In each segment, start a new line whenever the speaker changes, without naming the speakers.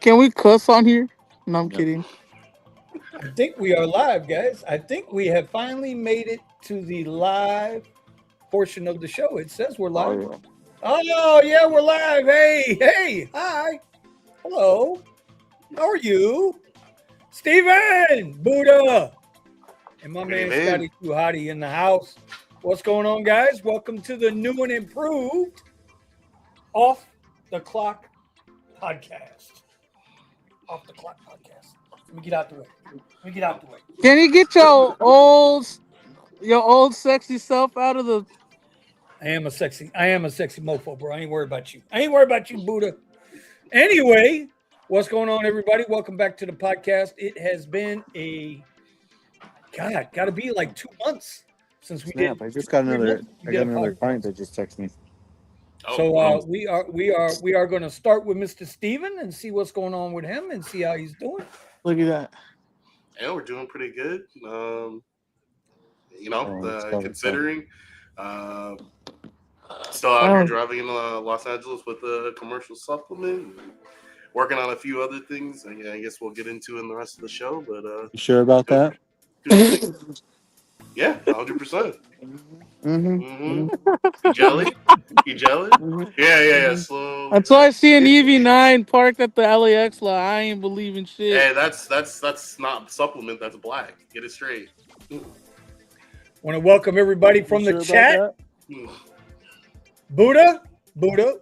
Can we cuss on here? No, I'm
Yep.
kidding.
I think we are live, guys. I think we have finally made it to the live portion of the show. It says we're
Oh
live.
yeah.
Oh, yeah, we're live. Hey, hi, hello. How are you? Steven, Buddha, and my
Good
man
evening.
Scotty Too Hottie in the house. What's going on, guys? Welcome to the new and improved Off the Clock podcast. Off the Clock podcast. Let me get out the way. Let me get out the way.
Can you get your old sexy self out of the?
I am a sexy mofo, bro. I ain't worried about you. I ain't worried about you, Buddha. Anyway, what's going on, everybody? Welcome back to the podcast. It has been got to be like 2 months since we did
Snap! I just got
3 months
another.
since we
I
did
got
a
another
podcast.
client that just texted me.
So
Oh, wow.
we are going to start with Mr. Steven and see what's going on with him and see how he's doing.
Look at that.
Yeah, we're doing pretty good.
It's got it.
Considering uh, still out here
Oh,
driving in Los Angeles with a commercial supplement, and working on a few other things. Yeah, I guess we'll get into in the rest of the show. But
You sure about
doing,
that?
doing pretty. Yeah, 100%.
Mm-hmm.
Mm-hmm. You jelly? You jelly? Yeah. Slow.
until I see an EV9 parked at the LAX lot, I ain't believing shit.
Hey, that's not supplement. That's black. Get it straight.
Want to welcome everybody from the
sure about
chat.
that?
Buddha,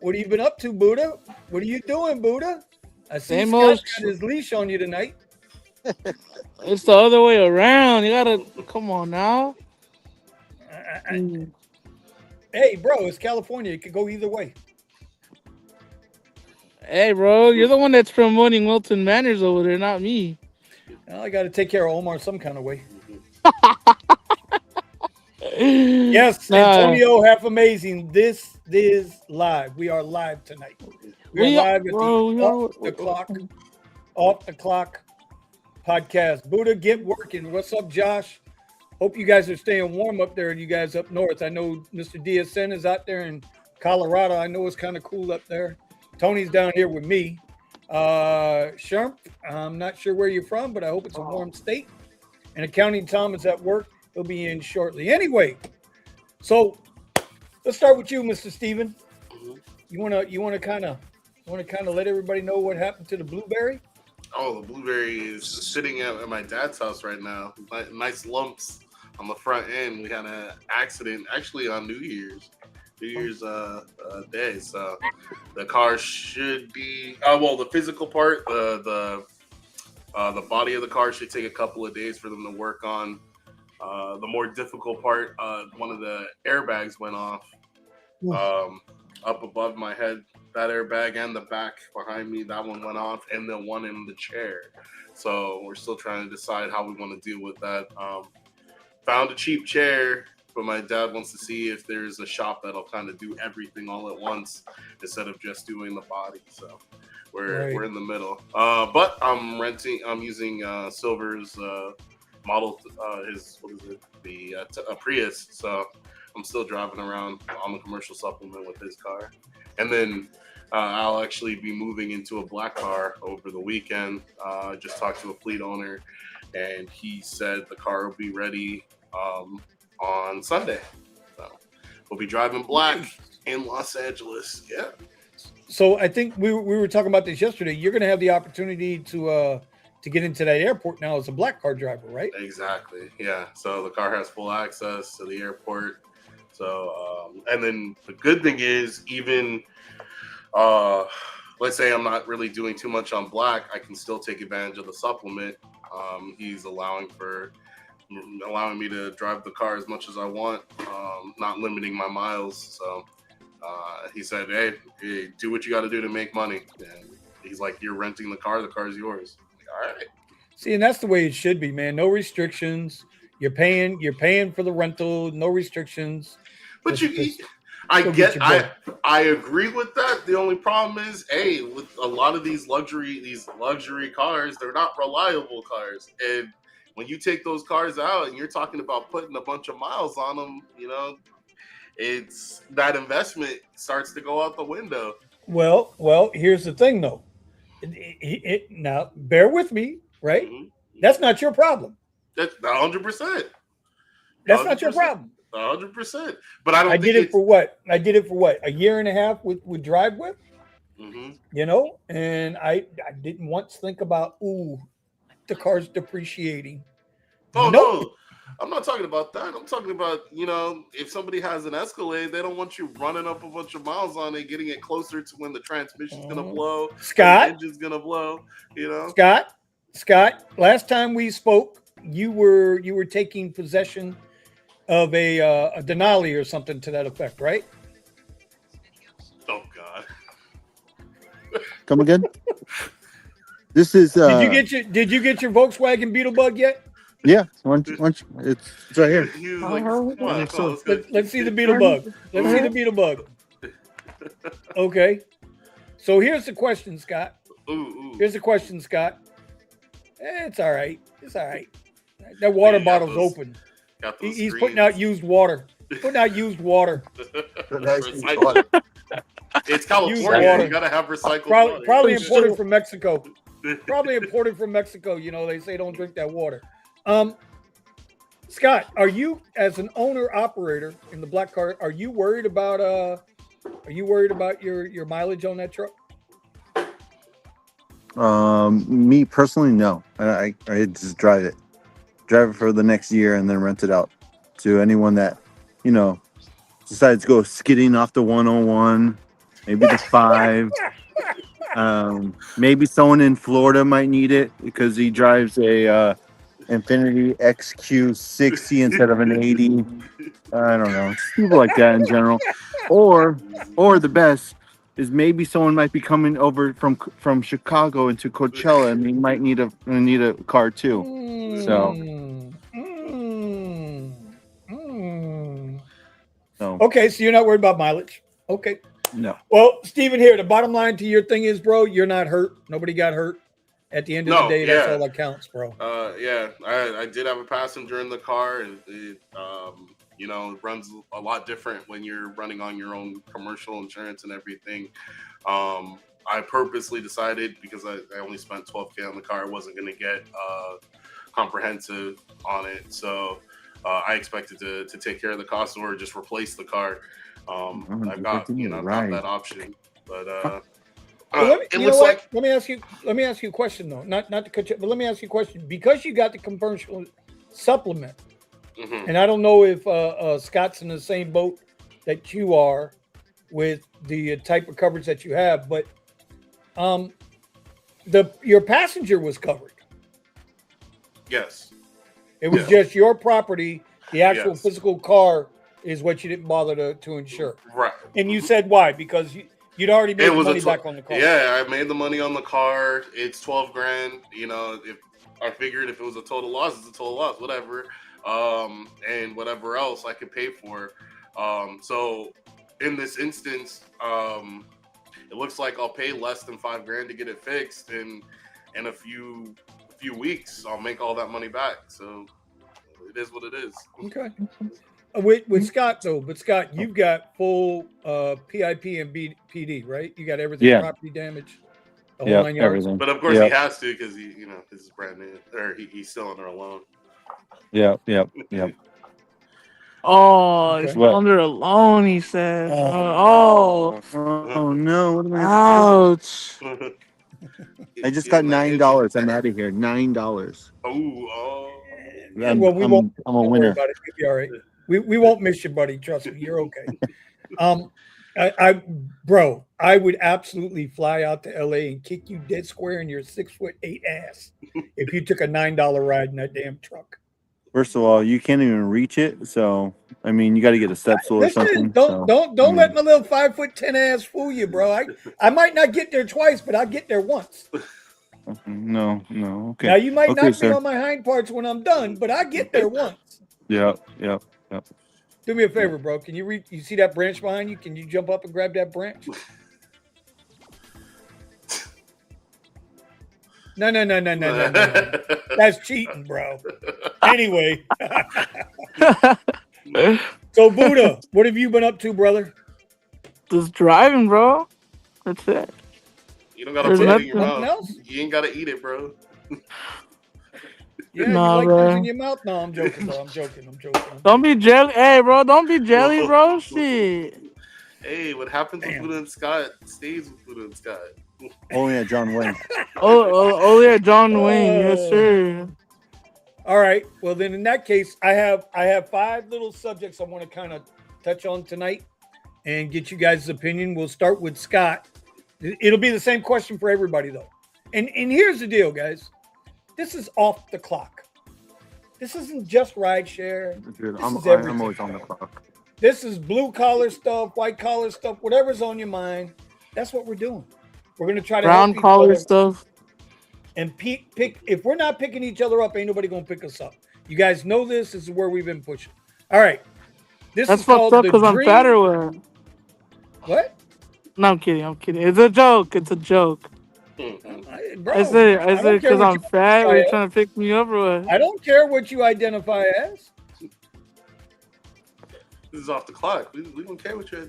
what have you been up to, Buddha? What are you doing, Buddha? I see
Same
Scott's
old.
got his leash on you tonight.
It's the other way around. You gotta come on now. Mm.
Hey, bro, it's California. It could go either way.
Hey, bro, you're the one that's promoting Wilton Manners over there, not me.
Well, I got to take care of Omar some kind of way.
Nah,
Yes, Antonio, half amazing. This is live. We are live tonight. We are live at
bro.
the off the clock podcast. Buddha, get working. What's up, Josh? Hope you guys are staying warm up there and you guys up north. I know Mr. DSN is out there in Colorado. I know it's kind of cool up there. Tony's down here with me. Sherm, I'm not sure where you're from, but I hope it's a warm state. And Accounting Tom is at work. He'll be in shortly. Anyway, so let's start with you, Mr. Steven. You wanna kind of let everybody know what happened to the blueberry?
Oh, the blueberry is sitting at my dad's house right now. Nice lumps on the front end. We had an accident actually on New Year's Day. So the car should be the physical part, the body of the car should take a couple of days for them to work on. The more difficult part, one of the airbags went off up above my head. That airbag and the back behind me, that one went off, and the one in the chair. So we're still trying to decide how we want to deal with that. Found a cheap chair, but my dad wants to see if there's a shop that'll kind of do everything all at once instead of just doing the body. So we're in the middle. But I'm using Silver's model, his what is it? A Prius. So I'm still driving around on the commercial supplement with his car, and then I'll actually be moving into a black car over the weekend. Just talked to a fleet owner, and he said the car will be ready on Sunday. So we'll be driving black in Los Angeles. Yeah.
So I think we were talking about this yesterday. You're going to have the opportunity to get into that airport now as a black car driver, right?
Exactly. Yeah. So the car has full access to the airport. So and then the good thing is even let's say I'm not really doing too much on black, I can still take advantage of the supplement. He's allowing me to drive the car as much as I want, not limiting my miles. So he said, hey, do what you got to do to make money. And he's like, you're renting the car's yours. I'm like, all right.
See, and that's the way it should be, man. No restrictions. You're paying for the rental, no restrictions.
But
Just
I agree with that. The only problem is, with a lot of these luxury cars, they're not reliable cars. And when you take those cars out and you're talking about putting a bunch of miles on them, it's that investment starts to go out the window.
Well, here's the thing though. Now, bear with me, right?
Mhm.
That's not your problem.
That's 100%.
That's not your problem.
100%. But I don't
I
think
did it
it's.
for what? I did it for what? A year and a half with Drive With,
Mhm.
and I didn't once think about, ooh, the car's depreciating.
Oh
Nope.
no, I'm not talking about that. I'm talking about if somebody has an Escalade, they don't want you running up a bunch of miles on it, getting it closer to when the transmission's gonna blow, when the
Scott,
engine's gonna blow.
Scott. Last time we spoke, you were taking possession of a Denali or something to that effect, right?
Oh God.
Come again? This is
Did you get your Volkswagen Beetlebug yet?
yeah. It's right here.
He was like, come on, let's go.
Let's see the Beetlebug. Let's see the Beetlebug. Okay. So here's the question, Scott.
Ooh.
Here's the question, Scott. It's all right. It's all right. That water bottle's open. He's putting out used water. Putting out used water.
It's California. You gotta have recycled water.
Probably imported from Mexico. Probably imported from Mexico. They say don't drink that water. Scott, are you, as an owner operator in the black car, are you worried about your mileage on that truck?
Me personally, no. I just drive it for the next year and then rent it out to anyone that decides to go skidding off the 101, maybe the 5. Maybe someone in Florida might need it because he drives a Infinity XQ60 instead of an 80. I don't know, just people like that in general. Or the best is maybe someone might be coming over from Chicago into Coachella and they might need a car too. So
okay, so you're not worried about mileage. Okay.
No.
Well, Steven, here, the bottom line to your thing is, bro, you're not hurt. Nobody got hurt. At the end of the day, that's all that counts, bro.
Yeah, I did have a passenger in the car, and it runs a lot different when you're running on your own commercial insurance and everything. I purposely decided, because I only spent $12,000 on the car, I wasn't going to get comprehensive on it, so I expected to take care of the cost or just replace the car. I've got that option, but
let me ask you a question though. Not to cut you, but let me ask you a question. Because you got the commercial supplement, and I don't know if Scott's in the same boat that you are with the type of coverage that you have, but your passenger was covered.
Yes.
It was just your property. The actual physical car is what you didn't bother to insure.
Right.
And you said why? Because you'd already made the money back on the car.
Yeah, I made the money on the car. It's $12,000. If I figured if it was a total loss, it's a total loss, whatever. And whatever else I could pay for. So in this instance, it looks like I'll pay less than $5,000 to get it fixed, and in a few weeks I'll make all that money back. So it is what it is.
Okay. With Scott though, but Scott, you've got full PIP and PD, right? You got everything, property damage, the whole 9 yards.
Everything.
But of course he has to, because this is brand new, or he's still under a loan.
Yep.
Oh, it's under a loan, he said. Oh
no! What am I?
Ouch!
I just got $9. I'm out of here. $9.
I'm a winner. About it. You'll be all right. We won't miss you, buddy. Trust me, you're okay. I would absolutely fly out to LA and kick you dead square in your 6'8" ass if you took a $9 ride in that damn truck.
First of all, you can't even reach it, so I mean, you got to get a step stool or something.
Don't let my little 5'10" ass fool you, bro. I might not get there twice, but I'll get there once.
No, okay.
Now you might not be on my hind parts when I'm done, but I get there once.
Yep.
Do me a favor, bro. Can you you see that branch behind you? Can you jump up and grab that branch? No. That's cheating, bro. Anyway. So, Buddha, what have you been up to, brother?
Just driving, bro. That's it.
You don't gotta
There's
put it
That's
in
it?
your
nothing.
Nothing
mouth.
else?
You ain't gotta eat it, bro.
Yeah, you
Nah,
like things in
bro.
your mouth? No, I'm joking, bro. I'm joking. I'm joking. I'm
Don't
joking.
be jelly. Hey, bro. Don't be jelly,
Whoa.
bro. Shit.
Hey, what happens with
Damn.
Buddha and Scott stays with Buddha and Scott.
Oh yeah, John Wayne.
Oh, yeah, John Wayne. Yes,
Uh,
sir.
all right. Well, then in that case, I have five little subjects I want to kind of touch on tonight and get you guys' opinion. We'll start with Scott. It'll be the same question for everybody though. And here's the deal, guys. This is off the clock. This isn't just rideshare.
Dude,
This is
I'm
everything.
always on the clock.
This is blue collar stuff, white collar stuff, whatever's on your mind. That's what we're doing. We're going to try to
Brown
help each
collar
other
stuff.
and pick. If we're not picking each other up, ain't nobody going to pick us up. You guys know this. This is where we've been pushing. All right. This
That's
is
fucked
called
up
the
because I'm
dream.
fatter with.
What?
No, I'm kidding. I'm kidding. It's a joke. It's a joke.
Bro,
I
I don't
said
care
because
what you
I'm fat.
identify
We're
as.
trying to pick me up or what?
I don't care what you identify as.
This is off the clock. We don't care what you're.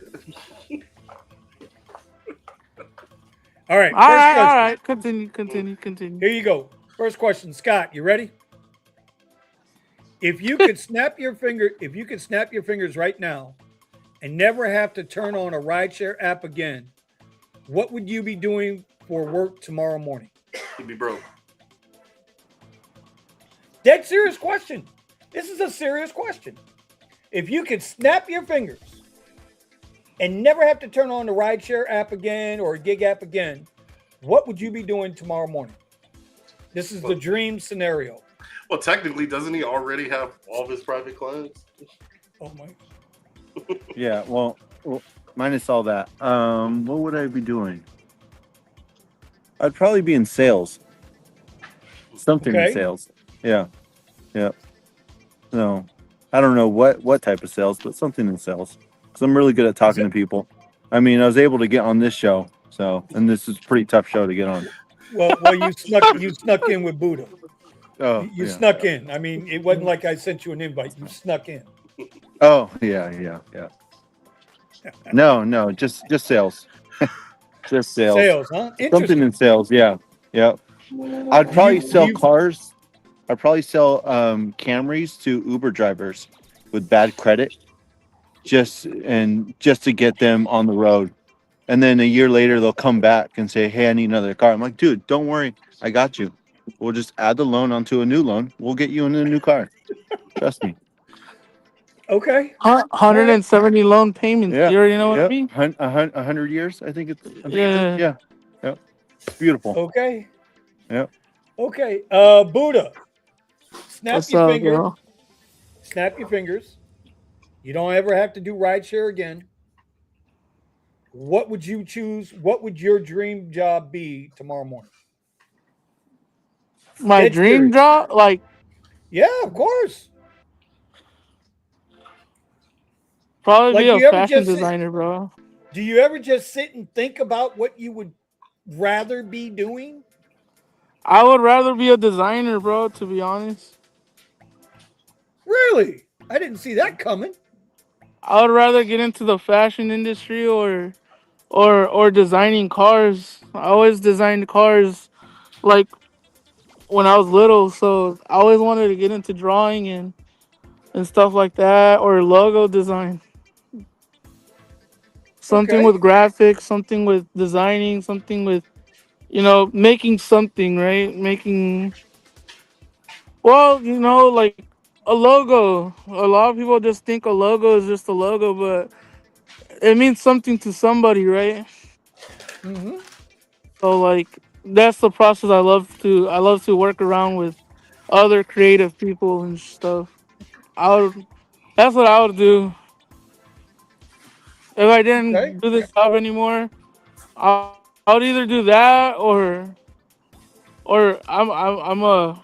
All right.
All
First
right, all
question.
right. Continue.
Here you go. First question, Scott. You ready? If you could snap your fingers right now and never have to turn on a rideshare app again, what would you be doing for work tomorrow morning?
You'd be broke.
Dead serious question. This is a serious question. If you could snap your fingers and never have to turn on the rideshare app again or a gig app again, what would you be doing tomorrow morning? This is the dream scenario.
Well, technically, doesn't he already have all of his private clients?
Oh my.
Yeah, well, minus all that. What would I be doing? I'd probably be in sales. Something in
Okay.
sales. Yeah. No, I don't know what type of sales, but something in sales. Because I'm really good at talking to people. I mean, I was able to get on this show, and this is a pretty tough show to get on.
Well, you snuck in with Buddha.
Oh,
You
yeah.
snuck in. I mean, it wasn't like I sent you an invite. You snuck in.
Oh, yeah. No, just sales. Just sales.
Sales, huh?
Something
Interesting.
in sales, yeah. I'd probably
Do
sell
you-
cars. I'd probably sell Camrys to Uber drivers with bad credit, just to get them on the road. And then a year later, they'll come back and say, "Hey, I need another car." I'm like, "Dude, don't worry, I got you. We'll just add the loan onto a new loan. We'll get you in a new car. Trust me."
Okay.
170 loan payments.
Yeah.
You already know what I
Yep.
mean?
100 years. I think it's.
Yeah.
Yeah. It's beautiful.
Okay.
Yep.
Okay. Buddha. Snap
What's
your
up,
fingers.
bro?
Snap your fingers. You don't ever have to do rideshare again. What would you choose? What would your dream job be tomorrow morning?
My
Dead
dream
serious.
job, like
Yeah, of course.
probably
Like,
be a fashion designer, bro.
do you ever just sit and think about what you would rather be doing?
I would rather be a designer, bro. To be honest,
Really? I didn't see that coming.
I would rather get into the fashion industry or designing cars. I always designed cars, like when I was little, so I always wanted to get into drawing and stuff like that, or logo design. Something
Okay.
with graphics, something with designing, something with making something, right? Making, well, like a logo. A lot of people just think a logo is just a logo, but it means something to somebody, right?
Mm-hmm.
So like that's the process I love to work around with other creative people and stuff. I would That's what I would do if I
Okay.
didn't do this job anymore. I would either do that or I'm a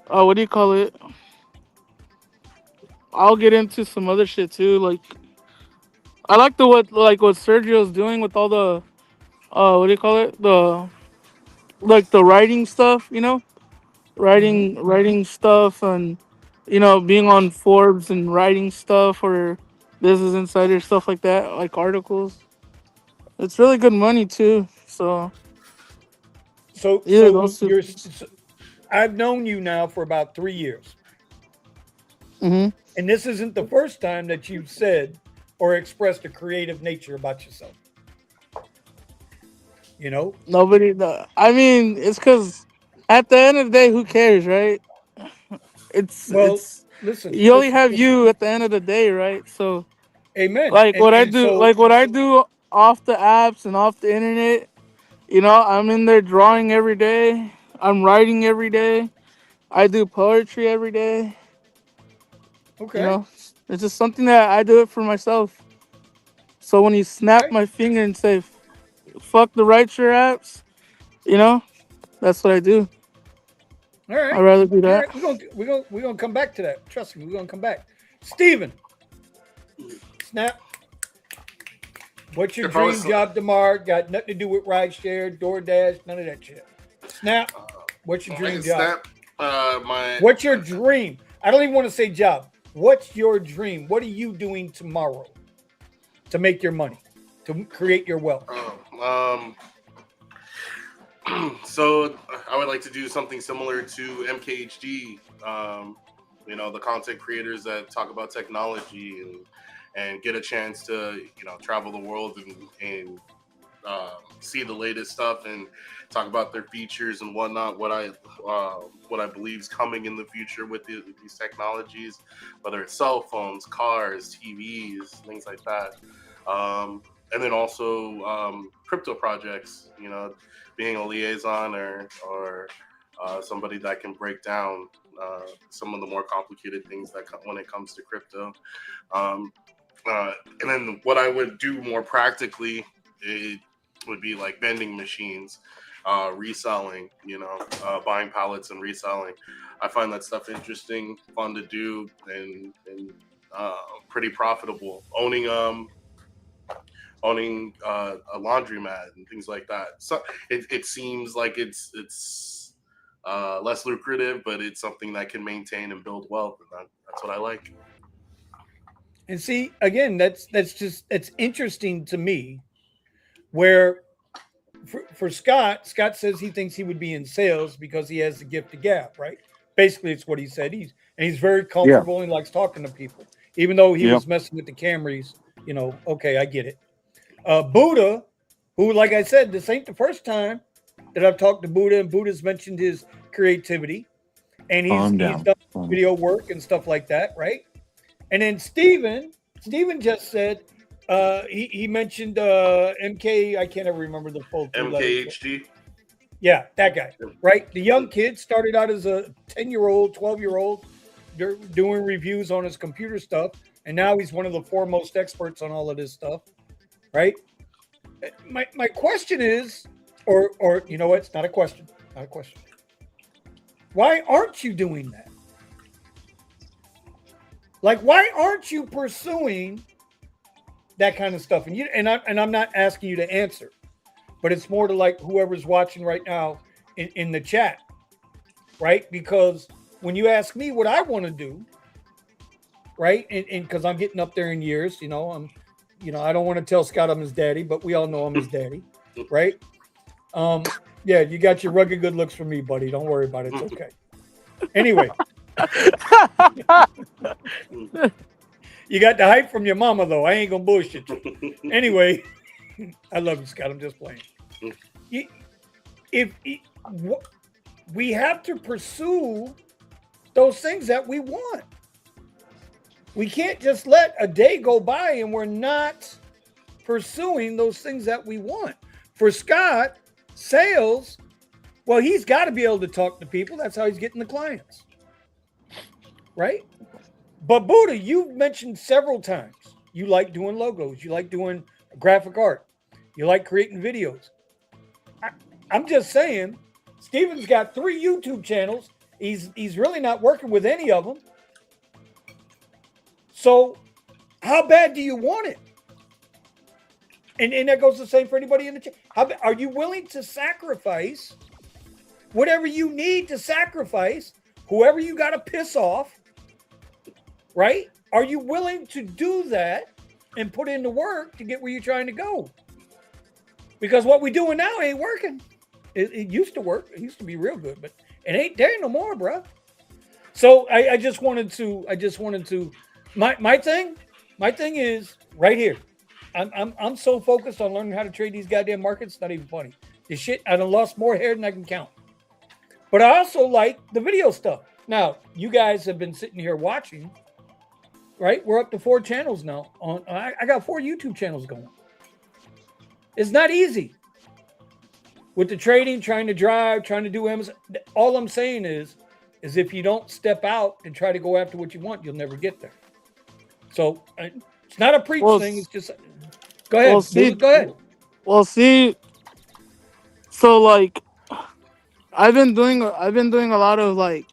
what do you call it? I'll get into some other shit too. Like I like what Sergio's doing with all the what do you call it? The writing stuff,
Mm-hmm.
writing stuff and being on Forbes and writing stuff or Business Insider stuff like that, like articles. It's really good money too. So
So
either
so
those two.
you're. I've known you now for about 3 years,
Hmm.
and this isn't the first time that you've said or expressed a creative nature about yourself. You know.
Nobody. I mean, it's because at the end of the day, who cares, right? It's
Well,
it's
listen,
you only
listen,
have
listen.
you at the end of the day, right? So
Amen. And so
like what I do off the apps and off the internet. I'm in there drawing every day. I'm writing every day. I do poetry every day. You
okay,
know, it's just something that I do it for myself. So when you snap
okay,
my finger and say, "Fuck the Rideshare apps," you know, that's what I do.
all
I'd
right,
rather do
all
that.
right. We're gonna come back to that. Trust me, we're gonna come back. Steven, snap. What's your
If I
dream
was,
job tomorrow? Got nothing to do with rideshare, DoorDash, none of that shit. Snap. What's your
I
dream
can
job?
snap my.
What's your dream? I don't even want to say job. What's your dream? What are you doing tomorrow to make your money, to create your wealth?
So I would like to do something similar to MKHD. The content creators that talk about technology and get a chance to travel the world and see the latest stuff and talk about their features and whatnot. What I believe is coming in the future with these technologies, whether it's cell phones, cars, TVs, things like that. And then also crypto projects. Being a liaison or somebody that can break down some of the more complicated things when it comes to crypto. Um, and then what I would do more practically, it would be like vending machines, reselling, buying pallets and reselling. I find that stuff interesting, fun to do, and pretty profitable. Owning a laundromat and things like that. So it seems like it's less lucrative, but it's something that can maintain and build wealth, and that's what I like.
And see, again, that's interesting to me. Where for Scott says he thinks he would be in sales because he has the gift of gab, right? Basically, it's what he said. He's very
Yeah.
comfortable and likes talking to people, even though he
Yep.
was messing with the Camrys. Okay, I get it. Buddha, who, like I said, this ain't the first time that I've talked to Buddha, and Buddha's mentioned his creativity, and
Calm
he's
down.
done video work and stuff like that, right? And then Steven just said he mentioned MK. I can't ever remember the full 3 letters.
MKHD.
Yeah, that guy, right? The young kid started out as a 10-year-old, 12-year-old, doing reviews on his computer stuff, and now he's one of the foremost experts on all of this stuff, right? My question is, or you know what? It's not a question. Not a question. Why aren't you doing that? Like, why aren't you pursuing that kind of stuff? And I'm not asking you to answer, but it's more to like whoever's watching right now in the chat, right? Because when you ask me what I want to do, right, and because I'm getting up there in years, I don't want to tell Scott I'm his daddy, but we all know I'm his daddy, right? Yeah, you got your rugged good looks from me, buddy. Don't worry about it. It's okay. Anyway, you got the hype from your mama, though. I ain't gonna bullshit you. Anyway, I love you, Scott. I'm just playing. If we have to pursue those things that we want, we can't just let a day go by and we're not pursuing those things that we want. For Scott, sales, well, he's got to be able to talk to people. That's how he's getting the clients, right? But Buddha, you've mentioned several times you like doing logos, you like doing graphic art, you like creating videos. I'm just saying, Steven's got 3 YouTube channels. He's really not working with any of them. So how bad do you want it? And that goes the same for anybody in the chat. Are you willing to sacrifice whatever you need to sacrifice, whoever you got to piss off, right? Are you willing to do that and put in the work to get where you're trying to go? because what we doing now ain't working. It used to work. It used to be real good, but it ain't there no more, bro. So I just wanted to. I just wanted to. My thing. My thing is right here. I'm so focused on learning how to trade these goddamn markets. It's not even funny. This shit. I done lost more hair than I can count. But I also like the video stuff. Now you guys have been sitting here watching. Right, we're up to 4 channels now. I got 4 YouTube channels going. It's not easy with the trading, trying to drive, trying to do Amazon. All I'm saying is if you don't step out and try to go after what you want, you'll never get there. So it's not a preach
Well,
thing. It's just go
well,
ahead,
see,
Buddha, go ahead.
well, see. So like, I've been doing a lot of like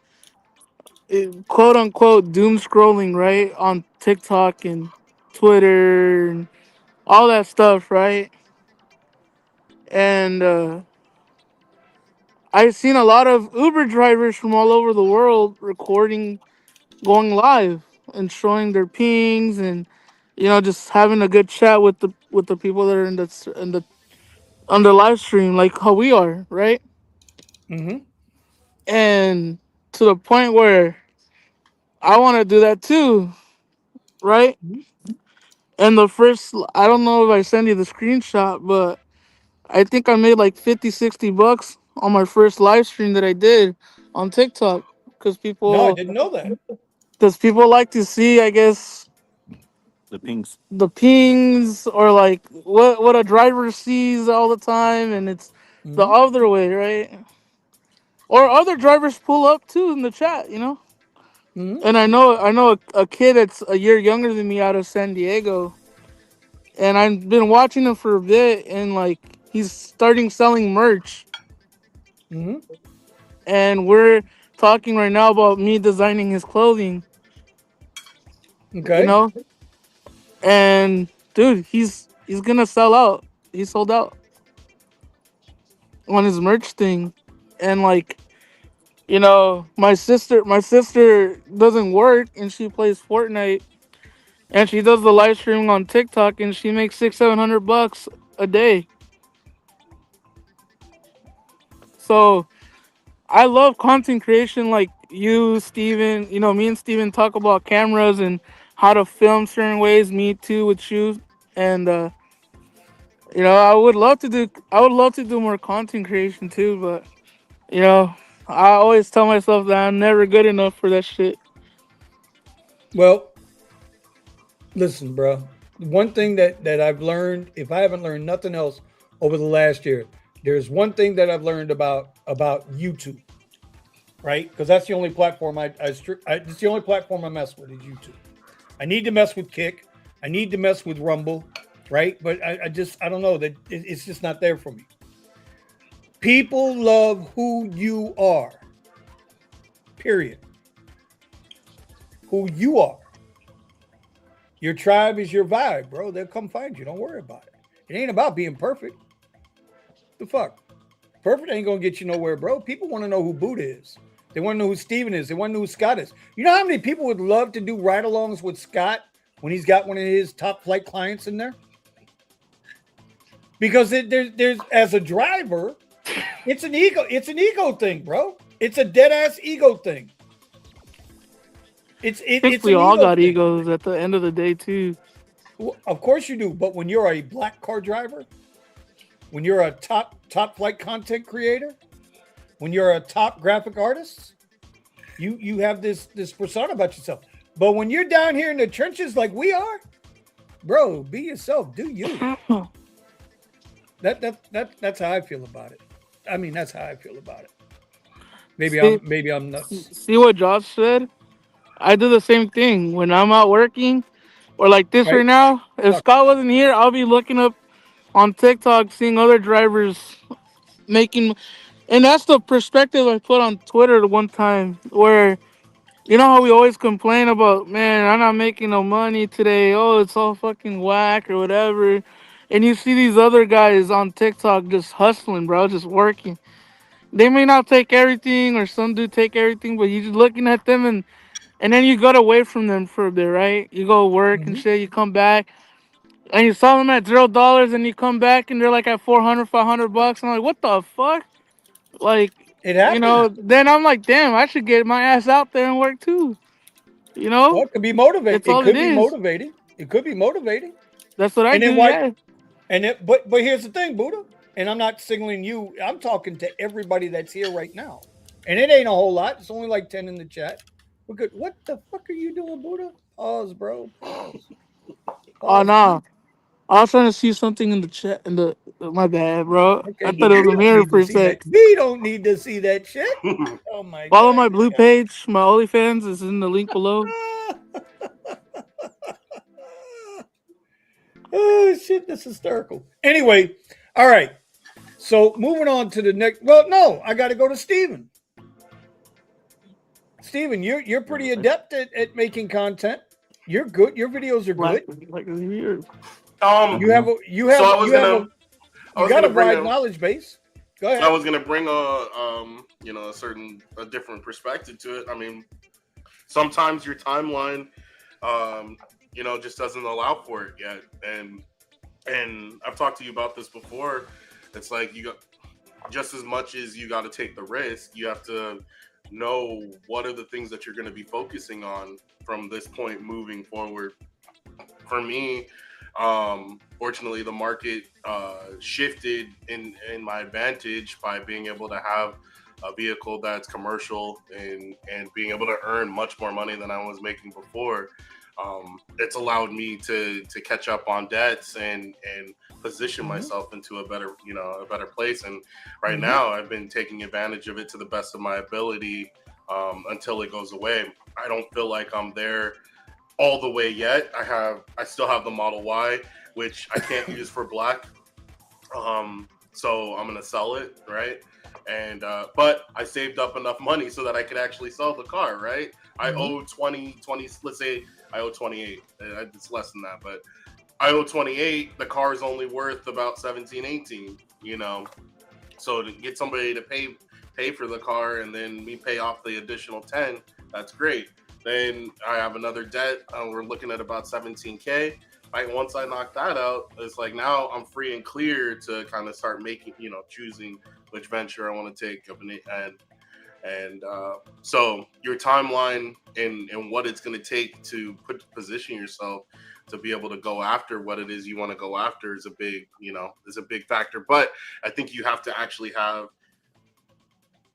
quote unquote doom scrolling, right, on TikTok and Twitter and all that stuff, right? And I've seen a lot of Uber drivers from all over the world recording, going live, and showing their pings, and just having a good chat with the people that are in the on the live stream, like how we are, right?
Mm-hmm.
And to the point where I want to do that too, right? And the first, I don't know if I send you the screenshot, but I think I made like 50, $60 on my first live stream that I did on TikTok because
No, I didn't know that.
people like to see, I guess,
The pings.
the pings or like what a driver sees all the time, and it's the
Mm-hmm.
other way, right? Or other drivers pull up too in the chat,
Mm-hmm.
And I know a kid that's a year younger than me out of San Diego, and I've been watching him for a bit, and like he's starting selling merch,
Mm-hmm.
and we're talking right now about me designing his clothing, you
Okay.
know. And dude, he's gonna sell out. He sold out on his merch thing, and like my sister doesn't work, and she plays Fortnite, and she does the live streaming on TikTok, and she makes 600-700 bucks a day. So I love content creation, like you, Steven. Me and Steven talk about cameras and how to film certain ways. Me too with you, and I would love to do more content creation too, but you know, I always tell myself that I'm never good enough for that shit.
Well, listen, bro. One thing that I've learned, if I haven't learned nothing else over the last year, there's one thing that I've learned about YouTube, right? Because that's the only platform it's the only platform I mess with is YouTube. I need to mess with Kick. I need to mess with Rumble, right? But I don't know that it's just not there for me. People love who you are. Period. Who you are. Your tribe is your vibe, bro. They'll come find you. Don't worry about it. It ain't about being perfect. The fuck? Perfect ain't gonna get you nowhere, bro. People want to know who Buddha is. They want to know who Steven is. They want to know who Scott is. You know how many people would love to do ride-alongs with Scott when he's got one of his top flight clients in there? Because there's as a driver, it's an ego thing, bro. It's a dead ass ego thing.
I think
It's
we
an
all
ego
got
thing.
egos at the end of the day too.
Well, of course you do, but when you're a black car driver, when you're a top flight content creator, when you're a top graphic artist, you have this persona about yourself. But when you're down here in the trenches like we are, bro, be yourself, do you. That's how I feel about it. I mean, that's how I feel about it.
see,
Maybe I'm nuts.
see what Josh said? I do the same thing when I'm out working, or like this
Right?
right now. If
Fuck.
Scott wasn't here, I'll be looking up on TikTok, seeing other drivers making, and that's the perspective I put on Twitter the one time where how we always complain about, man, I'm not making no money today. Oh, it's all fucking whack or whatever. And you see these other guys on TikTok just hustling, bro, just working. They may not take everything, or some do take everything, but you just looking at them, and then you got away from them for a bit, right? You go work and
Hmm.
shit. You come back, and you sell them at $0, and you come back and they're like at 400, $500. I'm like, what the fuck? Like,
It happens.
then I'm like, damn, I should get my ass out there and work too. You
Well,
know,
it could be motivating.
that's all it is.
It could be motivating.
That's what I
And
do.
then why?
Yeah.
And it, but here's the thing, Buddha. And I'm not singling you. I'm talking to everybody that's here right now. And it ain't a whole lot. It's only like 10 in the chat. We're good. What the fuck are you doing, Buddha? Pause, bro. Pause.
Oh
Pause.
no, I was trying to see something in the chat. In the my bad, bro.
Okay,
I thought it
we
was a
don't
mirror
need
for
to
a
see that.
sec.
We don't need to see that shit. Oh my
Follow
god.
my blue page. My OnlyFans is in the link below.
Oh shit, that's hysterical. Anyway, all right. So moving on to the next. Well, no, I got to go to Steven. Steven, you're pretty adept at making content. You're good. Your videos are
Like,
good.
like it's weird.
You have a you have
So I was
you have
gonna,
a
I
you
was
got
gonna
a
bring
wide
a,
knowledge base. Go
I
ahead.
was gonna bring a different perspective to it. I mean, sometimes your timeline, just doesn't allow for it yet, and I've talked to you about this before. It's like you got just as much as you got to take the risk, you have to know what are the things that you're going to be focusing on from this point moving forward. For me, fortunately, the market shifted in my advantage by being able to have a vehicle that's commercial and being able to earn much more money than I was making before. It's allowed me to catch up on debts and position myself into a better place. And right now, I've been taking advantage of it to the best of my ability until it goes away. I don't feel like I'm there all the way yet. I still have the Model Y, which I can't use for black. So I'm gonna sell it, right? And but I saved up enough money so that I could actually sell the car, right? I owe 20, let's say I owe 28. It's less than that, but I owe 28. The car is only worth about 17, 18, So to get somebody to pay for the car and then me pay off the additional 10, that's great. Then I have another debt. We're looking at about 17K. Right, once I knock that out, it's like now I'm free and clear to kind of start making, choosing which venture I want to take. And so your timeline and what it's going to take to position yourself to be able to go after what it is you want to go after is a big factor. But I think you have to actually have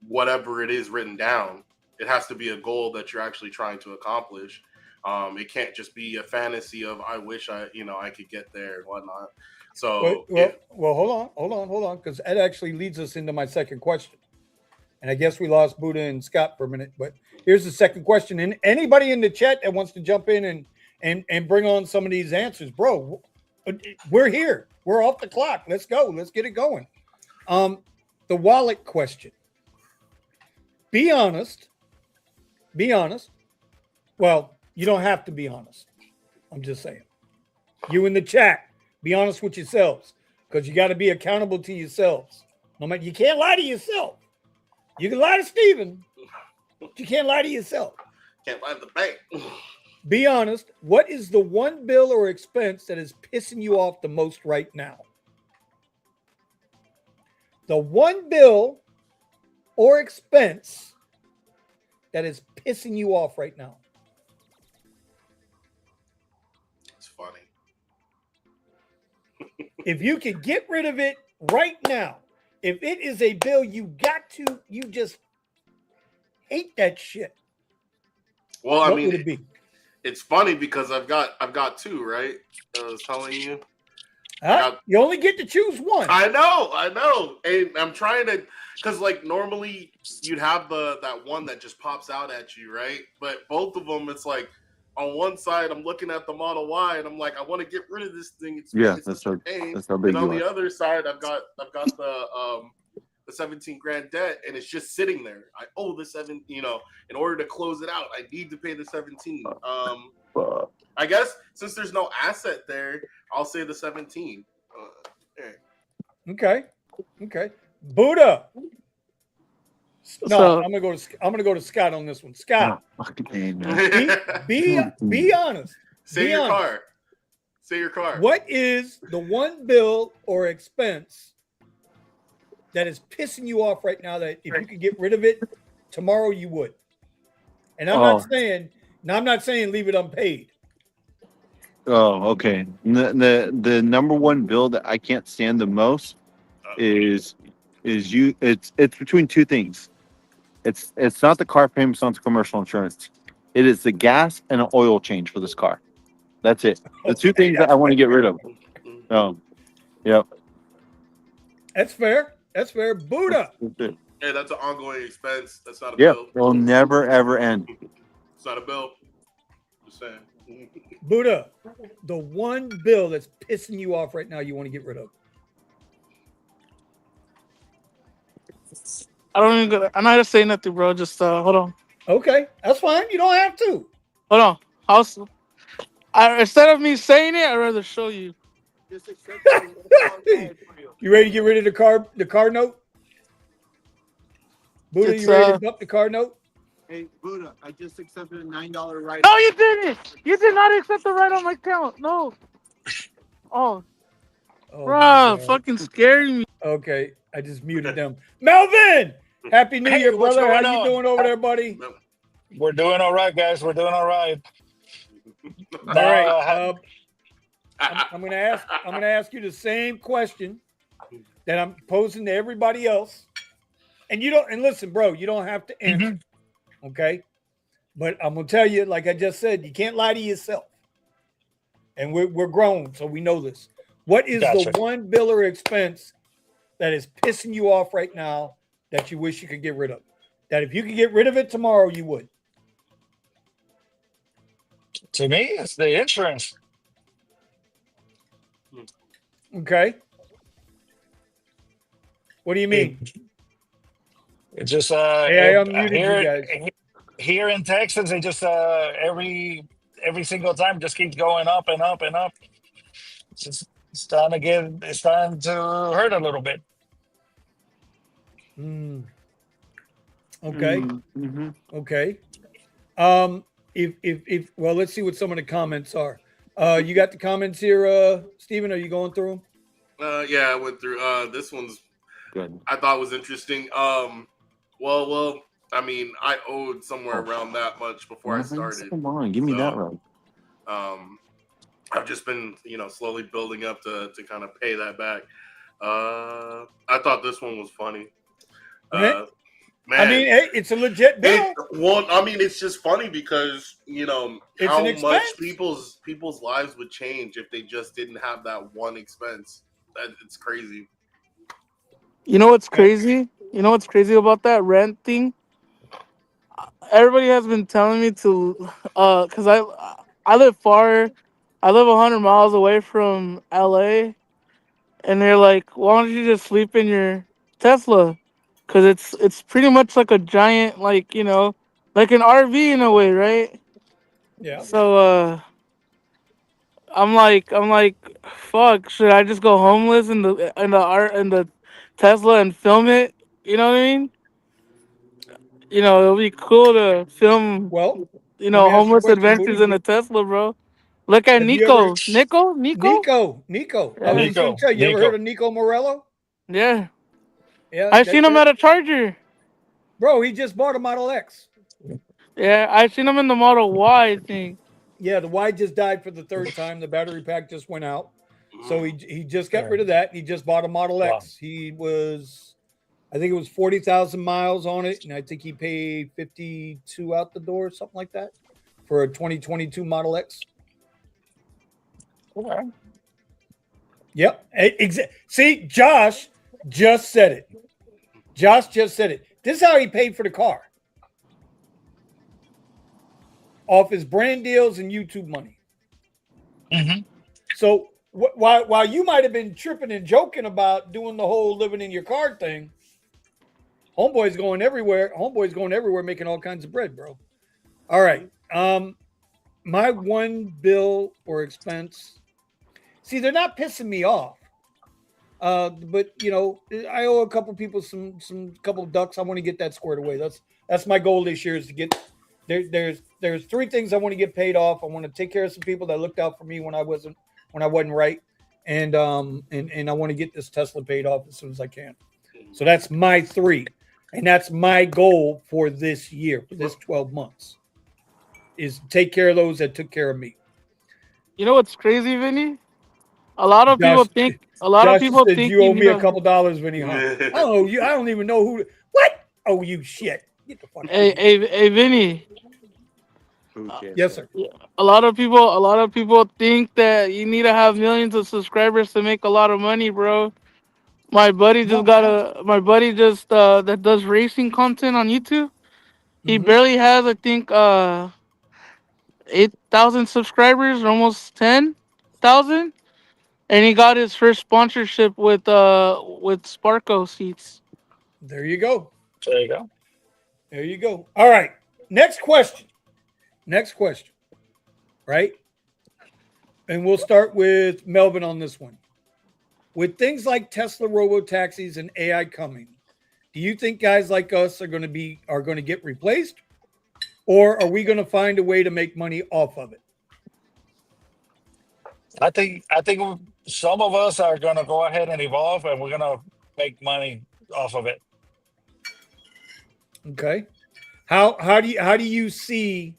whatever it is written down. It has to be a goal that you're actually trying to accomplish. It can't just be a fantasy of I wish I could get there and whatnot. So
well, hold on, because that actually leads us into my second question. And I guess we lost Buddha and Scott for a minute, but here's the second question. And anybody in the chat that wants to jump in and bring on some of these answers, bro, we're here. We're off the clock. Let's go. Let's get it going. The wallet question. Be honest. Be honest. Well, you don't have to be honest. I'm just saying. You in the chat, be honest with yourselves, because you got to be accountable to yourselves. No matter, you can't lie to yourself. You can lie to Steven, but you can't lie to yourself.
Can't lie to the bank.
Be honest. What is the one bill or expense that is pissing you off the most right now? The one bill or expense that is pissing you off right now.
It's funny.
If you could get rid of it right now, if it is a bill you just hate that shit.
Well,
what
I mean,
would it be?
It's funny because I've got two, right? I was telling you.
You only get to choose one.
I know. And I'm trying to, because like normally you'd have that one that just pops out at you, right? But both of them, it's like on one side I'm looking at the Model Y and I'm like, I want to get rid of this thing. It's
that's
such a pain.
how big
And on
you
the
are.
other side, I've got the 17 grand debt and it's just sitting there. I owe the in order to close it out, I need to pay the 17. I guess since there's no asset there, I'll say the 17.
Okay. Buddha. No,
So-
I'm gonna go to Scott on this one. Scott,
Oh, fucking A, man.
be honest.
Say
Be
your
honest.
car. Say your car.
What is the one bill or expense that is pissing you off right now that if you could get rid of it tomorrow, you would? And I'm not saying leave it unpaid.
Oh, okay. The number one bill that I can't stand the most is it's between two things. It's not the car payment, it's not the commercial insurance. It is the gas and an oil change for this car. That's it. The two things that I want to get rid of. Yep.
That's fair. That's fair. Buddha.
Hey, that's an ongoing expense. That's not a
Yep.
bill.
It'll never ever end.
It's not a bill. Just saying.
Buddha, the one bill that's pissing you off right now you want to get rid of.
I'm not gonna say nothing, bro. Just hold on.
Okay, that's fine. You don't have to.
Hold on. Instead of me saying it, I'd rather show you.
You ready to get rid of the car note? Buddha, you ready to dump the car note?
Hey, Buddha, I just accepted a $9 ride.
No, you didn't. You did not accept the ride on my account. No. Oh, bro, fucking scaring me.
Okay, I just muted them. Melvin, Happy New Year, brother. How you doing over there, buddy?
We're doing all right, guys. We're doing all right.
All right. I'm gonna ask you the same question that I'm posing to everybody else. And listen, bro, you don't have to answer. Okay. But I'm gonna tell you, like I just said, you can't lie to yourself. And we're grown, so we know this. What is the one bill or expense that is pissing you off right now that you wish you could get rid of? That if you could get rid of it tomorrow, you would.
To me, it's the insurance.
Okay. What do you mean?
It's just
hey, I unmuted you guys.
Here in Texas, it just every single time just keeps going up and up and up. It's starting to hurt a little bit.
Okay. Okay. If well, let's see what some of the comments are. You got the comments here, Steven? Are you going through them?
Yeah, I went through. This one's good. I thought was interesting. Well, I mean, I owed somewhere around that much before I started.
Come on, give me that right.
I've just been, slowly building up to kind of pay that back. I thought this one was funny.
Man, I mean, hey, it's a legit bill.
It's just funny because
it's
how much people's lives would change if they just didn't have that one expense. It's crazy.
You know what's crazy? You know what's crazy about that rent thing? Everybody has been telling me to, because I live far. I live 100 miles away from LA, and they're like, "Why don't you just sleep in your Tesla?" Because it's pretty much like a giant, like an RV in a way, right?
Yeah.
So I'm like, fuck, should I just go homeless in the Tesla and film it? You know what I mean? It'll be cool to film.
Well,
homeless adventures in a Tesla, bro. Look at Nico. Nico.
I was just gonna tell you. Ever heard of Nico Morello?
Yeah.
Yeah.
I seen him at a Charger.
Bro, he just bought a Model X.
Yeah, I seen him in the Model Y, I think.
Yeah, the Y just died for the third time. The battery pack just went out. So he just got rid of that. He just bought a Model X. He was, I think it was 40,000 miles on it. And I think he paid 52 out the door, something like that, for a 2022 Model X.
Okay.
Yep. See, Josh just said it. This is how he paid for the car. Off his brand deals and YouTube money. So while you might have been tripping and joking about doing the whole living in your car thing, homeboy's going everywhere. Making all kinds of bread, bro. All right. My one bill or expense. See, they're not pissing me off. But I owe a couple people some couple of ducks. I want to get that squared away. That's my goal this year is to get there's three things I want to get paid off. I want to take care of some people that looked out for me when I wasn't when I wasn't right, and I want to get this Tesla paid off as soon as I can. So that's my 3, and that's my goal for this year, for this 12 months, is take care of those that took care of me.
You know what's crazy, Vinny? A lot of people
Josh,
think. A lot of
Josh
people
said
think
you
you
owe
need
me a
to.
couple dollars, Vinny. Huh? I don't know you. I don't even know who. What? Oh, you shit! Get the fuck out of
Hey,
here.
hey, Vinny.
Who cares?
Yes, sir.
A lot of people think that you need to have millions of subscribers to make a lot of money, bro.
No.
My buddy just that does racing content on YouTube. He
Mm-hmm.
barely has, I think, 8,000 subscribers, almost 10,000, and he got his first sponsorship with Sparko seats.
There you go.
There you go.
There you go. All right. Next question. Next question. Right. And we'll start with Melvin on this one. With things like Tesla robo taxis and AI coming, do you think guys like us are going to get replaced, or are we going to find a way to make money off of it?
I think some of us are gonna go ahead and evolve, and we're gonna make money off of it.
Okay. How do you see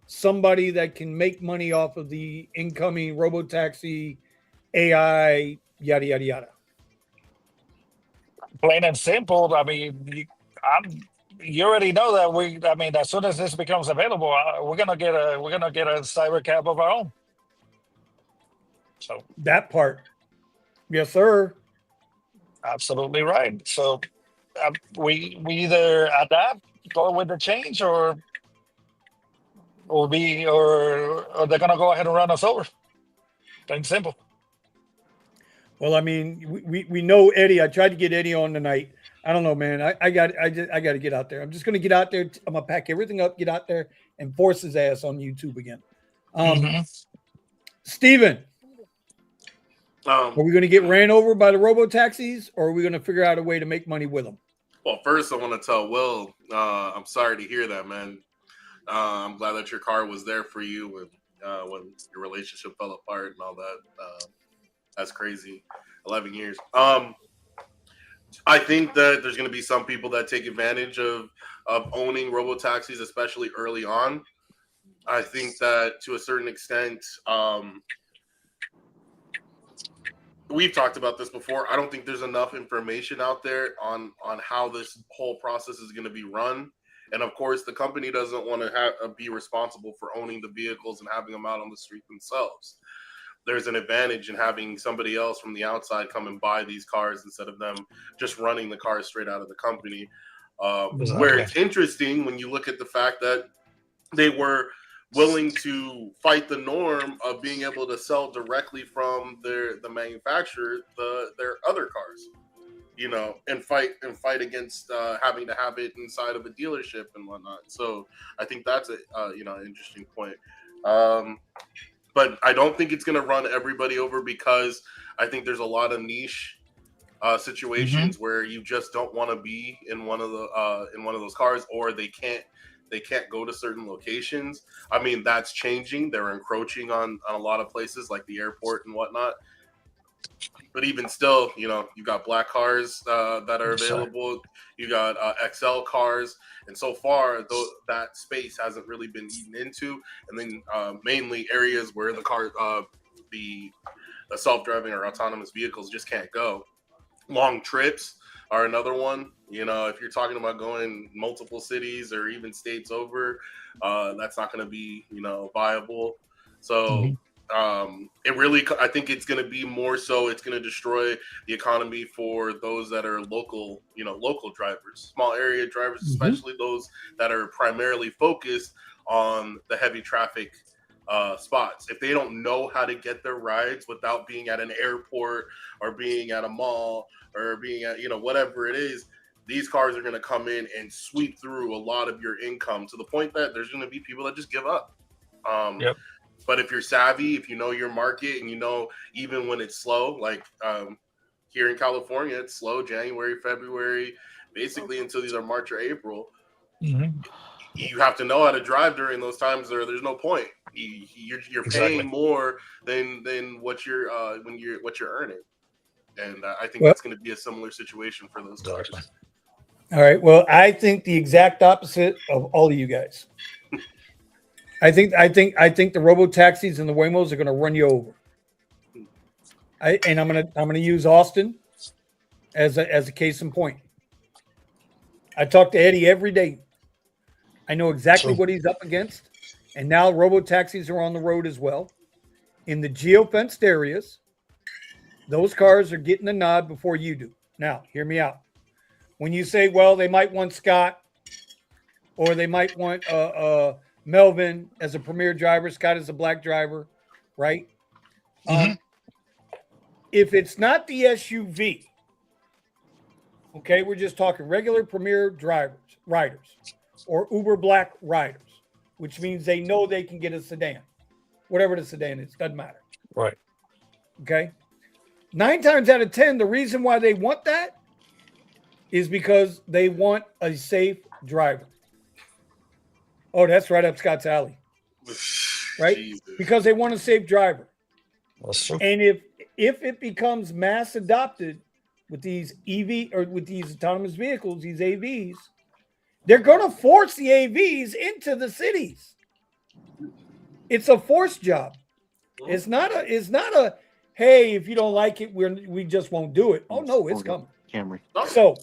somebody that can make money off of the incoming robo taxi, AI, yada yada yada?
Plain and simple. I mean, you already know that we. I mean, as soon as this becomes available, we're gonna get a cyber cab of our own. So
That part. Yes, sir.
absolutely right. So we either adapt, go with the change, or they're gonna go ahead and run us over. Plain and simple.
Well, I mean, we know Eddie. I tried to get Eddie on tonight. I don't know, man. I got to get out there. I'm just going to get out there. I'm gonna pack everything up, get out there, and force his ass on YouTube again.
Hmm.
Steven, are
Um,
we going to get ran over by the robo taxis, or are we going to figure out a way to make money with them?
well, first I want to tell Will, I'm sorry to hear that, man. I'm glad that your car was there for you when your relationship fell apart and all that. That's crazy. 11 years. I think that there's going to be some people that take advantage of owning robo taxis, especially early on. I think that to a certain extent, we've talked about this before. I don't think there's enough information out there on how this whole process is going to be run. And of course, the company doesn't want to be responsible for owning the vehicles and having them out on the street themselves. There's an advantage in having somebody else from the outside come and buy these cars instead of them just running the cars straight out of the company. Where
Exactly.
it's interesting when you look at the fact that they were willing to fight the norm of being able to sell directly from the manufacturer their other cars, and fight against having to have it inside of a dealership and whatnot. So I think that's a interesting point. Um, but I don't think it's going to run everybody over because I think there's a lot of niche
Hmm.
situations where you just don't want to be in one of those cars, or they can't go to certain locations. I mean, that's changing. They're encroaching on a lot of places like the airport and whatnot. But even still, you got black cars that are
Yes, sir.
available. You got XL cars, and so far, though, that space hasn't really been eaten into. And then mainly areas where the self-driving or autonomous vehicles just can't go. Long trips are another one. If you're talking about going multiple cities or even states over, that's not going to be viable. So
Hmm.
it really, I think it's going to be more so. It's going to destroy the economy for those that are local drivers, small area drivers,
Mm-hmm.
especially those that are primarily focused on the heavy traffic spots. If they don't know how to get their rides without being at an airport or being at a mall or being at whatever it is, these cars are going to come in and sweep through a lot of your income to the point that there's going to be people that just give up. Um,
Yep.
but if you're savvy, if you know your market, and even when it's slow, like here in California, it's slow January, February, basically until these are March or April.
Hmm.
you have to know how to drive during those times, or there's no point. You're
Exactly.
paying more than what you're what you're earning, and I think
Well,
that's going to be a similar situation for those cars.
Exactly.
all right. Well, I think the exact opposite of all of you guys. I think the robo taxis and the Waymos are going to run you over. I'm gonna use Austin as a case in point. I talk to Eddie every day. I know exactly
True.
what he's up against, and now robo taxis are on the road as well. In the geofenced areas, those cars are getting the nod before you do. Now, hear me out. When you say, well, they might want Scott, or they might want Melvin as a premier driver, Scott as a black driver, right?
Mhm.
If it's not the SUV, okay, we're just talking regular premier riders, or Uber Black riders, which means they know they can get a sedan, whatever the sedan is, doesn't matter.
Right.
Okay. 9 times out of 10, the reason why they want that is because they want a safe driver. Oh, that's right up Scott's alley, right?
Jesus.
Because they want a safe driver.
That's true.
And if it becomes mass adopted with these EV or with these autonomous vehicles, these AVs, they're going to force the AVs into the cities. It's a forced job. It's not a hey, if you don't like it, we just won't do it. Oh no, it's coming.
Camry.
So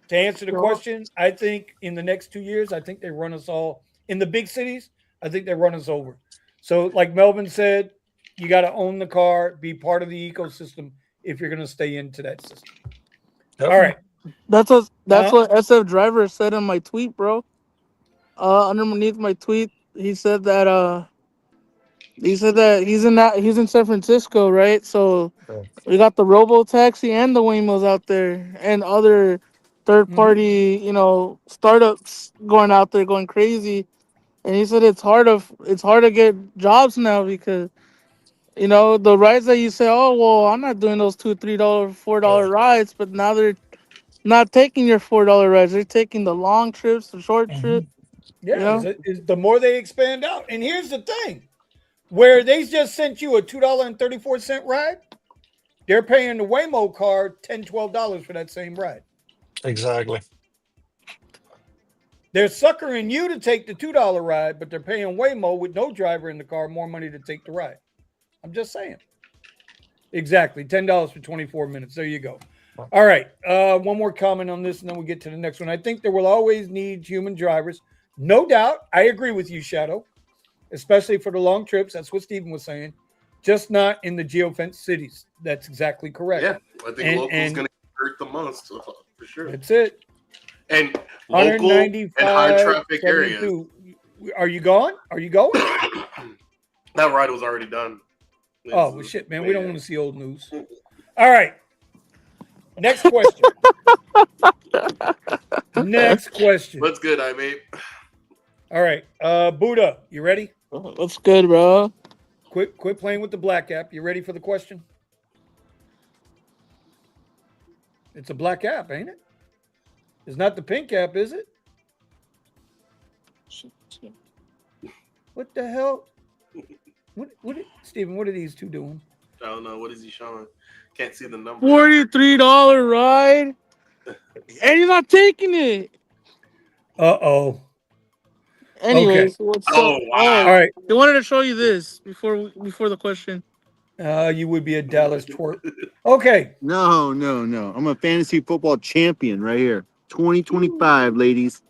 to answer the question, I think in the next 2 years, I think they run us all in the big cities. I think they run us over. So like Melvin said, you got to own the car, be part of the ecosystem if you're going to stay into that system.
Yep.
All right.
That's what SF Driver said in my tweet, bro. Underneath my tweet, he said that he's in San Francisco, right? So
Yeah.
we got the Robo Taxi and the Waymos out there, and other third party, startups going out there going crazy. And he said it's hard to get jobs now because the rides that you say, oh well, I'm not doing those $2, $3, $4
Yeah.
rides, but now they're not taking your $4 rides. They're taking the long trips, the short trip.
Mhm.
Yeah, is the more they expand out. And here's the thing. Where they just sent you a $2.34 ride, they're paying the Waymo car $10, $12 for that same ride.
Exactly.
They're suckering you to take the $2 ride, but they're paying Waymo with no driver in the car more money to take the ride. I'm just saying. Exactly. $10 for 24 minutes. There you go. All right. One more comment on this, and then we'll get to the next one. I think there will always need human drivers. No doubt. I agree with you, Shadow, especially for the long trips. That's what Stephen was saying. Just not in the geofenced cities. That's exactly correct.
Yeah, I think local's going to hurt the most, for sure.
That's it.
And local and high traffic areas.
Are you gone? Are you going?
That ride was already done.
Oh, well, shit, man. We don't want to see old news. All right. Next question. Next question.
What's good, I mate?
All right. Buddha, you ready?
What's good, bro?
Quit playing with the black app. You ready for the question? It's a black app, ain't it? It's not the pink app, is it? What the hell? What Steven, what are these two doing?
I don't know. What is he showing? Can't see the number.
$43 ride. And he's not taking it.
Uh-oh.
Anyways,
Okay.
what's
Oh,
up?
wow.
All right.
I wanted to show you this before the question.
You would be a Dallas twerp. Okay.
No. I'm a fantasy football champion right here. 2025, ladies.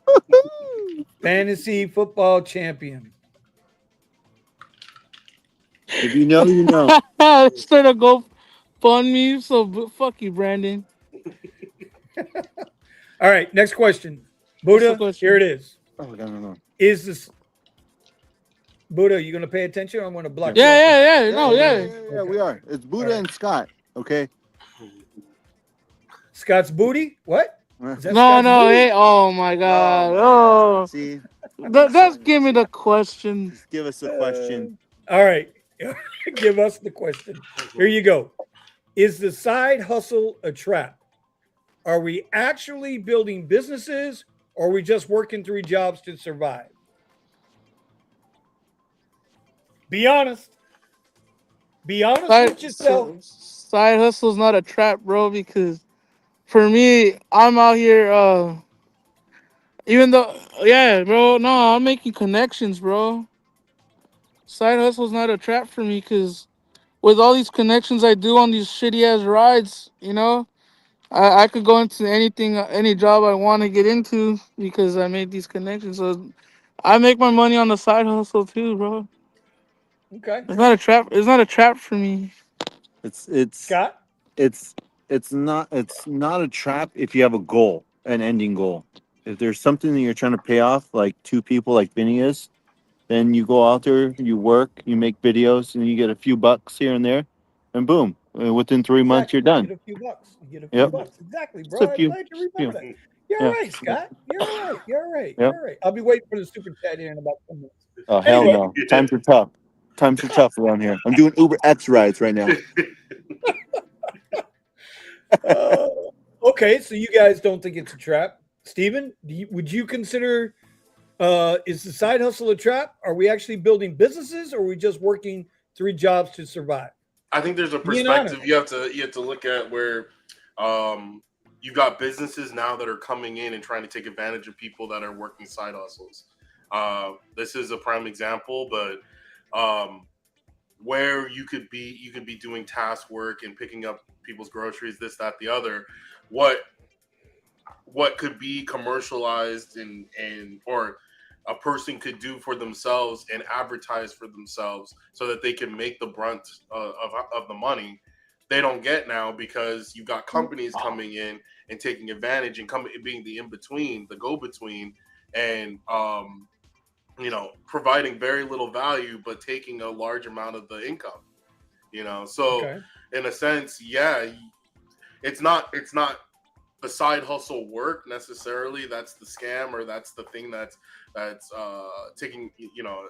Fantasy football champion.
If you know, you know.
Instead of go fund me, so fuck you, Brandon.
All right, next question.
What's the
Buddha,
question?
here it is.
Oh, no.
Is this Buddha, you gonna pay attention or I'm gonna block you?
Yeah.
Yeah, we are. It's Buddha and Scott. Okay.
Scott's booty? What? Is that
No,
Scott's booty?
hey, oh my god. Oh.
See,
That's give me the question.
just give us a question.
All right. Give us the question. Here you go. Is the side hustle a trap? Are we actually building businesses or are we just working 3 jobs to survive? Be honest. Be honest with yourself.
Side hustle's not a trap, bro. Because for me, I'm out here. Even though, yeah, bro. No, I'm making connections, bro. Side hustle's not a trap for me because with all these connections I do on these shitty ass rides, I could go into anything, any job I want to get into because I made these connections. So I make my money on the side hustle too, bro.
Okay.
It's not a trap. It's not a trap for me.
It's it's
Scott?
it's it's not a trap if you have a goal, an ending goal. If there's something that you're trying to pay off, like two people, like Vinny is, then you go out there, you work, you make videos, and you get a few bucks here and there, and boom, within 3 months you're
Exactly. You
done.
get a few bucks. You get a few
Yep,
bucks. Exactly,
just a
bro. I'm
few,
glad you
few.
remember that. You're
Yeah,
right, Scott. You're right. You're right.
yep.
You're right. I'll be waiting for the super chat here in about 10 minutes.
Oh hell
Anyway,
no, times are tough. Times are tough around here. I'm doing Uber X rides right now.
uh, okay, so you guys don't think it's a trap. Steven, would you consider is the side hustle a trap? Are we actually building businesses or are we just working 3 jobs to survive?
I think there's a
Being honest.
perspective you have to look at where you've got businesses now that are coming in and trying to take advantage of people that are working side hustles. This is a prime example, but where you could be doing task work and picking up people's groceries, this, that, the other. What could be commercialized and or a person could do for themselves and advertise for themselves so that they can make the brunt of the money they don't get now because you've got companies coming in and taking advantage and being the in-between, the go-between, and providing very little value but taking a large amount of the income. So
Okay.
in a sense, yeah, it's not the side hustle work necessarily. That's the scam, or that's the thing that's taking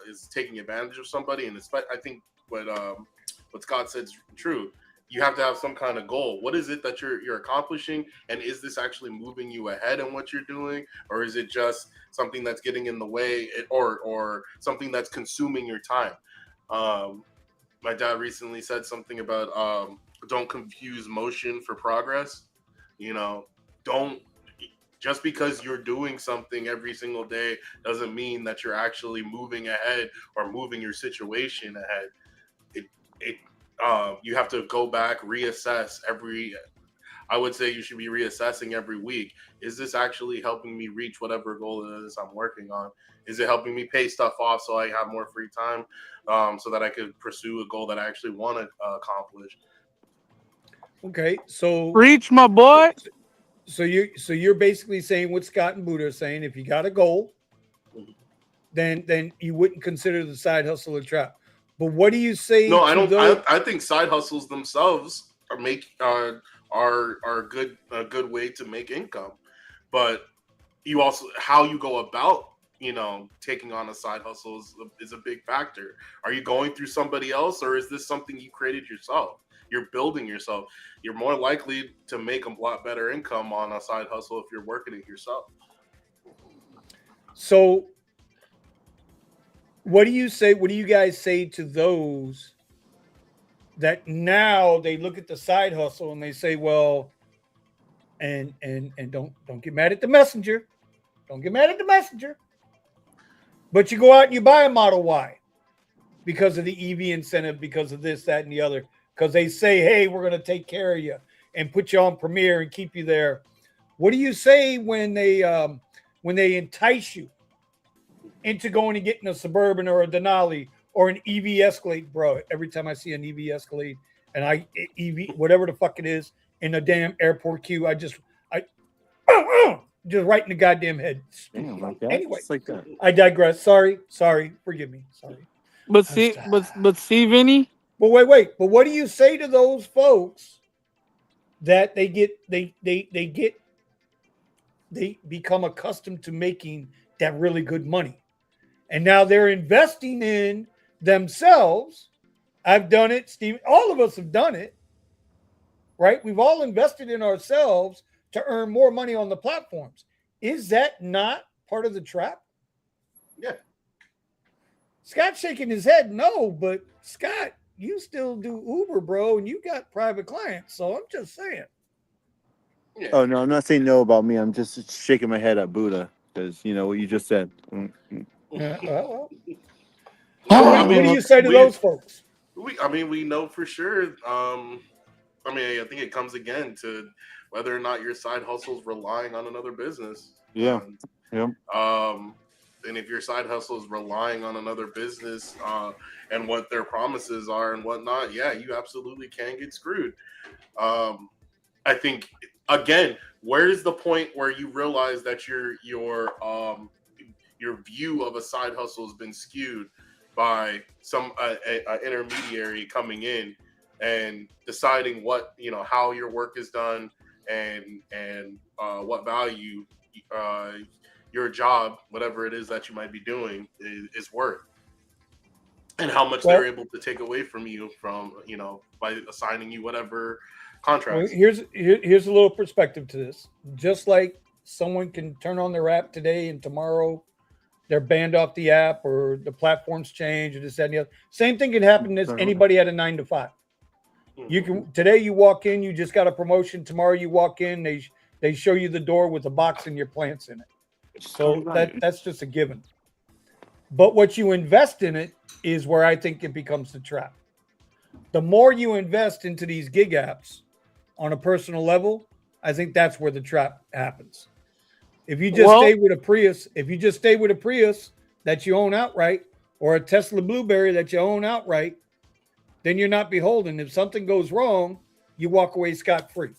is taking advantage of somebody. And I think what Scott said is true. You have to have some kind of goal. What is it that you're accomplishing, and is this actually moving you ahead in what you're doing, or is it just something that's getting in the way, or something that's consuming your time? My dad recently said something about don't confuse motion for progress. Don't, just because you're doing something every single day doesn't mean that you're actually moving ahead or moving your situation ahead. You have to go back, reassess I would say you should be reassessing every week. Is this actually helping me reach whatever goal it is I'm working on? Is it helping me pay stuff off so I have more free time, so that I could pursue a goal that I actually want to accomplish?
Okay. So
Reach, my boy.
So you're basically saying what Scott and Buddha are saying. If you got a goal, then you wouldn't consider the side hustle a trap. But what do you say?
No, I
to
don't.
those?
I think side hustles themselves are a good way to make income, but you also, how you go about taking on a side hustle is a big factor. Are you going through somebody else, or is this something you created yourself? You're building yourself. You're more likely to make a lot better income on a side hustle if you're working it yourself.
So what do you say? What do you guys say to those that now they look at the side hustle and they say, well, and don't get mad at the messenger. Don't get mad at the messenger. But you go out and you buy a Model Y because of the EV incentive, because of this, that, and the other. Because they say, hey, we're going to take care of you and put you on Premier and keep you there. What do you say when they entice you into going and getting a Suburban or a Denali or an EV Escalade? Bro, every time I see an EV Escalade and EV, whatever the fuck it is, in the damn airport queue, I just right in the goddamn head.
Damn, like that.
Anyway,
It's like that.
I digress. Sorry. Forgive me. Sorry.
But see, Vinny.
But wait. But what do you say to those folks that they become accustomed to making that really good money, and now they're investing in themselves? I've done it, Steve. All of us have done it, right? We've all invested in ourselves to earn more money on the platforms. Is that not part of the trap?
Yeah.
Scott's shaking his head. No, but Scott, you still do Uber, bro, and you got private clients. So I'm just saying.
Yeah.
Oh no, I'm not saying no about me. I'm just shaking my head at Buddha because you know what you just said.
Well.
I
What do
mean,
you say to those folks?
we know for sure. I mean, I think it comes again to whether or not your side hustle is relying on another business.
Yeah. Yeah.
And if your side hustle is relying on another business and what their promises are and whatnot, yeah, you absolutely can get screwed. I think again, where's the point where you realize that your view of a side hustle has been skewed by some a intermediary coming in and deciding what how your work is done and what value uh, your job, whatever it is that you might be doing, is worth, and how much they're
Well,
able to take away from you from by assigning you whatever
well,
contracts.
here's a little perspective to this. Just like someone can turn on their app today and tomorrow they're banned off the app or the platforms change or this, that, and the other. Same thing can happen as anybody at a 9 to 5. You can today you walk in, you just got a promotion. Tomorrow you walk in, they show you the door with a box and your plants in it. So that's just a given. But what you invest in it is where I think it becomes the trap. The more you invest into these gig apps on a personal level, I think that's where the trap happens. If you just stay with a Prius, that you own outright, or a Tesla Blueberry that you own outright, then you're not beholden. If something goes wrong, you walk away scot-free.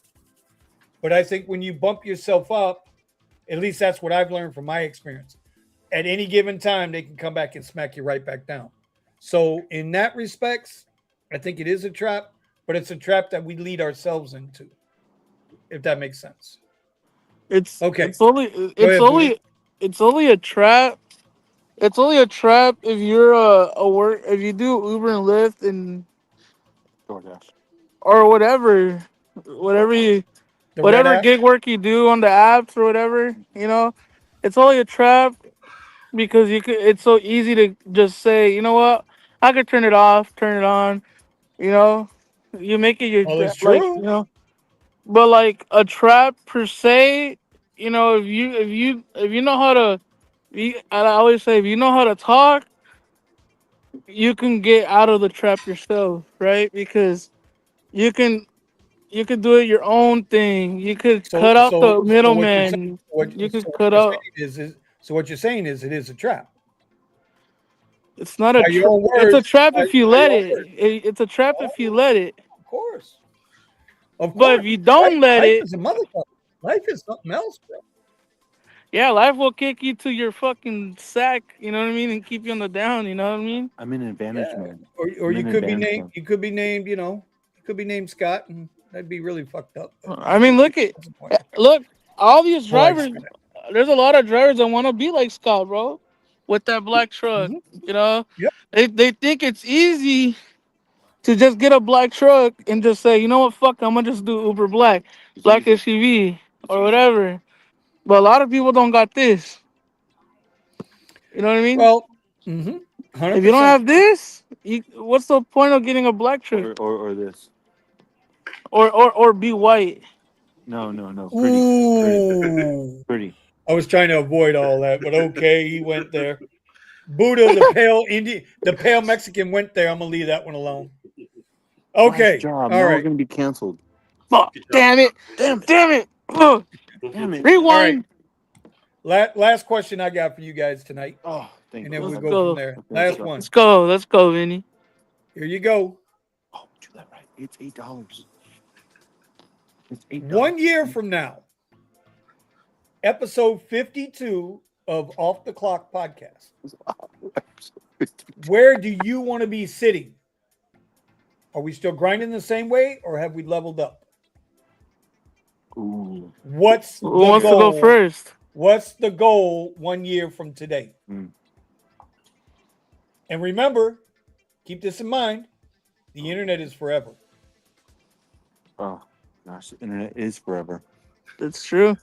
But I think when you bump yourself up, at least that's what I've learned from my experience. At any given time, they can come back and smack you right back down. So in that respects, I think it is a trap, but it's a trap that we lead ourselves into, if that makes sense.
It's
Okay.
it's only
Go
it's
ahead, Buddha.
only it's only a trap. It's only a trap if you're a work if you do Uber and Lyft and
DoorDash.
or whatever you
The red
whatever
app.
gig work you do on the apps or whatever, it's only a trap because you could. It's so easy to just say, you know what, I could turn it off, turn it on. You know, you make it your
Well, it's
like
true.
but like a trap per se, if you know how to, I always say if you know how to talk, you can get out of the trap yourself, right? Because you can you could do it your own thing. You could
So
cut out
so
the
so what you're saying,
middleman. You could cut out.
what you're saying is it is a trap.
It's not a.
By your own
It's a
words,
trap
by
if you
your
let
own
it.
words.
It's a trap if you
Oh,
let it.
of course. Of
But if
course.
you don't let
Life
it,
is a motherfucker. Life is something else, bro.
yeah, life will kick you to your fucking sack. You know what I mean, and keep you on the down. You know what I mean?
I'm in advantage
Yeah.
mode.
Or
I'm
you
in
could be
advantage
named,
mode.
you could be named Scott, and that'd be really fucked up. But
I mean, look at
disappointing.
look. All these
I like
drivers.
Scott.
There's a lot of drivers that want to be like Scott, bro, with that black truck.
Mm-hmm.
You know,
Yep.
they think it's easy to just get a black truck and just say, you know what, fuck, I'm gonna just do Uber
It's
black
easy.
SUV
It's
or
easy.
whatever. But a lot of people don't got this. You know what I mean?
Well, mm-hmm.
If you don't
100%.
have this, what's the point of getting a black truck
Or this.
or be white?
No. Pretty. Pretty.
Ooh.
Pretty.
I was trying to avoid all that, but okay, he went there. Buddha, the pale Mexican went there. I'm gonna leave that one alone.
Last
Okay,
job.
all
Now we're
right,
gonna be canceled.
Fuck!
Good job.
Damn it!
Damn it.
Damn it! Ugh.
Damn it.
all right.
Rewind.
Last question I got for you guys tonight,
Oh, thank
and
you.
then
Let's
we'll go from
go.
there.
Okay,
Last
so-
one.
Let's go, Vinny.
Here you go.
Oh, do that right. It's $8. It's $8.
1 year from now, episode 52 of Off the Clock podcast. Where do you want to be sitting? Are we still grinding the same way, or have we leveled up?
Ooh.
What's
Who
the
wants to go
goal?
first?
What's the goal 1 year from today?
Mm.
And remember, keep this in mind, the internet is forever.
Oh, gosh, the internet is forever.
That's true.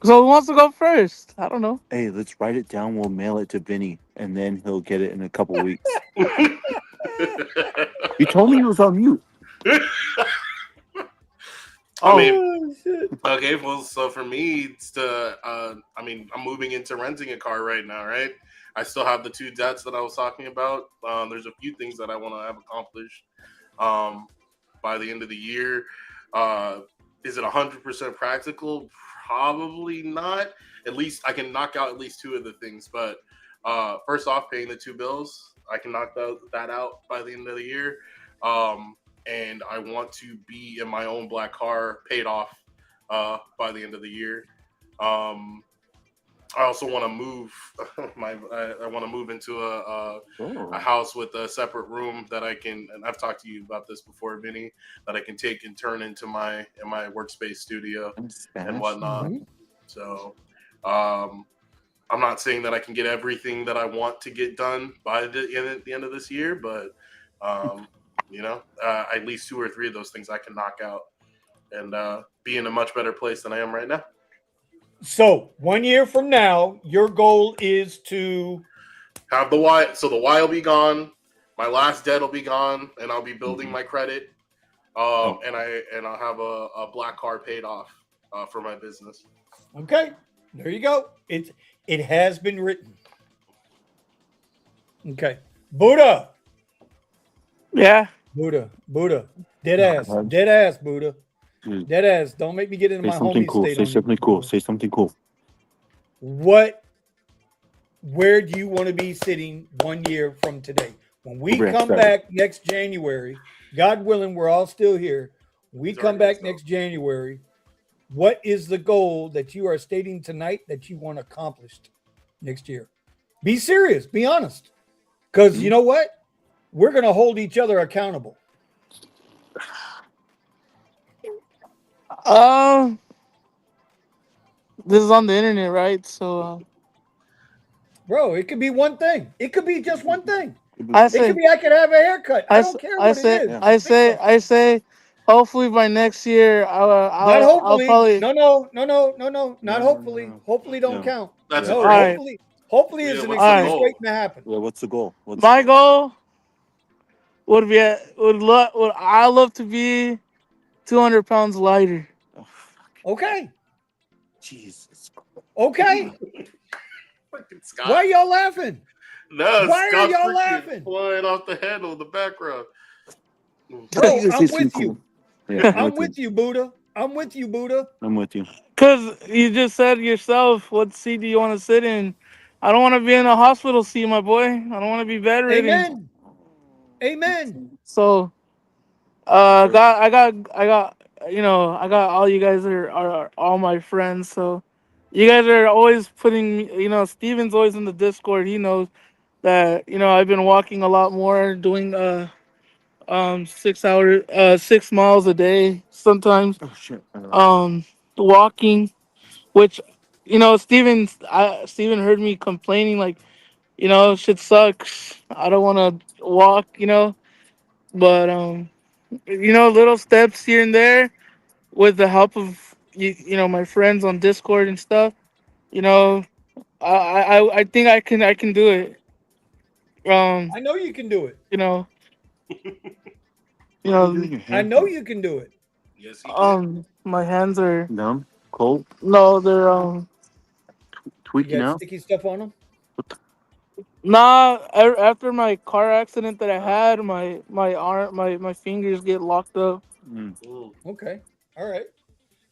So who wants to go first? I don't know.
Hey, let's write it down. We'll mail it to Vinny, and then he'll get it in a couple weeks. He told me he was on mute.
I
Oh,
mean,
Oh shit.
okay, well, so for me, it's to, I mean, I'm moving into renting a car right now, right? I still have the two debts that I was talking about. There's a few things that I want to have accomplished um, by the end of the year. Uh, is it 100% practical? Probably not. At least I can knock out at least two of the things. But first off, paying the two bills, I can knock that out by the end of the year. Um, and I want to be in my own black car, paid off by the end of the year. Um, I also want to move I want to move into a
Oh,
house with a separate room that I can, and I've talked to you about this before, Vinny, that I can take and turn into my workspace studio
in
and
Spanish.
whatnot. So um, I'm not saying that I can get everything that I want to get done by the end of this year, but um, at least two or three of those things I can knock out and be in a much better place than I am right now.
So 1 year from now, your goal is to
Have the Y, so the Y will be gone. My last debt will be gone, and I'll be building
Mhm.
my credit.
Oh,
And I'll have a black car paid off for my business.
okay. There you go. It has been written. Okay. Buddha.
yeah.
Buddha. Dead
oh,
ass.
God.
Dead ass, Buddha.
Dude,
Dead ass. Don't make me get into
say
my
something
homie
cool.
state
Say
on you,
something cool.
Buddha.
Say something cool.
What where do you want to be sitting 1 year from today? When we
We're
come
excited.
back next January, God willing, we're all still here. We
He's
come
already
back
installed.
next January. What is the goal that you are stating tonight that you want accomplished next year? Be serious, be honest. Because you know what? We're going to hold each other accountable.
Uh, this is on the internet, right? So
Bro, it could be one thing. It could be just one thing.
I
It could
say,
be I could have a haircut. I don't care
I
what it
say,
is.
Yeah.
I
Just pick
say,
something.
I say. Hopefully by next year,
Not
I'll
hopefully.
probably.
No, no, no, no, no, no. Not
No, no,
hopefully.
no.
Hopefully don't
No.
count.
That's a
Yeah.
All
No,
dream.
right,
hopefully
Yeah,
is an
what's the
all right.
excuse waiting
goal?
to happen.
Yeah. What's the goal? What's
My goal would I love to be 200 pounds lighter.
oh, fuck.
Okay.
Jesus.
Okay.
Fucking
Why
Scott.
are y'all laughing?
No,
Why are
Scott's
y'all
freaking
laughing?
flying off the handle in the background.
I thought you
Bro,
guys
I'm
said something
with
cool.
you.
Yeah, I'm
I'm
with you.
with you, Buddha. I'm with you, Buddha.
I'm with you.
Cause you just said yourself, what seat do you want to sit in? I don't want to be in a hospital seat, my boy. I don't want to be bedridden.
Amen. Amen.
So,
Right.
I got all you guys are all my friends. So, you guys are always putting me. Steven's always in the Discord. He knows that I've been walking a lot more, doing 6 miles a day sometimes.
Oh shit.
Um, walking, which Steven heard me complaining like shit sucks. I don't want to walk. But little steps here and there with the help of my friends on Discord and stuff. You know, I think I can do it. Um,
I know you can do it.
you know, you
What are you doing
know,
your
I
hand
know
for?
you can do it.
Yes, he can.
my hands are
Numb? Cold?
no, they're
You
Tweaking
got
out?
sticky stuff on them?
What the?
nah. After my car accident that I had, my arm, my fingers get locked up.
Mm.
Mm.
Okay. All right.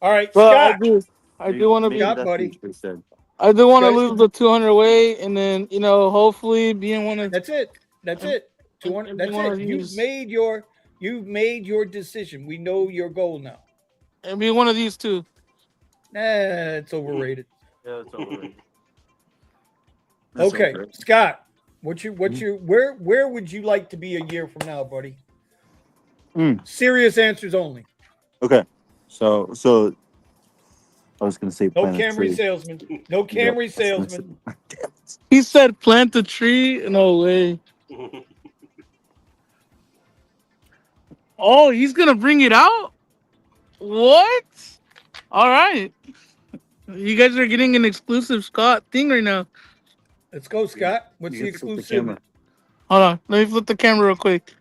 All right.
But
Scott.
I do want to
Maybe
be.
Scott,
that's what you
buddy.
should have said.
I do want to
Okay.
lose the 200 weight, and then hopefully being one of
That's it. That's it. 200.
and be
That's
one
it.
of these
You've made your decision. We know your goal now.
and be one of these two.
It's overrated.
Yeah, it's overrated. That's
Okay,
overrated.
Scott. What's your
Mhm.
where would you like to be a year from now, buddy?
Mm.
Serious answers only.
Okay. So I was gonna say
No
plant a
Camry
tree.
salesman. No
Yep.
Camry
I was gonna say,
salesman.
damn it.
He said plant a tree. No way. Oh, he's gonna bring it out. What? All right. You guys are getting an exclusive Scott thing right now.
Let's go, Scott. What's
You
the
can flip the
exclusive?
camera.
Hold on. Let me flip the camera real quick.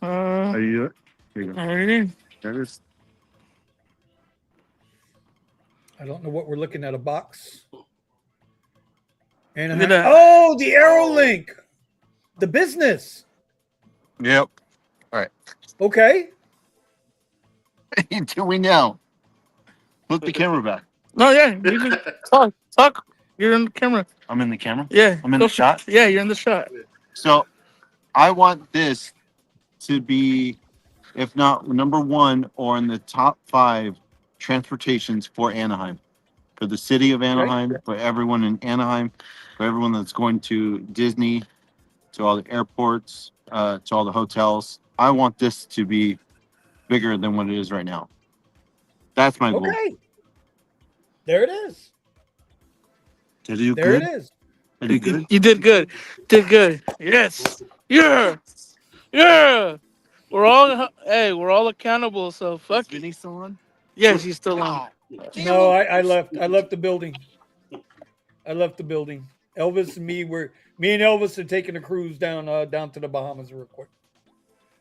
Are you it? Here you go.
There it is.
There it is.
I don't know what we're looking at. A box. And
Look at that.
oh, the Arrow Link, the business.
Yep. All right.
Okay.
Until we know. Flip the camera back.
No, yeah. You can talk. You're in the camera.
I'm in the camera.
Yeah.
I'm in
go
the shot.
Yeah, you're in the shot.
So I want this to be, if not number one or in the top 5 transportations for Anaheim, for the city of Anaheim, for everyone in Anaheim, for everyone that's going to Disney, to all the airports, to all the hotels. I want this to be bigger than what it is right now. That's my goal.
Okay. There it is.
Did you do
There
good?
it is.
Did you good?
You did good. Did good. Yes. Yeah. Yeah. We're all accountable. So
Is
fuck it.
Vinny still on?
Yeah, she's still on.
No, I left. I left the building. I left the building. Elvis and me and Elvis are taking a cruise down to the Bahamas real quick.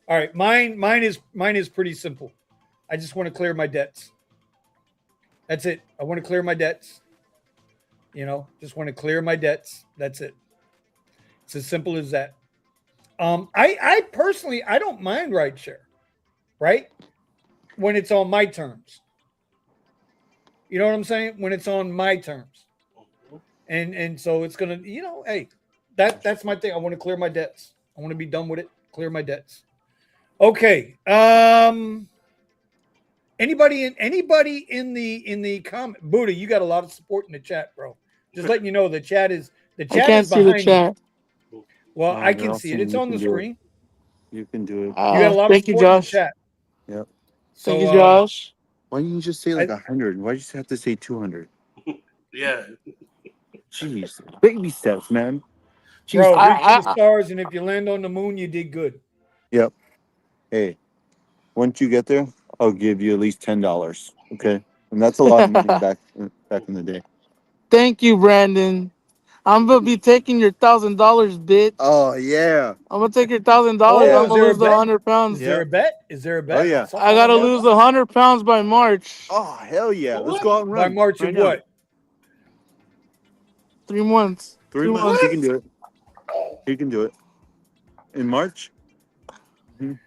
All right, mine is pretty simple. I just want to clear my debts. That's it. I want to clear my debts. Just want to clear my debts. That's it. It's as simple as that. I personally I don't mind rideshare, right? When it's on my terms. You know what I'm saying? When it's on my terms. And so it's gonna, hey, that's my thing. I want to clear my debts. I want to be done with it. Clear my debts. Okay. Anybody in the comment, Buddha, you got a lot of support in the chat, bro. Just letting you know the chat is
I can't see the chat.
You. Well,
No,
I
they're
can
all
see it.
saying
It's
you
on
can
the
do it.
screen.
You can do it.
You got a lot of
Thank you,
support in the
Josh.
chat.
Yep.
So,
Thank you, Josh.
Why didn't you just say like 100? Why did you have to say 200?
Yeah.
Jeez, baby steps, man. Jeez.
bro, reach for
I-
the stars, and if you land on the moon, you did good.
Yep. Hey, once you get there, I'll give you at least $10. Okay, and that's a lot of money back in the day.
Thank you, Brandon. I'm gonna be taking your $1,000, bitch.
Oh yeah.
I'm gonna take your $1,000.
Oh,
I'm
is
gonna
there a
lose the
bet?
100 pounds.
Is there a bet? Is there a bet?
Oh, yeah.
Something
I gotta
on that?
lose the 100 pounds by March.
Oh hell yeah. Let's go out and
By
run.
March
right
of
now.
what?
3 months.
3
2
months.
months.
You can do it. You can do it. In March. Mhm.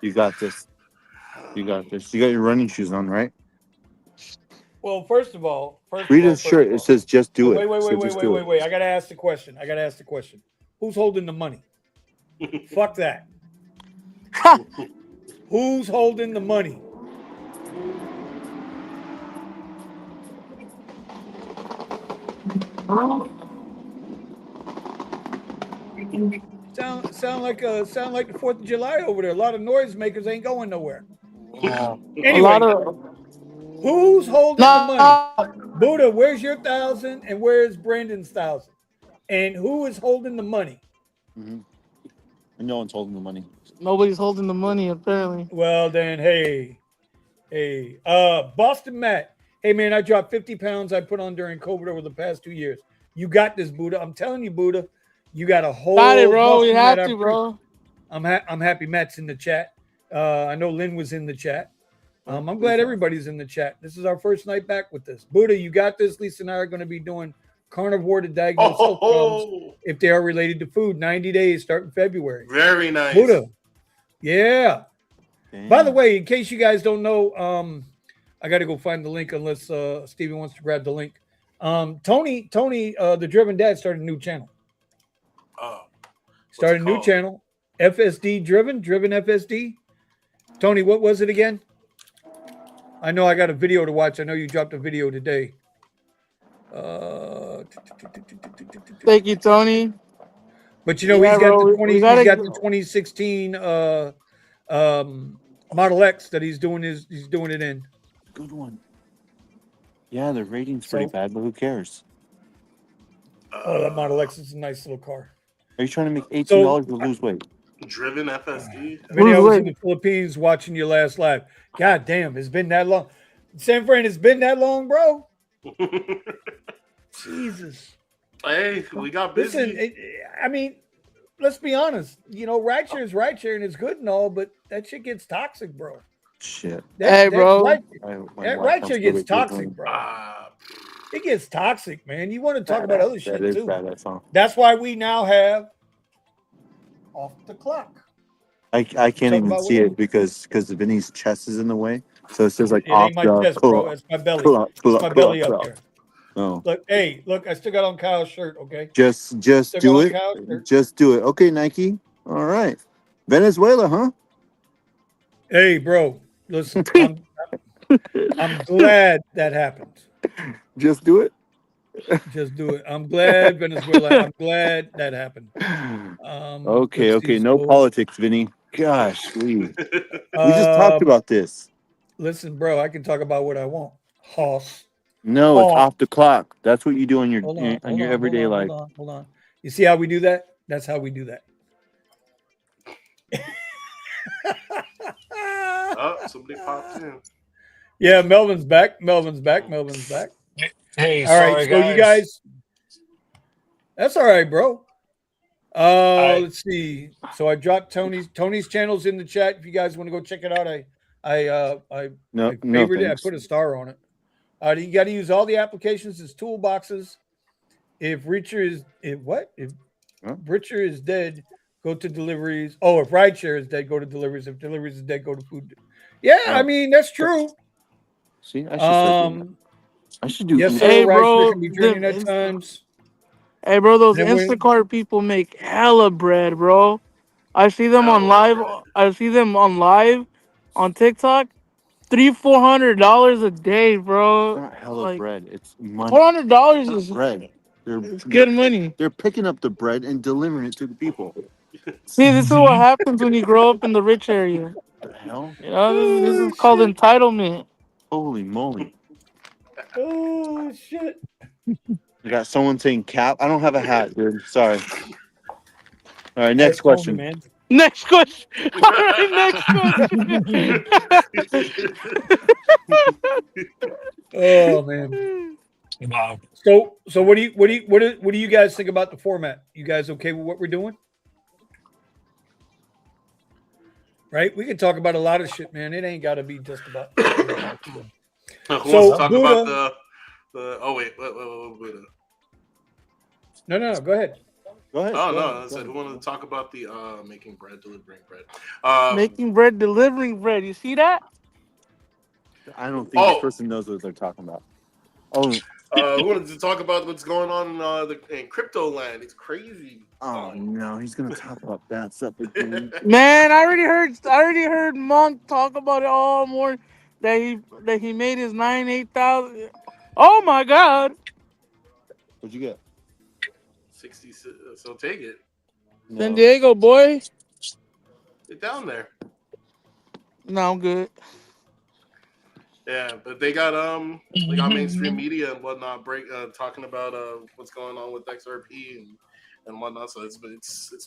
You got this. You got this. You got your running shoes on, right?
Well, first of all,
Read his shirt. It says "Just do it."
Wait,
So just do it.
wait. I gotta ask the question. Who's holding the money? Fuck that. Who's holding the money? Sound like the 4th of July over there. A lot of noisemakers ain't going nowhere.
A
Anyway,
lot of
who's holding the money?
no,
Buddha, where's your 1,000 and where's Brandon's 1,000? And who is holding the money?
Mm-hmm. And no one's holding the money.
nobody's holding the money apparently.
Well then, hey, Boston Matt. Hey man, I dropped 50 pounds I put on during COVID over the past 2 years. You got this, Buddha. I'm telling you, Buddha. You got a whole.
Got it, bro.
Boston
We
Matt
have to, bro.
I'm happy Matt's in the chat. I know Lynn was in the chat. I'm glad everybody's in the chat. This is our first night back with this. Buddha, you got this. Lisa and I are going to be doing carnivore to diagnose health problems if they are related to food. 90 days starting February.
Very nice.
Buddha. Yeah.
Damn.
By the way, in case you guys don't know, I got to go find the link unless Steven wants to grab the link. Tony, the Driven Dad started a new channel. Started a new channel, FSD Driven FSD. Tony, what was it again? I know I got a video to watch. I know you dropped a video today.
Thank you, Tony.
But you know
Yeah,
he's got
bro,
the 20.
we gotta
He's got the
go.
2016 Model X that he's doing it in.
Good one. Yeah, the rating's pretty bad, but who cares?
Oh, that Model X is a nice little car.
Are you trying to make $18 to lose weight?
Driven FSD.
I mean, I was in the Philippines watching your last live. God damn, it's been that long. San Fran, it's been that long, bro. Jesus.
Hey, we got busy.
Listen, I mean, let's be honest. You know, rideshare is rideshare and it's good and all, but that shit gets toxic, bro.
Shit.
Hey, bro.
That rideshare gets toxic, bro.
Ah,
It gets toxic, man. You want to talk about other shit
That is
too.
bad. That song.
That's why we now have off the clock.
I can't
Talk
even
about
see
what-
it because Vinny's chest is in the way. So it says like
It
off
ain't my
the
chest, bro. It's my belly. It's my belly up there.
No.
Look, hey, look, I still got on Kyle's shirt, okay?
Just
Still
do
got on
it.
Kyle's shirt.
Just do it. Okay, Nike. All right. Venezuela, huh?
Hey, bro, listen, I'm glad that happened.
Just do it.
Just do it. I'm glad Venezuela. I'm glad that happened.
Okay,
Let's see,
no
so,
politics, Vinny. Gosh, we just talked about this.
Listen, bro, I can talk about what I want. Hoss.
No, it's off the clock. That's what you do on your everyday life.
Hold on. You see how we do that? That's how we do that.
oh, somebody popped in.
Yeah, Melvin's back. Melvin's back.
Hey,
All
sorry,
right, so
guys.
you guys. That's all right, bro. Let's see. So I dropped Tony's channels in the chat. If you guys want to go check it out, I favored it. I put a star on it. You got to use all the applications as toolboxes. If Richer is dead, go to deliveries. Oh, if Rideshare is dead, go to deliveries. If deliveries is dead, go to food. Yeah, I mean that's true.
See, I should do.
Yes, sir.
Hey,
Rideshare
bro.
can be draining at times.
Hey, bro, those
And then when-
Instacart people make hella bread, bro. I see them on live. I see them on live on TikTok. $300-$400 a day, bro.
It's not hella bread. It's money.
$400 is
bread.
It's good money.
They're picking up the bread and delivering it to the people.
See, this is what happens when you grow up in the rich area.
What the hell?
You know, this is called entitlement.
Holy moly!
Oh shit!
I got someone saying cap. I don't have a hat, dude. Sorry. All right, next question.
Man.
Next question. All right, next question.
Oh man.
Wow.
So what do you guys think about the format? You guys okay with what we're doing? Right? We can talk about a lot of shit, man. It ain't got to be just about.
Who wants
So,
to talk
Buddha-
about the? Oh wait, Buddha.
No, go ahead.
Go ahead.
Oh
go
no,
ahead,
I
go
said
ahead.
who wanted to talk about the making bread, delivering bread.
Making bread, delivering bread. You see that?
I don't think this person knows what they're talking about. Oh,
who wanted to talk about what's going on in crypto land? It's crazy.
oh no, he's gonna talk about that stuff again.
Man, I already heard Monk talk about it all morning. That he made his 8,000. Oh my God!
What'd you get?
60. So take it.
No.
San Diego boy.
Get down there.
No, I'm good.
Yeah, but they got mainstream media and whatnot talking about what's going on with XRP and whatnot. So it's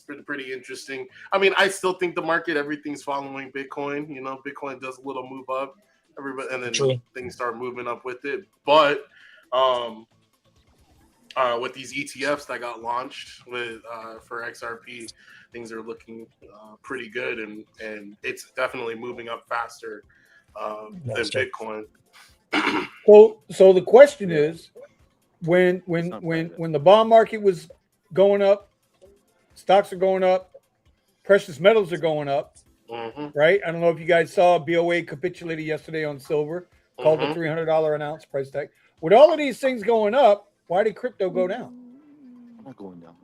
been pretty interesting. I mean, I still think the market, everything's following Bitcoin. You know, Bitcoin does a little move up, and then things start moving up with it. But with these ETFs that got launched for XRP, things are looking pretty good, and it's definitely moving up faster than Bitcoin.
So the question is, when the bond market was going up, stocks are going up, precious metals are going up, right? I don't know if you guys saw BOA capitulated yesterday on silver, called the $300 an ounce price tag. With all of these things going up, why did crypto go down?
I'm not going down.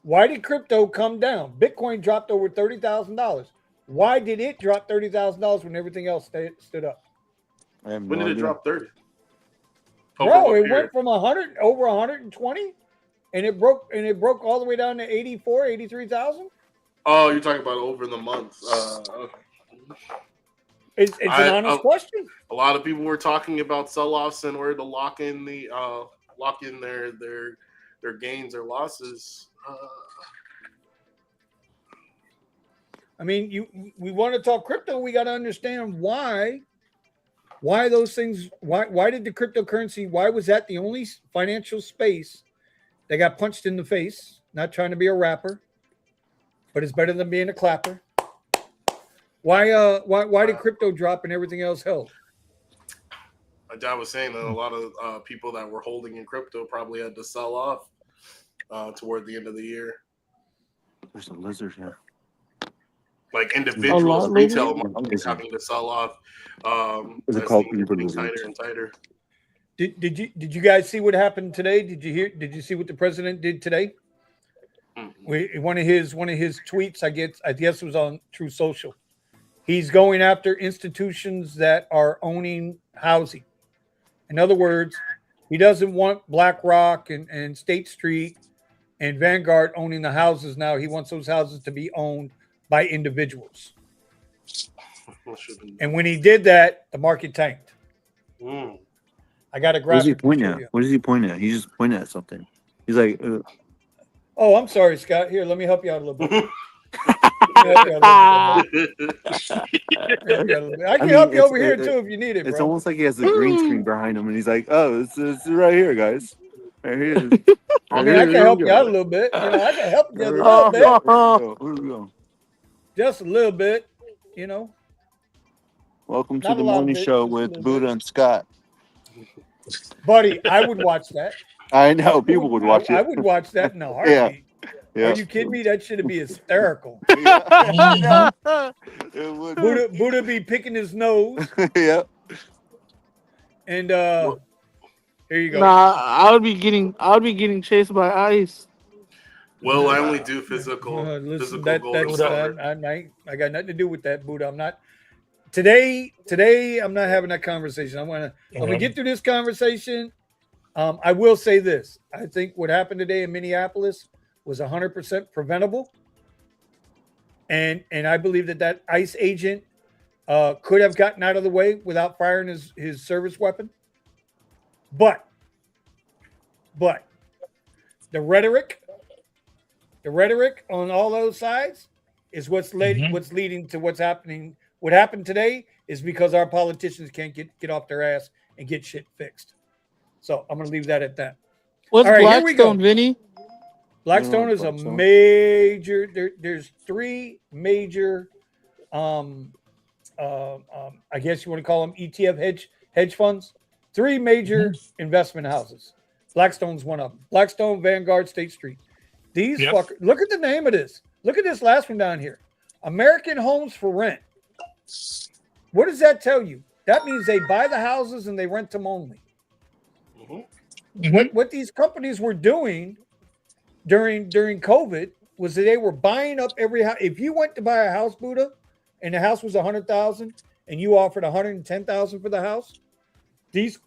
Why did crypto come down? Bitcoin dropped over $30,000. Why did it drop $30,000 when everything else stood up?
When did it drop 30?
Bro, it went from 100 over 120 and it broke all the way down to 83,000.
Oh, you're talking about over the month.
It's an honest question.
A lot of people were talking about sell-offs and where to lock in their gains or losses.
I mean, we want to talk crypto. We got to understand why Why are those things? Why did the cryptocurrency? Why was that the only financial space that got punched in the face? Not trying to be a rapper, but it's better than being a clapper. Why did crypto drop and everything else held?
My dad was saying that a lot of people that were holding in crypto probably had to sell off toward the end of the year.
There's a lizard here.
Like
A
individuals,
lot,
retail
lady.
markets having to sell off
Is it
as
called
things are getting
lizard?
tighter and tighter.
Did you guys see what happened today? Did you see what the president did today? One of his tweets, I guess it was on True Social. He's going after institutions that are owning housing. In other words, he doesn't want BlackRock and State Street and Vanguard owning the houses now. He wants those houses to be owned by individuals. And when he did that, the market tanked. I got a graphic.
What is he pointing at? What is he pointing at? He's just pointing at something. He's like,
oh, I'm sorry, Scott. Here, let me help you out a little bit. I can help you over here too if you need it.
It's
bro.
almost like he has a green screen behind him, and he's like, "Oh, it's right here, guys. Right here."
I mean, I can help you out a little bit. You know, I can help you a little bit,
Where we go?
just a little bit. You know,
Welcome to
Not
the
a lot of
morning
it,
show
just a
with
little
Buddha
bit.
and Scott.
buddy, I would watch that.
I know people would watch
I
it.
would watch that in a heartbeat.
Yeah.
Are you kidding me? That should be hysterical.
Yeah. It would.
Buddha be picking his nose,
Yeah.
and here you go.
Nah, I would be getting chased by ice.
Well, I only do physical
Listen,
physical gold and
that's
silver.
I got nothing to do with that, Buddha. I'm not today. I'm not having that conversation. I'm gonna get through this conversation. I will say this. I think what happened today in Minneapolis was 100% preventable. And I believe that ICE agent could have gotten out of the way without firing his service weapon. But the rhetoric on all those sides is what's leading to what's happening. What happened today is because our politicians can't get off their ass and get shit fixed. So I'm going to leave that at that.
What's
All right, here we go.
Blackstone, Vinny?
Blackstone is a major. There's three major. I guess you want to call them ETF hedge funds. Three major investment houses. Blackstone's one of them. Blackstone, Vanguard, State Street. These fuckers. Look at the name of this. Look at this last one down here. American Homes for Rent. What does that tell you? That means they buy the houses and they rent them only. What these companies were doing during COVID was that they were buying up every house. If you went to buy a house, Buddha, and the house was $100,000 and you offered $110,000 for the house, these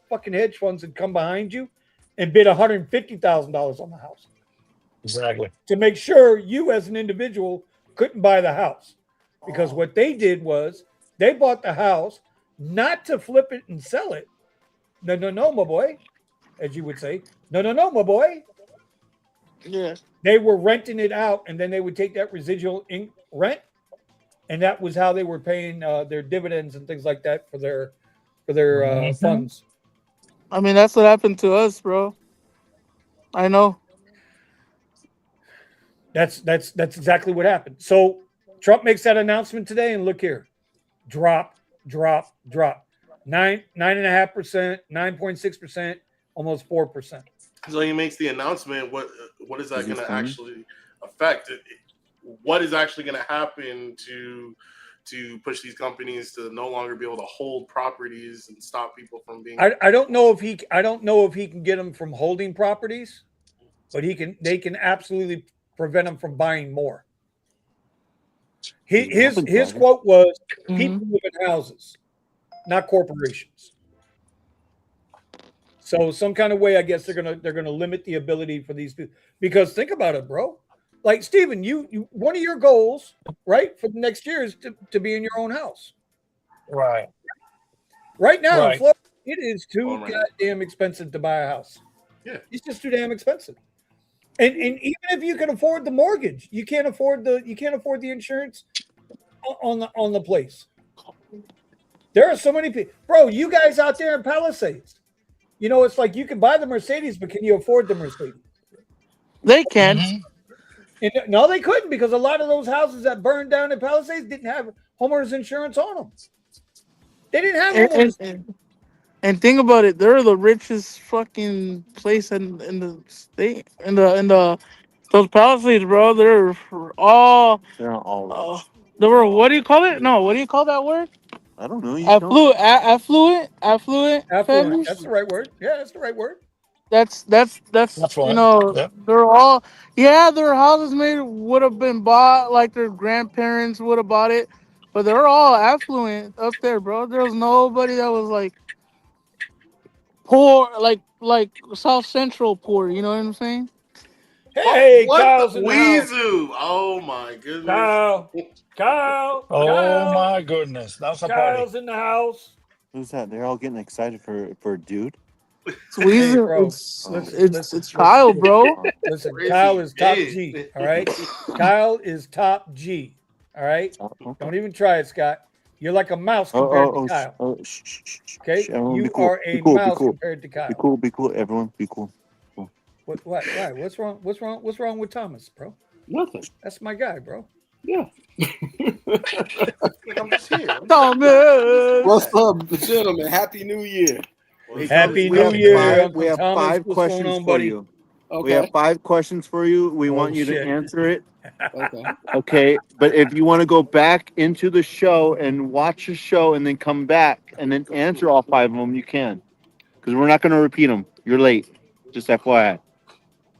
fucking hedge funds would come behind you and bid $150,000 on the house.
Exactly.
To make sure you as an individual couldn't buy the house. Because what they did was they bought the house not to flip it and sell it. No, my boy, as you would say. No, my boy.
Yeah.
They were renting it out, and then they would take that residual rent, and that was how they were paying their dividends and things like that for their funds.
I mean, that's what happened to us, bro. I know.
That's exactly what happened. So Trump makes that announcement today, and look here, drop. 9.5%, 9.6%, almost 4%.
So he makes the announcement. What is that going to actually affect? What is actually going to happen to push these companies to no longer be able to hold properties and stop people from being?
I don't know if he can get them from holding properties, but they can absolutely prevent them from buying more. His quote was, "People live in houses, not corporations." So some kind of way, I guess they're gonna limit the ability for these people. Because think about it, bro. Like Steven, you one of your goals, right, for the next year is to be in your own house.
Right.
Right now in Florida, it is too goddamn expensive to buy a house.
Yeah,
it's just too damn expensive. And even if you can afford the mortgage, you can't afford the insurance on the place. There are so many people, bro. You guys out there in Palisades, you know, it's like you can buy the Mercedes, but can you afford the Mercedes?
They can.
Mhm.
And no, they couldn't because a lot of those houses that burned down in Palisades didn't have homeowners insurance on them. They didn't have
And,
homeowners.
and think about it. They're the richest fucking place in the state. In the those Palisades, bro.
They're not all
Uh,
rich.
they were. What do you call it? No. What do you call that word?
I don't know. You tell me.
Affluent
Affluent.
families.
That's the right word. Yeah, that's the right word.
That's
That's fine. Yep.
they're all, yeah, their houses maybe would have been bought, like their grandparents would have bought it, but they're all affluent up there, bro. There was nobody that was like poor, like South Central poor. You know what I'm saying?
Hey,
What
Kyle's
the
in the house.
Weezoo? Oh my goodness.
Oh my goodness, that's a party.
Kyle's in the house.
Who's that? They're all getting excited for a dude.
It's
Hey,
Weezer.
bro.
It's
Listen,
it's
listen,
it's Kyle,
listen,
bro.
listen.
Crazy
Kyle is top
big.
G. All right. Kyle is top G. All right.
Okay.
Don't even try it, Scott. You're like a mouse
Oh,
compared
oh,
to
oh,
Kyle.
Okay,
Okay.
everyone, be
You
cool.
are
Be
a
cool. Be
mouse
cool.
compared to
Be
Kyle.
cool. Be cool. Everyone, be cool.
What? Why? What's wrong? What's wrong? What's wrong with Thomas, bro?
Nothing.
That's my guy, bro.
Yeah.
Like, I'm just here.
Thomas.
What's up, gentlemen? Happy New Year.
Happy
We
New
have
Year,
five. We
Uncle
have
Thomas.
five
What's going
questions
on,
for
buddy?
you. We
Okay.
have 5 questions for you. We
Oh,
want you
shit.
to answer it.
Okay.
Okay, but if you want to go back into the show and watch the show and then come back and then answer all 5 of them, you can. Because we're not going to repeat them. You're late. Just FYI.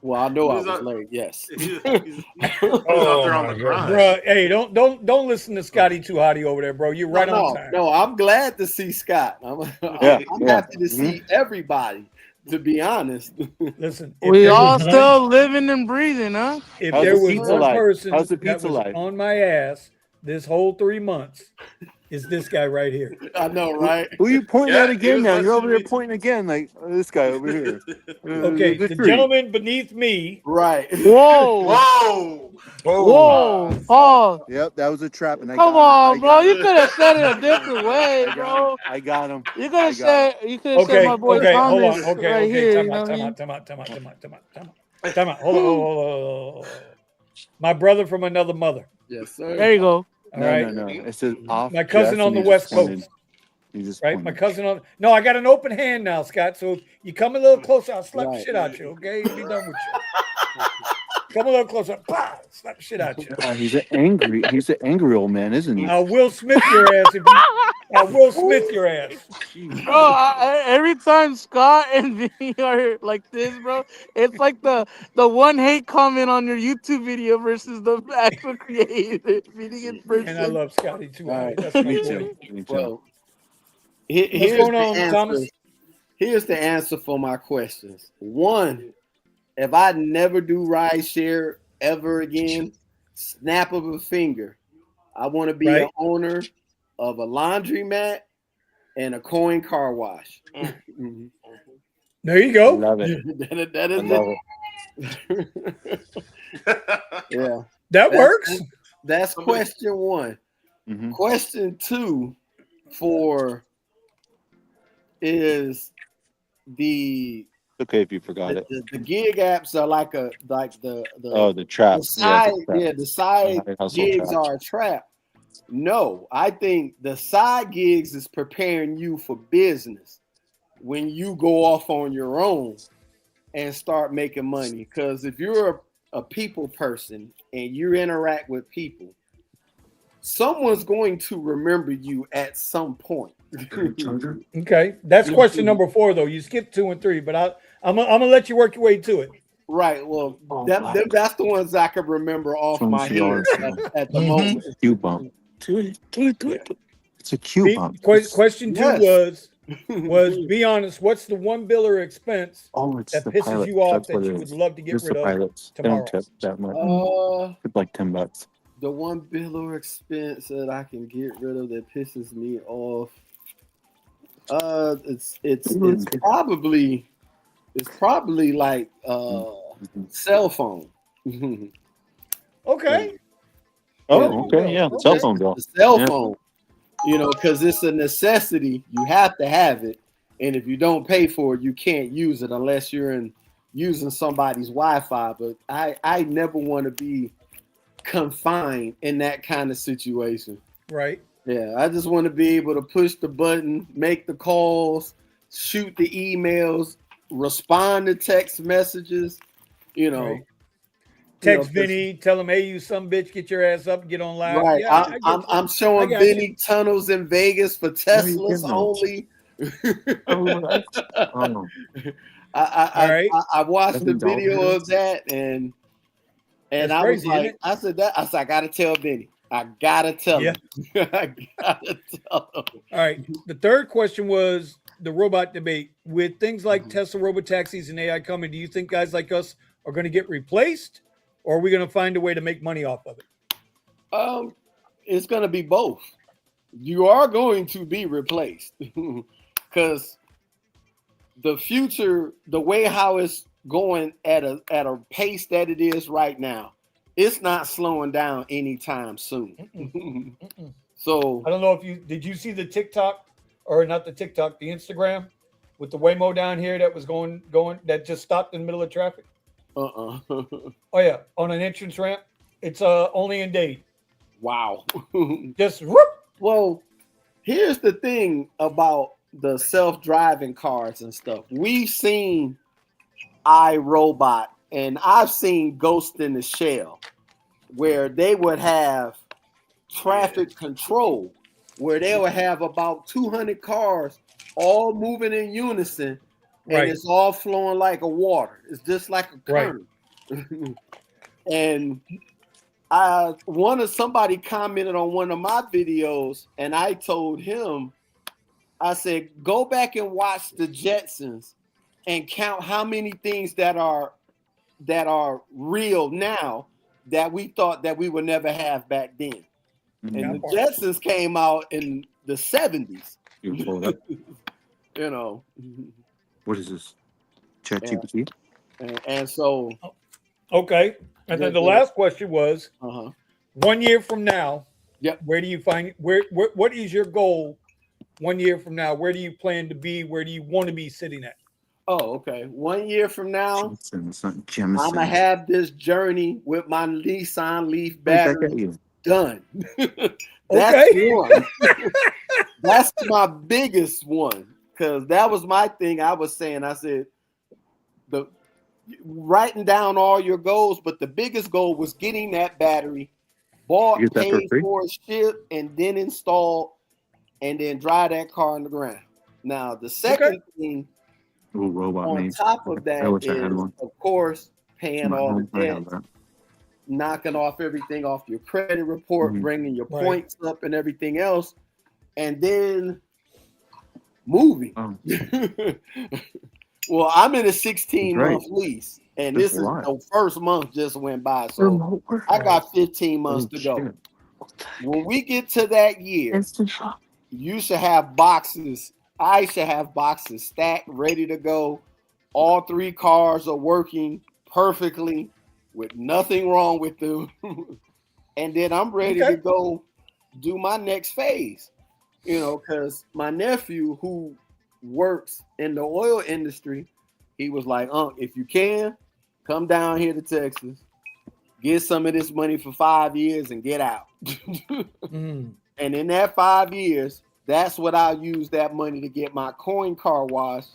Well, I know I
Who's
was
that?
late. Yes.
He's out
Oh
there on
my
the
goodness.
grind.
Bro, hey, don't listen to Scotty Too Hottie over there, bro. You're right on time.
No. I'm glad to see Scott. I'm
Yeah.
happy to see everybody. To be honest.
Listen,
We all still living and breathing, huh?
if
How's
there
the
was
pizza
one
life?
person
How's the
that
pizza
was
life?
on my ass this whole 3 months, is this guy right here.
I know, right?
Who are you pointing
Yeah,
at
he
again
was
now? You're over there
messaging me.
pointing again, like this guy over here.
Okay, the
tree.
gentleman beneath me.
Right.
Whoa,
Whoa!
whoa, Paul.
Yep, that was a trap, and I
Come
got
on,
him.
bro. You could have said it a different way,
I got
bro.
him. I got him.
You could have said my boy
Okay, hold
Thomas
on. Okay,
right here. You know what I mean?
Time out. Hold on. My brother from another mother.
Yes, sir.
There you go.
All right.
No. It says off.
My cousin
dress,
on the
and he
West
just pointed.
Coast.
He just
Right,
pointed.
my cousin on. No, I got an open hand now, Scott. So if you come a little closer, I'll slap the
Right.
shit out you. Okay, be done with you. Come a little closer, bah, slap the shit out you.
He's an angry old man, isn't he?
I will Smith your ass if you. I will Smith your ass.
Bro, every time Scott and me are like this, bro, it's like the one hate comment on your YouTube video versus the actual creator meeting in person.
And I love Scotty too.
All right.
That's my
Me
boy.
too. Me too.
Well,
What's
here's
going
the
on,
answer.
Thomas?
Here's the answer for my questions. One, if I never do rideshare ever again, snap of a finger, I want to be an owner of a laundromat and a coin car wash. Mhm.
There you
I
go.
love it.
that is
I love
it. Yeah.
That works.
That's question one.
Mhm.
Question 2 is the
Okay, if you forgot it.
the gig apps are like the
trap.
the side
Yeah,
the side
Side hustle
gigs
traps.
are a trap. No, I think the side gigs is preparing you for business when you go off on your own and start making money. Because if you're a people person and you interact with people, someone's going to remember you at some point.
Okay, that's question number 4 though. You skipped 2 and 3, but I'm gonna let you work your way to it.
Right. Well,
Oh,
that's the ones I can remember off my head at the moment.
Q bump. Do it. It's a Q bump.
Question 2
Yes.
was be honest. What's the one bill or expense
It's
that
the
pisses
pilot.
you off
That's
that
what
you
it
would
is.
love to get
Just
rid
the
of
pilots. They
tomorrow?
don't tip that much. It's like $10.
The one bill or expense that I can get rid of that pisses me off. It's probably like cell phone.
Okay.
Oh, okay, yeah. Cell phone bill.
The cell
Yeah.
phone. because it's a necessity. You have to have it, and if you don't pay for it, you can't use it unless you're using somebody's Wi-Fi. But I never want to be confined in that kind of situation.
Right.
Yeah, I just want to be able to push the button, make the calls, shoot the emails, respond to text messages.
Right. Text Vinny, tell him, hey, you some bitch, get your ass up, get on live.
Right.
Yeah,
I'm showing Vinny tunnels in Vegas for Teslas only. I watched the video of that and I was like, I said, I gotta tell Vinny. I gotta tell him. I gotta tell him.
All right. The third question was the robot debate. With things like Tesla robotaxis and AI coming, do you think guys like us are going to get replaced, or are we going to find a way to make money off of it?
It's going to be both. You are going to be replaced because the future, the way how it's going at a pace that it is right now, it's not slowing down anytime soon. So
I don't know if did you see the TikTok, or not the TikTok, the Instagram with the Waymo down here that was going that just stopped in the middle of traffic? Oh yeah, on an entrance ramp. It's only in Dade.
Wow.
Just whoop.
Well, here's the thing about the self-driving cars and stuff. We've seen iRobot and I've seen Ghost in the Shell where they would have traffic control, where they would have about 200 cars all moving in unison, and it's all flowing like a water. It's just like a current. And somebody commented on one of my videos, and I told him, I said, go back and watch the Jetsons and count how many things that are real now that we thought that we would never have back then. And the Jetsons came out in the 70s.
What is this? ChatGPT?
And so.
Okay. And then the last question was 1 year from now, where do you find what is your goal 1 year from now? Where do you plan to be? Where do you want to be sitting at?
Oh, okay. 1 year from now, I'm gonna have this journey with my Nissan Leaf battery done. That's one. That's my biggest one, because that was my thing. I was saying, I said, writing down all your goals, but the biggest goal was getting that battery bought, paid for, shipped, and then installed, and then drive that car on the ground. Now, the second thing on top of that is, of course, paying all the debt, knocking off everything off your credit report, bringing your points up and everything else, and then moving. Well, I'm in a 16-month lease, and this is the first month just went by, so I got 15 months to go. When we get to that year, you should have boxes. I should have boxes stacked, ready to go. All 3 cars are working perfectly with nothing wrong with them. And then I'm ready to go do my next phase, because my nephew, who works in the oil industry, he was like, if you can, come down here to Texas, get some of this money for 5 years and get out. And in that 5 years, that's what I'll use that money to get my coin car wash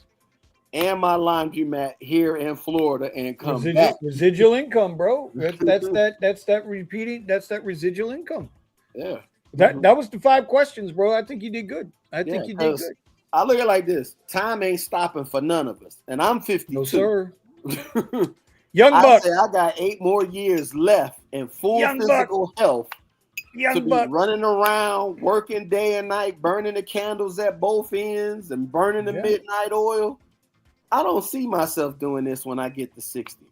and my laundromat here in Florida and come back.
Residual income, bro. That's that residual income.
Yeah.
That was the 5 questions, bro. I think you did good. I think you did good.
I look at it like this: time ain't stopping for none of us, and I'm 52.
No, sir. Young buck.
I got 8 more years left in full physical health to be running around, working day and night, burning the candles at both ends and burning the midnight oil. I don't see myself doing this when I get to 60.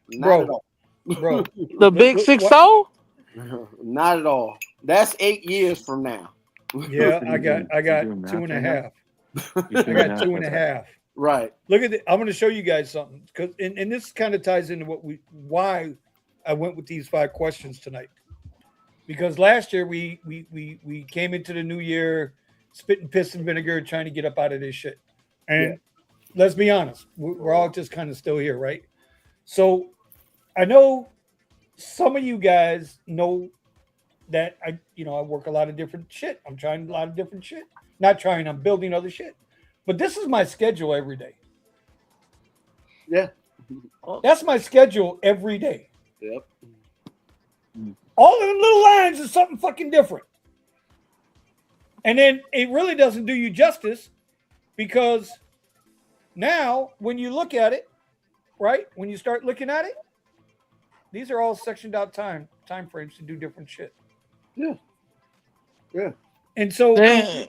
Not at all.
Bro.
The big 60?
Not at all. That's 8 years from now.
Yeah, I got 2.5. I got 2.5.
Right.
Look at it. I'm going to show you guys something, because and this kind of ties into why I went with these 5 questions tonight. because last year we came into the new year spitting piss and vinegar, trying to get up out of this shit. And let's be honest, we're all just kind of still here, right? So I know some of you guys know that I work a lot of different shit. I'm trying a lot of different shit. Not trying, I'm building other shit. But this is my schedule every day.
Yeah.
That's my schedule every day.
Yep.
All of them little lines is something fucking different. And then it really doesn't do you justice because now when you look at it, right? When you start looking at it, these are all sectioned out time frames to do different shit.
Yeah. Yeah.
And so
Damn.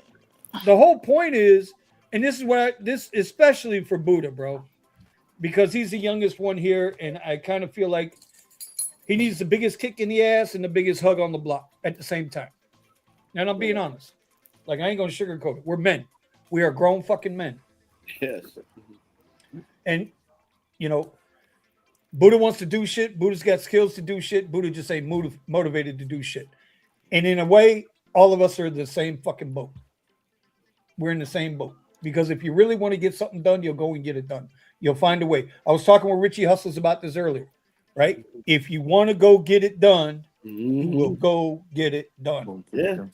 the whole point is, and this is what this especially for Buddha, bro, because he's the youngest one here, and I kind of feel like he needs the biggest kick in the ass and the biggest hug on the block at the same time. And I'm being honest. Like, I ain't gonna sugarcoat it. We're men. We are grown fucking men.
Yes.
And Buddha wants to do shit. Buddha's got skills to do shit. Buddha just ain't motivated to do shit. And in a way, all of us are in the same fucking boat. We're in the same boat. Because if you really want to get something done, you'll go and get it done. You'll find a way. I was talking with Richie Hustles about this earlier, right? If you want to go get it done, you will go get it done.
Yeah.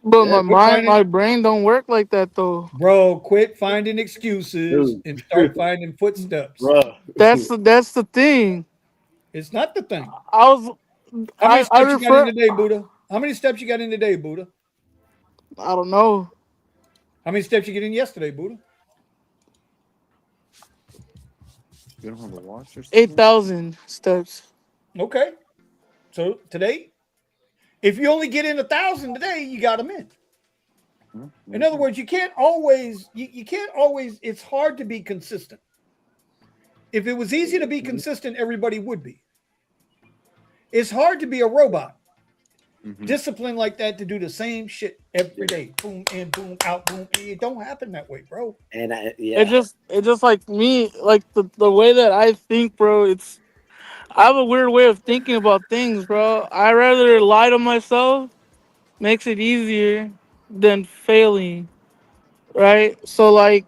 But my brain don't work like that though.
Bro, quit finding excuses and start finding footsteps.
Bro.
That's the thing.
It's not the thing.
How
many steps you got in today, Buddha? How many steps you got in today, Buddha?
I don't know.
How many steps you get in yesterday, Buddha?
You don't have a watch or something?
8,000 steps.
Okay. So today, if you only get in 1,000 today, you got them in. In other words, you can't always, it's hard to be consistent. If it was easy to be consistent, everybody would be. It's hard to be a robot. Discipline like that to do the same shit every day. Boom in, boom out, boom in. It don't happen that way, bro.
And
It just like me, like the way that I think, bro, I have a weird way of thinking about things, bro. I rather lie to myself, makes it easier than failing. Right? So I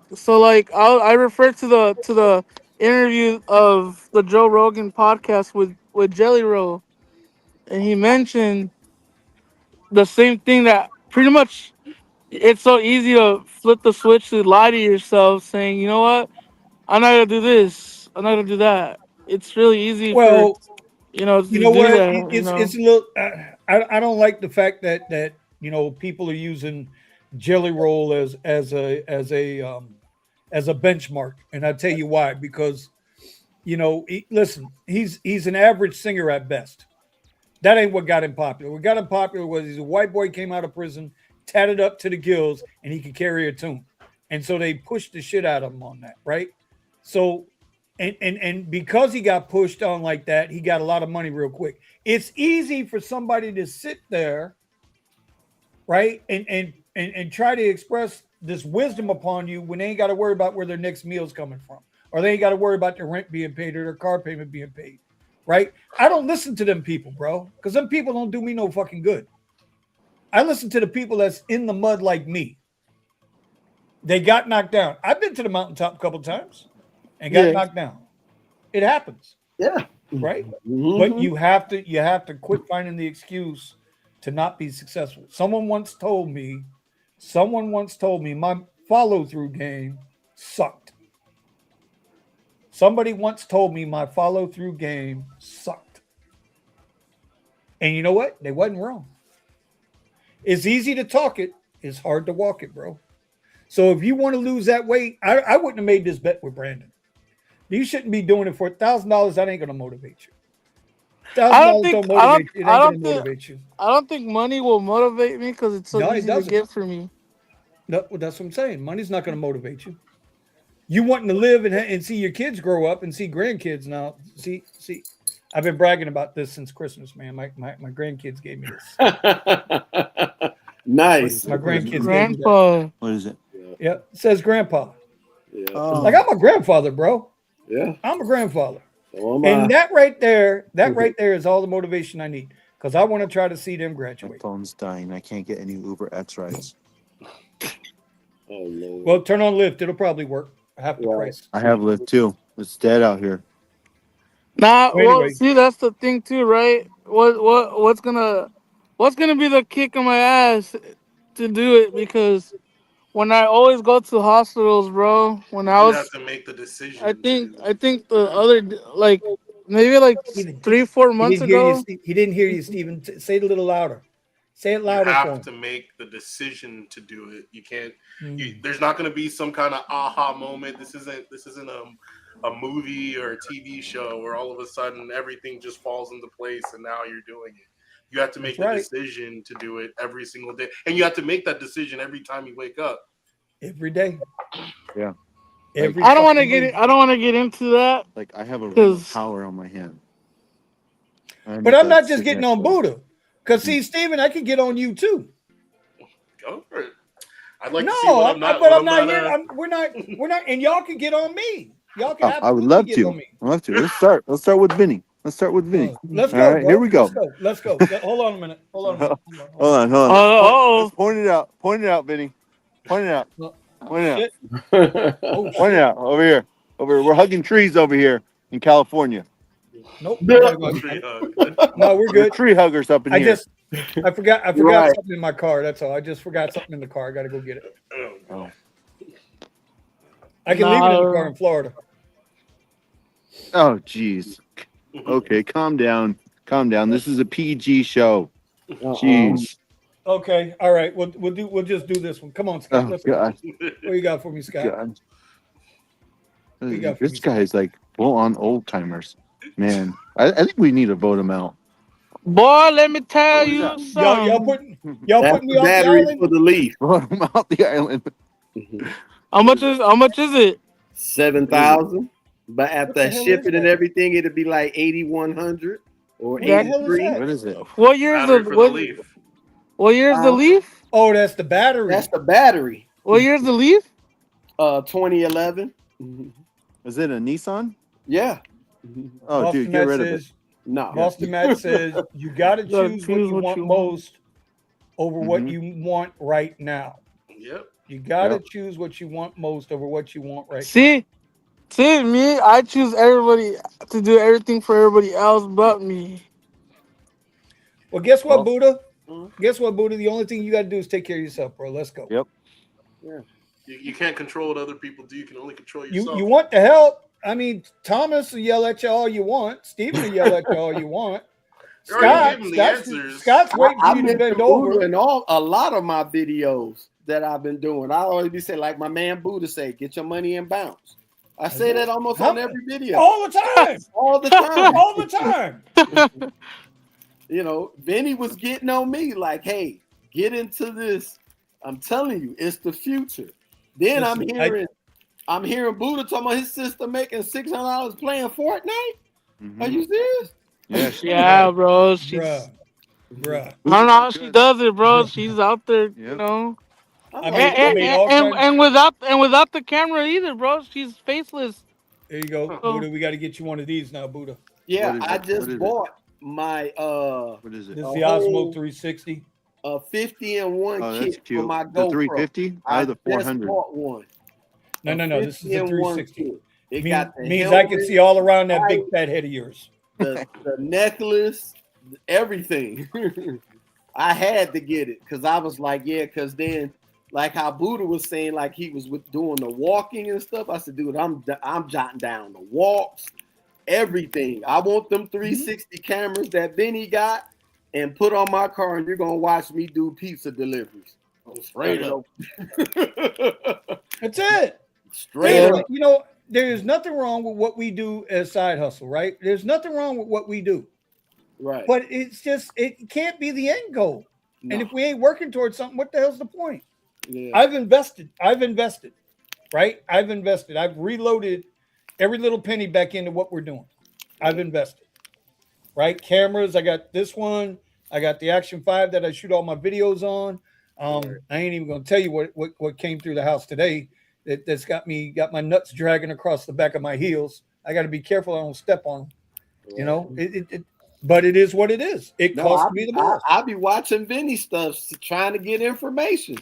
refer to the interview of the Joe Rogan podcast with Jelly Roll, and he mentioned the same thing, that pretty much it's so easy to flip the switch to lie to yourself, saying, you know what, I'm not gonna do this, I'm not gonna do that. It's really easy for
Well,
to
you know
do
what?
that.
It's a little. I don't like the fact that people are using Jelly Roll as a benchmark, and I tell you why. Because listen, he's an average singer at best. That ain't what got him popular. What got him popular was he's a white boy, came out of prison, tatted up to the gills, and he could carry a tune. And so they pushed the shit out of him on that, right? So, and because he got pushed on like that, he got a lot of money real quick. It's easy for somebody to sit there, right, and try to express this wisdom upon you when they ain't got to worry about where their next meal's coming from, or they ain't got to worry about their rent being paid or their car payment being paid. Right? I don't listen to them people, bro, because them people don't do me no fucking good. I listen to the people that's in the mud like me. They got knocked down. I've been to the mountaintop a couple times and got knocked down. It happens.
Yeah.
Right? But you have to quit finding the excuse to not be successful. Someone once told me my follow-through game sucked. Somebody once told me my follow-through game sucked. And you know what? They wasn't wrong. It's easy to talk it. It's hard to walk it, bro. So if you want to lose that weight, I wouldn't have made this bet with Brandon. You shouldn't be doing it for $1,000. That ain't going to motivate you. $1,000 don't motivate you. It ain't going to motivate you.
I don't think money will motivate me because it's so easy to get for me.
No, that's what I'm saying. Money's not going to motivate you. You wanting to live and see your kids grow up and see grandkids now. See, I've been bragging about this since Christmas, man. My grandkids gave me this.
Nice.
My grandkids
Grandpa.
gave me that.
What is it?
Yeah, it says grandpa.
Yeah.
Like, I'm a grandfather, bro.
Yeah.
I'm a grandfather.
So am I.
And that right there is all the motivation I need. because I want to try to see them
My
graduate.
phone's dying. I can't get any Uber X rides.
Oh Lord.
Well, turn on Lyft. It'll probably work. Half the
Right.
price.
I have Lyft too. It's dead out here.
Nah,
Well,
well,
anyway.
see, that's the thing too, right? What's gonna be the kick in my ass to do it? Because when I always go to hospitals, bro, when I
You have
was,
to make the
I
decision to
think,
do
I
it.
think the other, like, maybe like
Steven,
3 4 months ago.
He didn't hear you, Steven. Say it a little louder. Say it
You
louder for
have
him.
to make the decision to do it. You can't.
Mm.
There's not going to be some kind of aha moment. This isn't a movie or a TV show where all of a sudden everything just falls into place and now you're doing it. You have to make
That's
the
right.
decision to do it every single day, and you have to make that decision every time you wake up.
Every day.
Yeah.
Every
I don't want to
fucking
get
day.
it. I don't want to get into that
Like I have a ring of
because
power on my hand. And
But
if
I'm not
that's
just
sitting
getting
next
on
to me.
Buddha. Because see, Steven, I can get on you too.
Go for it. I'd like
No,
to see what I'm not.
but
What
I'm
I'm
not
not.
here. We're not, and y'all can get on me. Y'all can
I would
absolutely
love
get
to.
on me.
I'd love to. Let's start. Let's start with Vinny. Let's start with Vinny.
Let's
All
go,
right,
bro.
here we go.
Let's go. Hold on a minute. Hold on a minute.
Hold on, hold on.
oh,
Let's point it out. Point it out, Vinny. Point it out.
Oh,
Point it out.
shit. Oh,
Point it
shit.
out. Over here. Over here. We're hugging trees over here in California.
Nope. I gotta go.
Tree hug.
No, we're
We're
good.
tree huggers up in
I
here.
just, I forgot
Right.
something in my car. That's all. I just forgot something in the car. I got to go get it.
Oh.
I can leave it in the car
no.
in Florida.
Oh, jeez. Okay, calm down. Calm down. This is a PG show. Jeez.
Okay. All right. We'll just do this one. Come on, Scott.
Oh
Let's go.
God.
What you got for me, Scott?
God.
What you got for me,
This guy's like full on old timers. Man, I think we need to vote him out.
Boy, let me tell
What is
you
that?
Y'all
something.
That's
putting me
the
off the
battery
island?
for the Leaf.
Vote him out the island.
How much is it?
7,000. But
What the
after
hell is
shipping and
that?
everything, it'd be like 8,100 or
What the hell is
83.
that?
What is it?
What year's
Battery
the
for the leaf.
what year's the leaf?
Oh, that's the battery.
That's the battery.
What year's the leaf?
2011.
Is it a Nissan?
Yeah.
Oh,
Boston
dude, get
Matt
rid of it.
says,
No.
Boston Matt says you got to
gotta
choose what you want most over what you want right now.
Yep.
You got to
Yep.
choose what you want most over what you want right now.
See, me, I choose everybody to do everything for everybody else but me.
Well, guess what,
Well,
Buddha? Guess what, Buddha? The only thing you got to do is take care of yourself, bro. Let's go.
Yep.
You can't control what other people do. You can only control
You
yourself.
you want the help? I mean, Thomas will yell at you all you want. Stephen will yell at you all you want.
You already gave him the
Scott's
answers.
waiting
I
for you to
mentioned
bend
Buddha
over.
in a lot of my videos that I've been doing. I always be saying, like my man Buddha say, get your money and bounce. I say that almost on every video.
All the time.
All the time.
All the time.
You know, Vinny was getting on me like, hey, get into this. I'm telling you, it's the future. Then
Listen,
I'm hearing Buddha talking about his sister making $600 playing Fortnite.
Mhm.
Are you serious?
Yeah.
Yeah, bro. She's
Bruh.
I don't know how she does it, bro. She's out there, you
Yep.
know.
I'm
I
like,
made all kinds.
And without the camera either, bro. She's faceless.
There you go,
Oh.
Buddha. We got to get you one of these now, Buddha.
yeah,
What is
I
it?
just
What is it?
bought my
What is it?
This is
A
the Osmo
whole-
360.
50-in-1
Oh,
kit
that's
for
cute.
my
The
GoPro.
350?
I
Oh, the
just
400.
bought one.
No. This is the
50-in-1
360.
kit. It
Means
got the
I can
helmet,
see all around that big fat head of yours.
the necklace, everything. I had to get it because I was like, yeah, because then, like how Buddha was saying, like he was doing the walking and stuff. I said, dude, I'm jotting down the walks, everything. I want them 360 cameras that Benny got and put on my car, and you're gonna watch me do pizza deliveries. Straight up.
That's it.
Straight up.
You know, there's nothing wrong with what we do as side hustle, right? There's nothing wrong with what we do.
Right.
But it's just, it can't be the end goal.
No.
And if we ain't working towards something, what the hell's the point?
Yeah.
I've invested, right? I've invested. I've reloaded every little penny back into what we're doing. I've invested, right? Cameras. I got this one. I got the Action 5 that I shoot all my videos on. I ain't even going to tell you what came through the house today. That's got my nuts dragging across the back of my heels. I got to be careful I don't step on them. You know, but it is what it is. It
No,
cost me the balls.
I'll be watching Vinny stuff, trying to get information.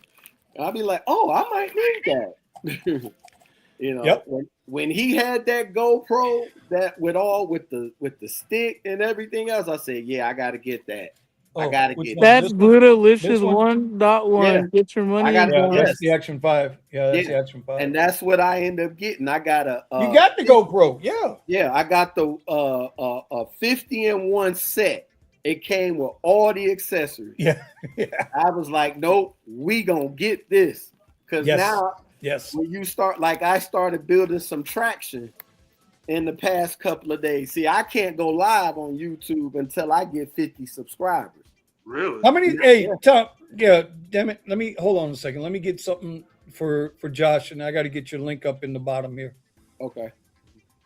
I'll be like, oh, I might need that. You know,
Yep.
when he had that GoPro that with the stick and everything else, I said, yeah, I got to get that. I
Oh,
got to
which
get
one?
that.
That's
This one?
Bootylicious
This one?
1.1.
Yeah.
Get your money
I got-
in
Yeah,
fast.
Yes.
that's the Action 5. Yeah, that's
Yeah.
the Action 5.
And that's what I end up getting. I got a
you got the GoPro, yeah.
Yeah, I got the 50-in-1 set. It came with all the accessories.
Yeah.
I was like, nope, we gonna get this. Because
Yes.
now
Yes.
when you start, like I started building some traction in the past couple of days. See, I can't go live on YouTube until I get 50 subscribers.
Really?
How many? Hey,
Yeah.
Tom. Yeah, damn it. Let me hold on a second. Let me get something for Josh, and I got to get your link up in the bottom here.
Okay.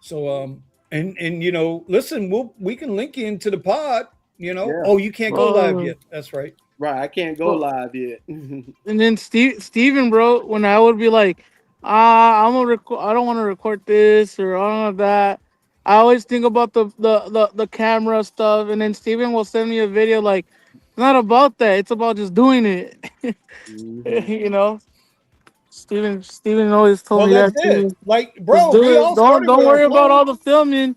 So and you know, listen, we can link you into the pod. You know,
Yeah.
oh, you can't go live
Oh.
yet. That's right.
Right. I can't go live yet.
And then Steven, bro, when I would be like, I'm gonna record, I don't want to record this or I don't know that. I always think about the camera stuff, and then Steven will send me a video like, it's not about that. It's about just doing it.
Mhm.
You know, Steven always told
Well,
me
that's
that
it.
too.
Like,
Just
bro,
do
we
it.
all
Don't
started with our
worry about
phone.
all the filming.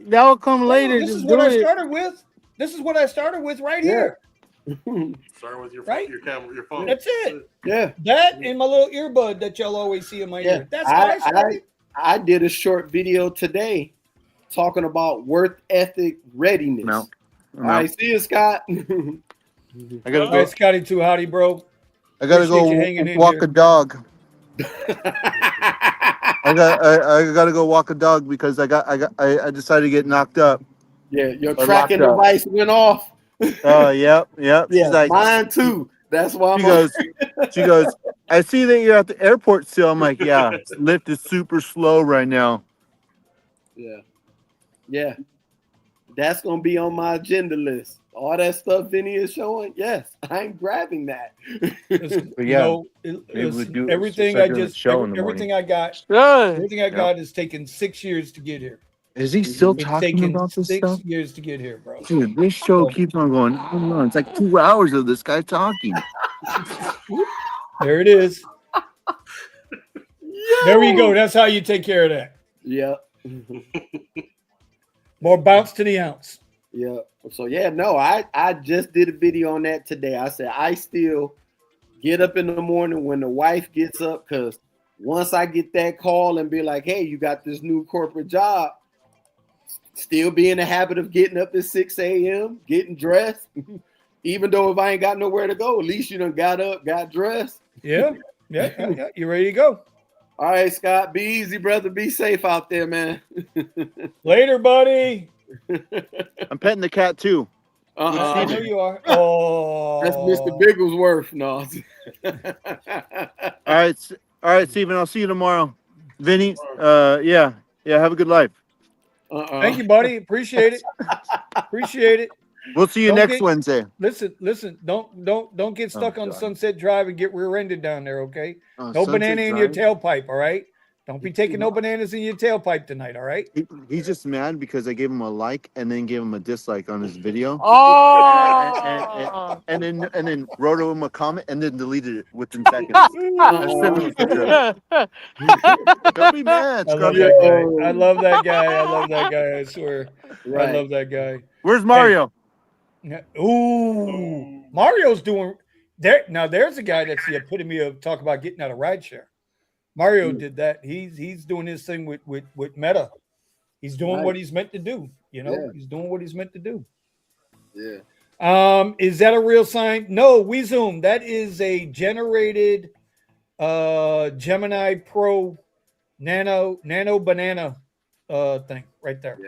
That will come
No,
later.
this
Just
is what
do
I
it.
started with. This is what I started with right
Yeah.
here.
Start with your
Right?
your camera, your phone.
That's it.
Yeah.
That and my little earbud that y'all always see in my
Yeah.
ear. That's how I started.
I did a short video today talking about work ethic readiness.
No.
All right, see you, Scott.
I
All
gotta
right,
go.
Scotty too hottie, bro.
I gotta
appreciate
go
you hanging in
walk
here.
a dog. I gotta go walk a dog because I decided to get knocked up.
Yeah, your
Or
tracking
locked up.
device went off.
Oh, yep.
Yeah,
She's like,
mine too. That's why
she goes, I see that you're at the airport still. I'm like, yeah, Lyft is super slow right now.
Yeah. That's gonna be on my agenda list. All that stuff Vinny is showing, yes, I'm grabbing that.
Listen,
But
you
yeah,
know,
maybe we do
everything
start
I
doing a
just
show in the
everything
morning.
I got,
Good.
everything I got has taken 6 years to get here.
Is he still
It's
talking
taken
about this
6
stuff?
years to get here, bro.
Dude, this show
So-
keeps on going on and on. It's like 2 hours of this guy talking.
There it is. There you go. That's how you take care of that.
Yeah.
More bounce to the ounce.
Yeah. So yeah, no, I just did a video on that today. I said I still get up in the morning when the wife gets up, because once I get that call and be like, hey, you got this new corporate job, still be in the habit of getting up at 6 a.m., getting dressed. Even though if I ain't got nowhere to go, at least you done got up, got dressed.
Yeah. You ready to go?
All right, Scott, be easy, brother. Be safe out there, man.
Later, buddy.
I'm petting the cat too.
I know you are. Oh,
That's Mr. Bigglesworth. No.
All right, Steven. I'll see you tomorrow. Vinny, yeah. Have a good life.
Thank you, buddy. Appreciate it. Appreciate it.
We'll see you
Don't
next
get-
Wednesday.
Listen. Don't get stuck on
God.
Sunset Drive and get rear-ended down there. Okay.
Oh,
No
Sunset
banana in your
Drive?
tailpipe. All right. Don't be taking no bananas in your tailpipe tonight. All right.
He's just mad because I gave him a like and then gave him a dislike on his video.
Oh.
And then wrote him a comment and then deleted it within seconds. I sent him a picture. Don't be mad.
I love
Scrubby.
that guy. I love that guy. I love that guy. I swear.
Right.
I love that guy.
Where's Mario?
Yeah. Ooh, Mario's doing there now. There's a guy that's the epitome of talk about getting out of rideshare. Mario did that. He's doing his thing with Meta. He's doing what he's meant to do. You know, he's doing what he's meant to do.
Yeah.
Is that a real sign? No, we zoom. That is a generated Gemini Pro Nano banana thing right there.
Yeah.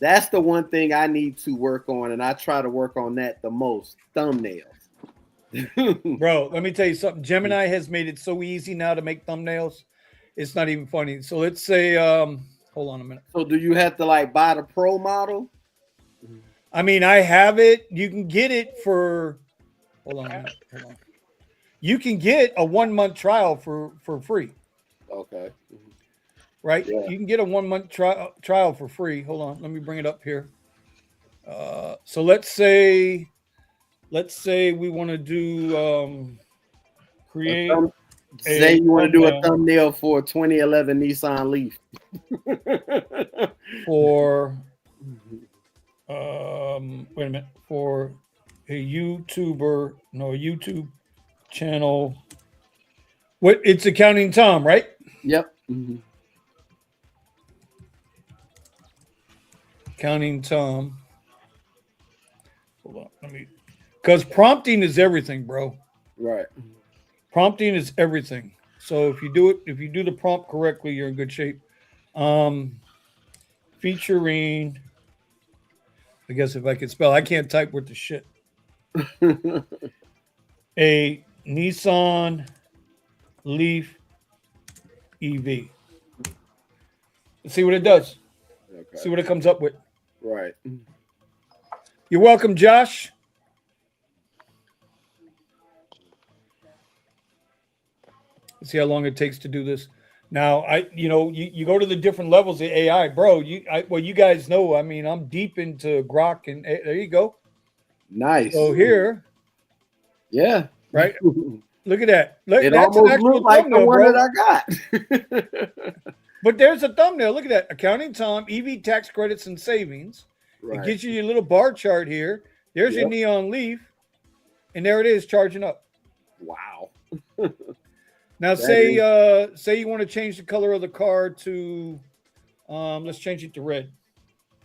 That's the one thing I need to work on, and I try to work on that the most. Thumbnails.
Bro, let me tell you something. Gemini has made it so easy now to make thumbnails. It's not even funny. So let's say, hold on a minute.
So do you have to like buy the pro model?
I mean, I have it. You can get it for, hold on a minute. Hold on. You can get a 1 month trial for free.
Okay.
Right?
Yeah.
You can get a 1 month trial for free. Hold on. Let me bring it up here. So let's say we want to do create
Say
a
you want to do a
thumbnail
thumbnail for a 2011 Nissan Leaf.
for wait a minute, for a YouTube channel. What, it's Accounting Tom, right?
Yep.
Accounting Tom. Hold on, let me, because prompting is everything, bro.
Right.
Prompting is everything. So if you do the prompt correctly, you're in good shape. Featuring, I guess if I could spell, I can't type with the shit. A Nissan Leaf EV. Let's see what it does.
Okay.
See what it comes up with.
Right.
You're welcome, Josh. Let's see how long it takes to do this. Now, you go to the different levels of AI, bro. You guys know, I mean, I'm deep into Grok, and there you go.
Nice.
So here,
yeah,
right. Look at that.
It
That's
almost looked like the one
bro.
that I got.
But there's a thumbnail. Look at that. Accounting Tom, EV tax credits and savings.
Right.
It gives you your little bar chart here. There's your Neon Leaf, and there it is charging up.
Wow.
Now, say you want to change the color of the car to, let's change it to red.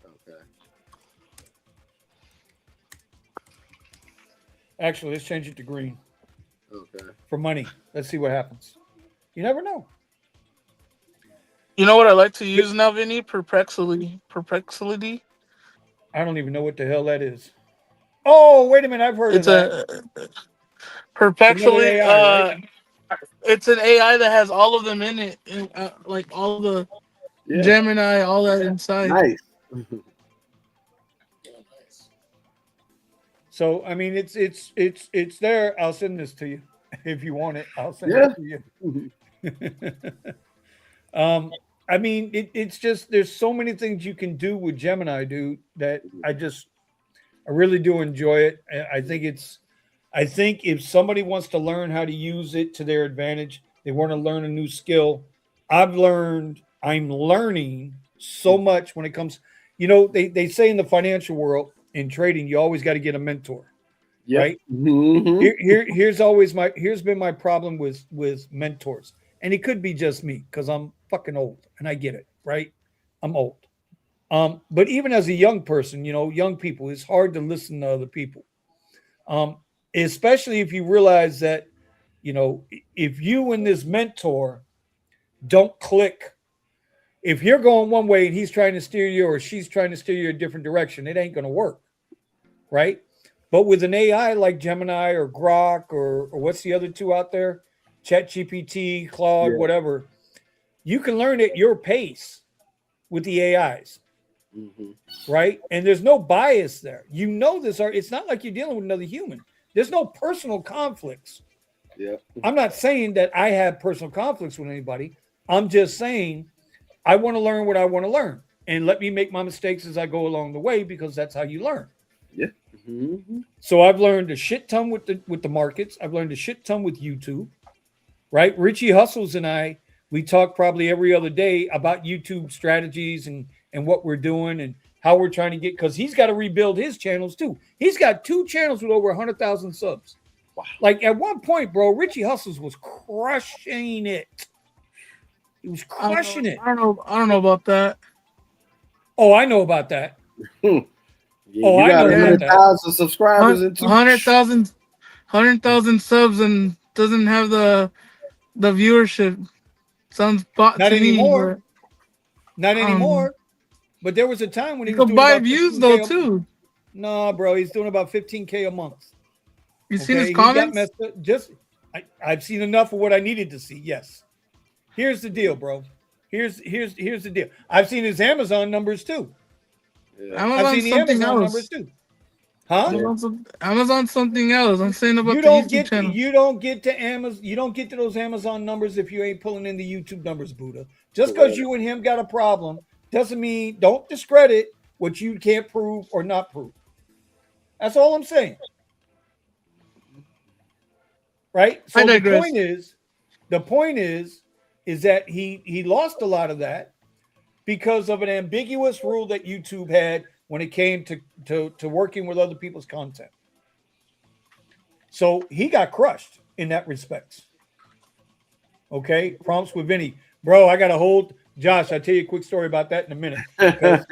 Okay.
Actually, let's change it to green.
Okay.
For money. Let's see what happens. You never know.
You know what I like to use now, Vinny? Perplexity.
I don't even know what the hell that is. Oh, wait a minute. I've heard of that.
Perplexity.
AI, right?
It's an AI that has all of them in it, like all the Gemini, all that inside.
Nice.
So I mean, it's there. I'll send this to you if you want it. I'll send it to you. I mean, it's just there's so many things you can do with Gemini, dude, that I really do enjoy it. I think if somebody wants to learn how to use it to their advantage, they want to learn a new skill. I'm learning so much when it comes, they say in the financial world, in trading, you always got to get a mentor, right?
Mm-hmm.
Here's been my problem with mentors. And it could be just me because I'm fucking old and I get it, right? I'm old. But even as a young person, young people, it's hard to listen to other people. Especially if you realize that, if you and this mentor don't click, if you're going one way and he's trying to steer you or she's trying to steer you a different direction, it ain't going to work, right? But with an AI like Gemini or Grok or what's the other two out there, ChatGPT, Claude, whatever, you can learn at your pace with the AIs, right? And there's no bias there. It's not like you're dealing with another human. There's no personal conflicts.
Yeah.
I'm not saying that I have personal conflicts with anybody. I'm just saying I want to learn what I want to learn, and let me make my mistakes as I go along the way, because that's how you learn.
Yeah. Mm-hmm.
So I've learned a shit ton with the markets. I've learned a shit ton with YouTube, right? Richie Hustles and I, we talk probably every other day about YouTube strategies and what we're doing and how we're trying to get, because he's got to rebuild his channels too. He's got 2 channels with over 100,000 subs. Wow. Like at one point, bro, Richie Hustles was crushing it. He was crushing it.
I don't know about that.
Oh, I know about that.
Yeah,
I know about
100,000 subscribers and
100,000 subs and doesn't have the viewership. Sounds bot
not
to
anymore.
Me,
not anymore. But there was a time when he
was
doing
buy
about
views though too.
No, bro, he's doing about 15K a month.
You seen his comments?
I've seen enough of what I needed to see. Yes. Here's the deal, bro. Here's the deal. I've seen his Amazon numbers too.
Yeah. I've seen the Amazon numbers
too. Huh?
Amazon something else. I'm saying about
you
the
don't
YouTube
get
channel.
You don't get to Amazon. You don't get to those Amazon numbers if you ain't pulling in the YouTube numbers, Buddha. Just because you and him got a problem doesn't mean, don't discredit what you can't prove or not prove. That's all I'm saying, right?
I
So
digress.
the point is that he lost a lot of that because of an ambiguous rule that YouTube had when it came to working with other people's content. So he got crushed in that respect. Okay, prompts with Vinny, bro. I got to hold Josh. I'll tell you a quick story about that in a minute because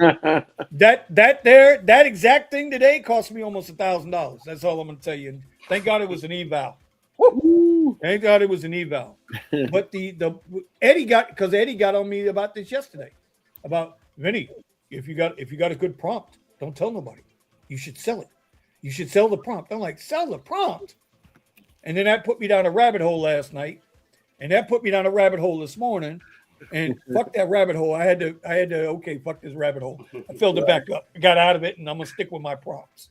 that exact thing today cost me almost $1,000. That's all I'm going to tell you. And thank God it was an eval. Woo!
Woo.
Thank God it was an eval. But the Eddie got because Eddie got on me about this yesterday about Vinny. If you got a good prompt, don't tell nobody. You should sell it. You should sell the prompt. I'm like, sell the prompt. And then that put me down a rabbit hole last night. And that put me down a rabbit hole this morning. And fuck that rabbit hole. I had to okay, fuck this rabbit hole. I filled it back up. I got out of it and I'm gonna stick with my prompts.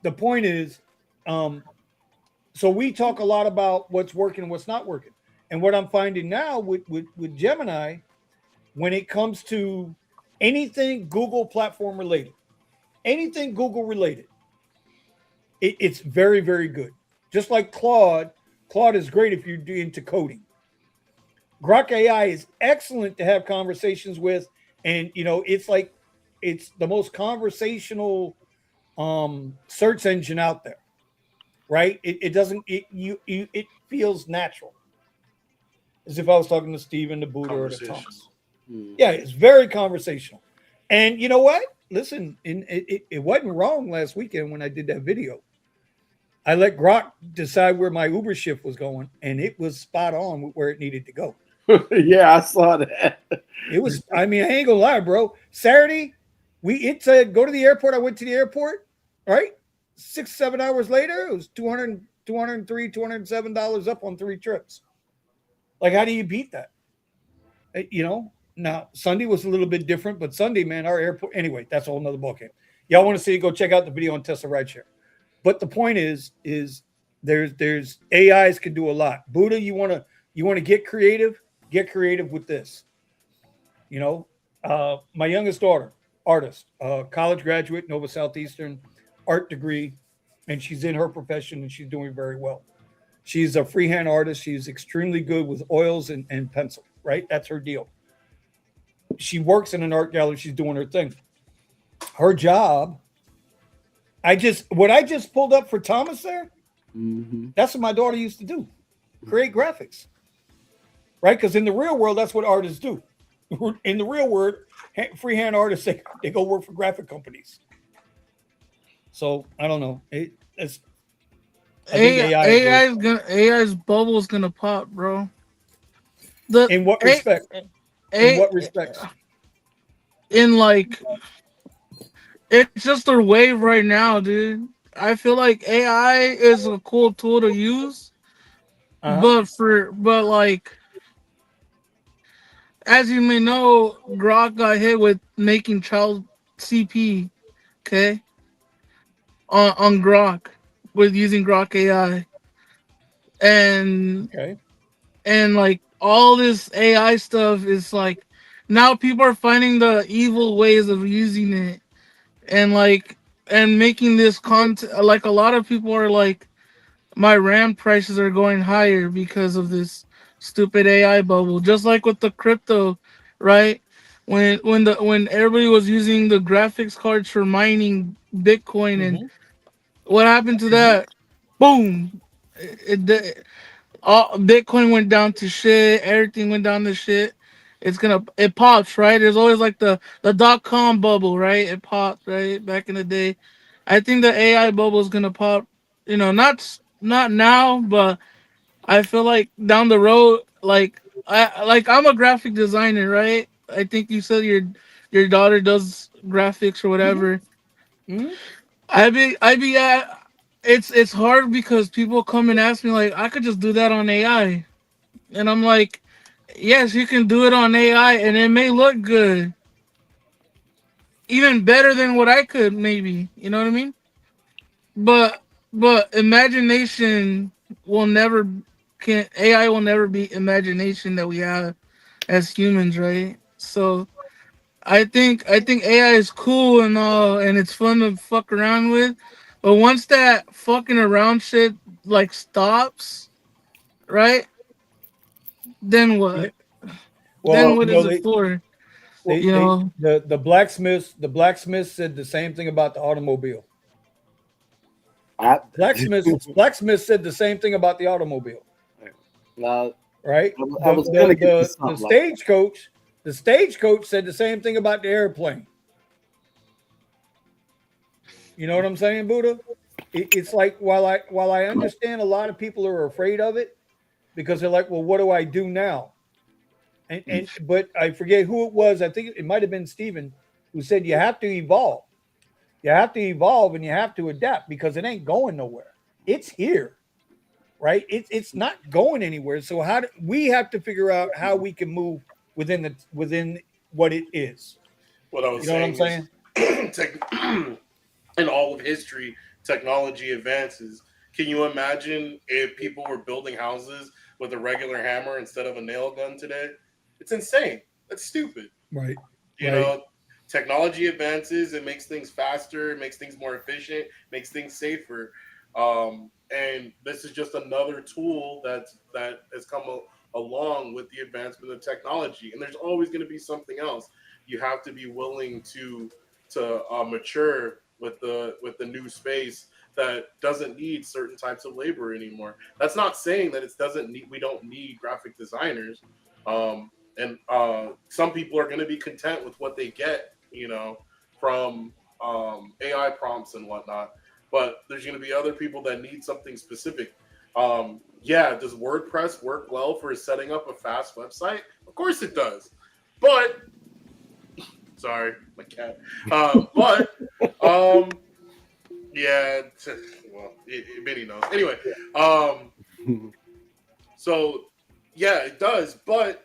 The point is, so we talk a lot about what's working and what's not working. And what I'm finding now with Gemini, when it comes to anything Google platform related, anything Google related, it's very, very good. Just like Claude, Claude is great if you're into coding. Grok AI is excellent to have conversations with, and it's like it's the most conversational search engine out there, right? It doesn't it feels natural, as if I was talking to Steven, the Buddha, or the Thomas. Yeah, it's very conversational, and you know what? Listen, it wasn't wrong last weekend when I did that video. I let Grok decide where my Uber shift was going, and it was spot on with where it needed to go.
Yeah, I saw that.
It was, I mean, I ain't gonna lie, bro. Saturday, it said go to the airport. I went to the airport, right? 6, 7 hours later, it was 200, $207 up on 3 trips. Like, how do you beat that? Now Sunday was a little bit different, but Sunday, man, our airport, anyway, that's a whole nother ballgame. Y'all want to see it, go check out the video on Tesla Rideshare. But the point is there's AIs can do a lot. Buddha, you want to get creative with this. My youngest daughter, artist, college graduate, Nova Southeastern, art degree, and she's in her profession and she's doing very well. She's a freehand artist. She's extremely good with oils and pencil, right? That's her deal. She works in an art gallery. She's doing her thing. Her job, what I just pulled up for Thomas there, that's what my daughter used to do. Create graphics. Right? Because in the real world, that's what artists do. In the real world, freehand artists, they go work for graphic companies. So I don't know. I think
AI's bubble is gonna pop, bro.
In what respect? In what respects?
In like, it's just a wave right now, dude. I feel like AI is a cool tool to use, but like, as you may know, Grok got hit with making child CP, okay, on Grok with using Grok AI, and
Okay.
and like all this AI stuff is like now people are finding the evil ways of using it, and like and making this content. Like a lot of people are like, my RAM prices are going higher because of this stupid AI bubble. Just like with the crypto, right? When everybody was using the graphics cards for mining Bitcoin, and what happened to that? Boom! All Bitcoin went down to shit. Everything went down to shit. It pops, right? There's always like the .com bubble, right? It popped, right, back in the day. I think the AI bubble is gonna pop. Not now, but I feel like down the road, I'm a graphic designer, right? I think you said your daughter does graphics or whatever.
Mm-hmm.
I be at it's hard because people come and ask me like, I could just do that on AI, and I'm like, yes, you can do it on AI, and it may look good, even better than what I could, maybe. You know what I mean? But imagination will never can AI will never be imagination that we have as humans, right? So I think AI is cool and all, and it's fun to fuck around with, but once that fucking around shit like stops, right? Then
Yeah.
what? Then
Well,
what is it
they
for?
they
You
they
know,
the blacksmith said the same thing about the automobile.
I,
Blacksmith said the same thing about the automobile.
now,
Right?
I
The
was gonna
the
get to
the the
something like that.
stagecoach said the same thing about the airplane. You know what I'm saying, Buddha? It's like while I understand a lot of people are afraid of it because they're like, well, what do I do now? And but I forget who it was. I think it might have been Steven who said you have to evolve. You have to evolve and you have to adapt because it ain't going nowhere. It's here, right? It's not going anywhere. So how do we have to figure out how we can move within what it is?
What I
You
was
know what I'm
saying is,
saying?
in all of history, technology advances. Can you imagine if people were building houses with a regular hammer instead of a nail gun today? It's insane. That's stupid.
Right.
You
Right.
know, technology advances. It makes things faster. It makes things more efficient. Makes things safer. And this is just another tool that has come along with the advancement of technology. And there's always going to be something else. You have to be willing to mature with the new space that doesn't need certain types of labor anymore. That's not saying that it doesn't need we don't need graphic designers. And some people are going to be content with what they get, from AI prompts and whatnot. But there's going to be other people that need something specific. Yeah, does WordPress work well for setting up a fast website? Of course it does. But sorry, my cat. But yeah, well, Benny knows. Anyway, um, so yeah, it does. But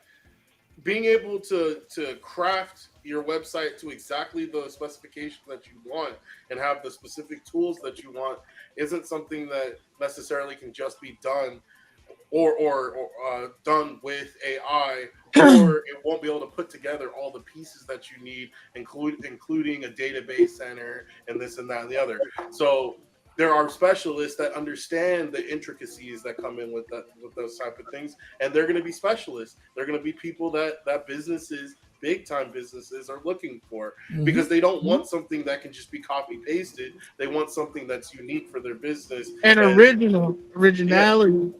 being able to craft your website to exactly the specification that you want and have the specific tools that you want isn't something that necessarily can just be done or done with AI, or it won't be able to put together all the pieces that you need, including a database center and this and that and the other. So there are specialists that understand the intricacies that come in with those type of things, and they're going to be specialists. They're going to be people that businesses, big time businesses, are looking for,
Mhm.
because they don't want something that can just be copy pasted. They want something that's unique for their business,
and
and yeah,
originality.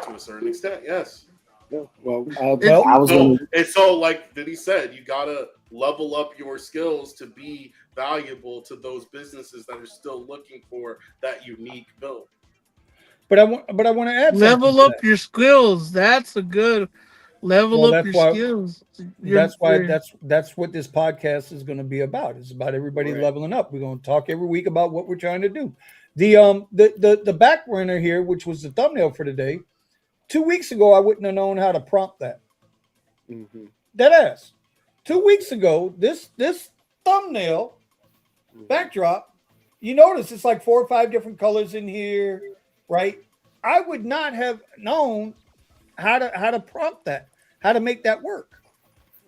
to a certain extent, yes.
Well,
It's
Well,
I was
So
gonna.
it's so like Vinny said, you gotta level up your skills to be valuable to those businesses that are still looking for that unique build.
but I want to add something
level
to
up
that.
your skills. That's a good level
Well,
up your skills.
that's why that's what this podcast is going to be about. It's about everybody
Right.
leveling up. We're going to talk every week about what we're trying to do. The back burner here, which was the thumbnail for today. 2 weeks ago, I wouldn't have known how to prompt that.
Mhm,
Dead ass. 2 weeks ago, this thumbnail backdrop, you notice it's like 4 or 5 different colors in here, right? I would not have known how to prompt that, how to make that work.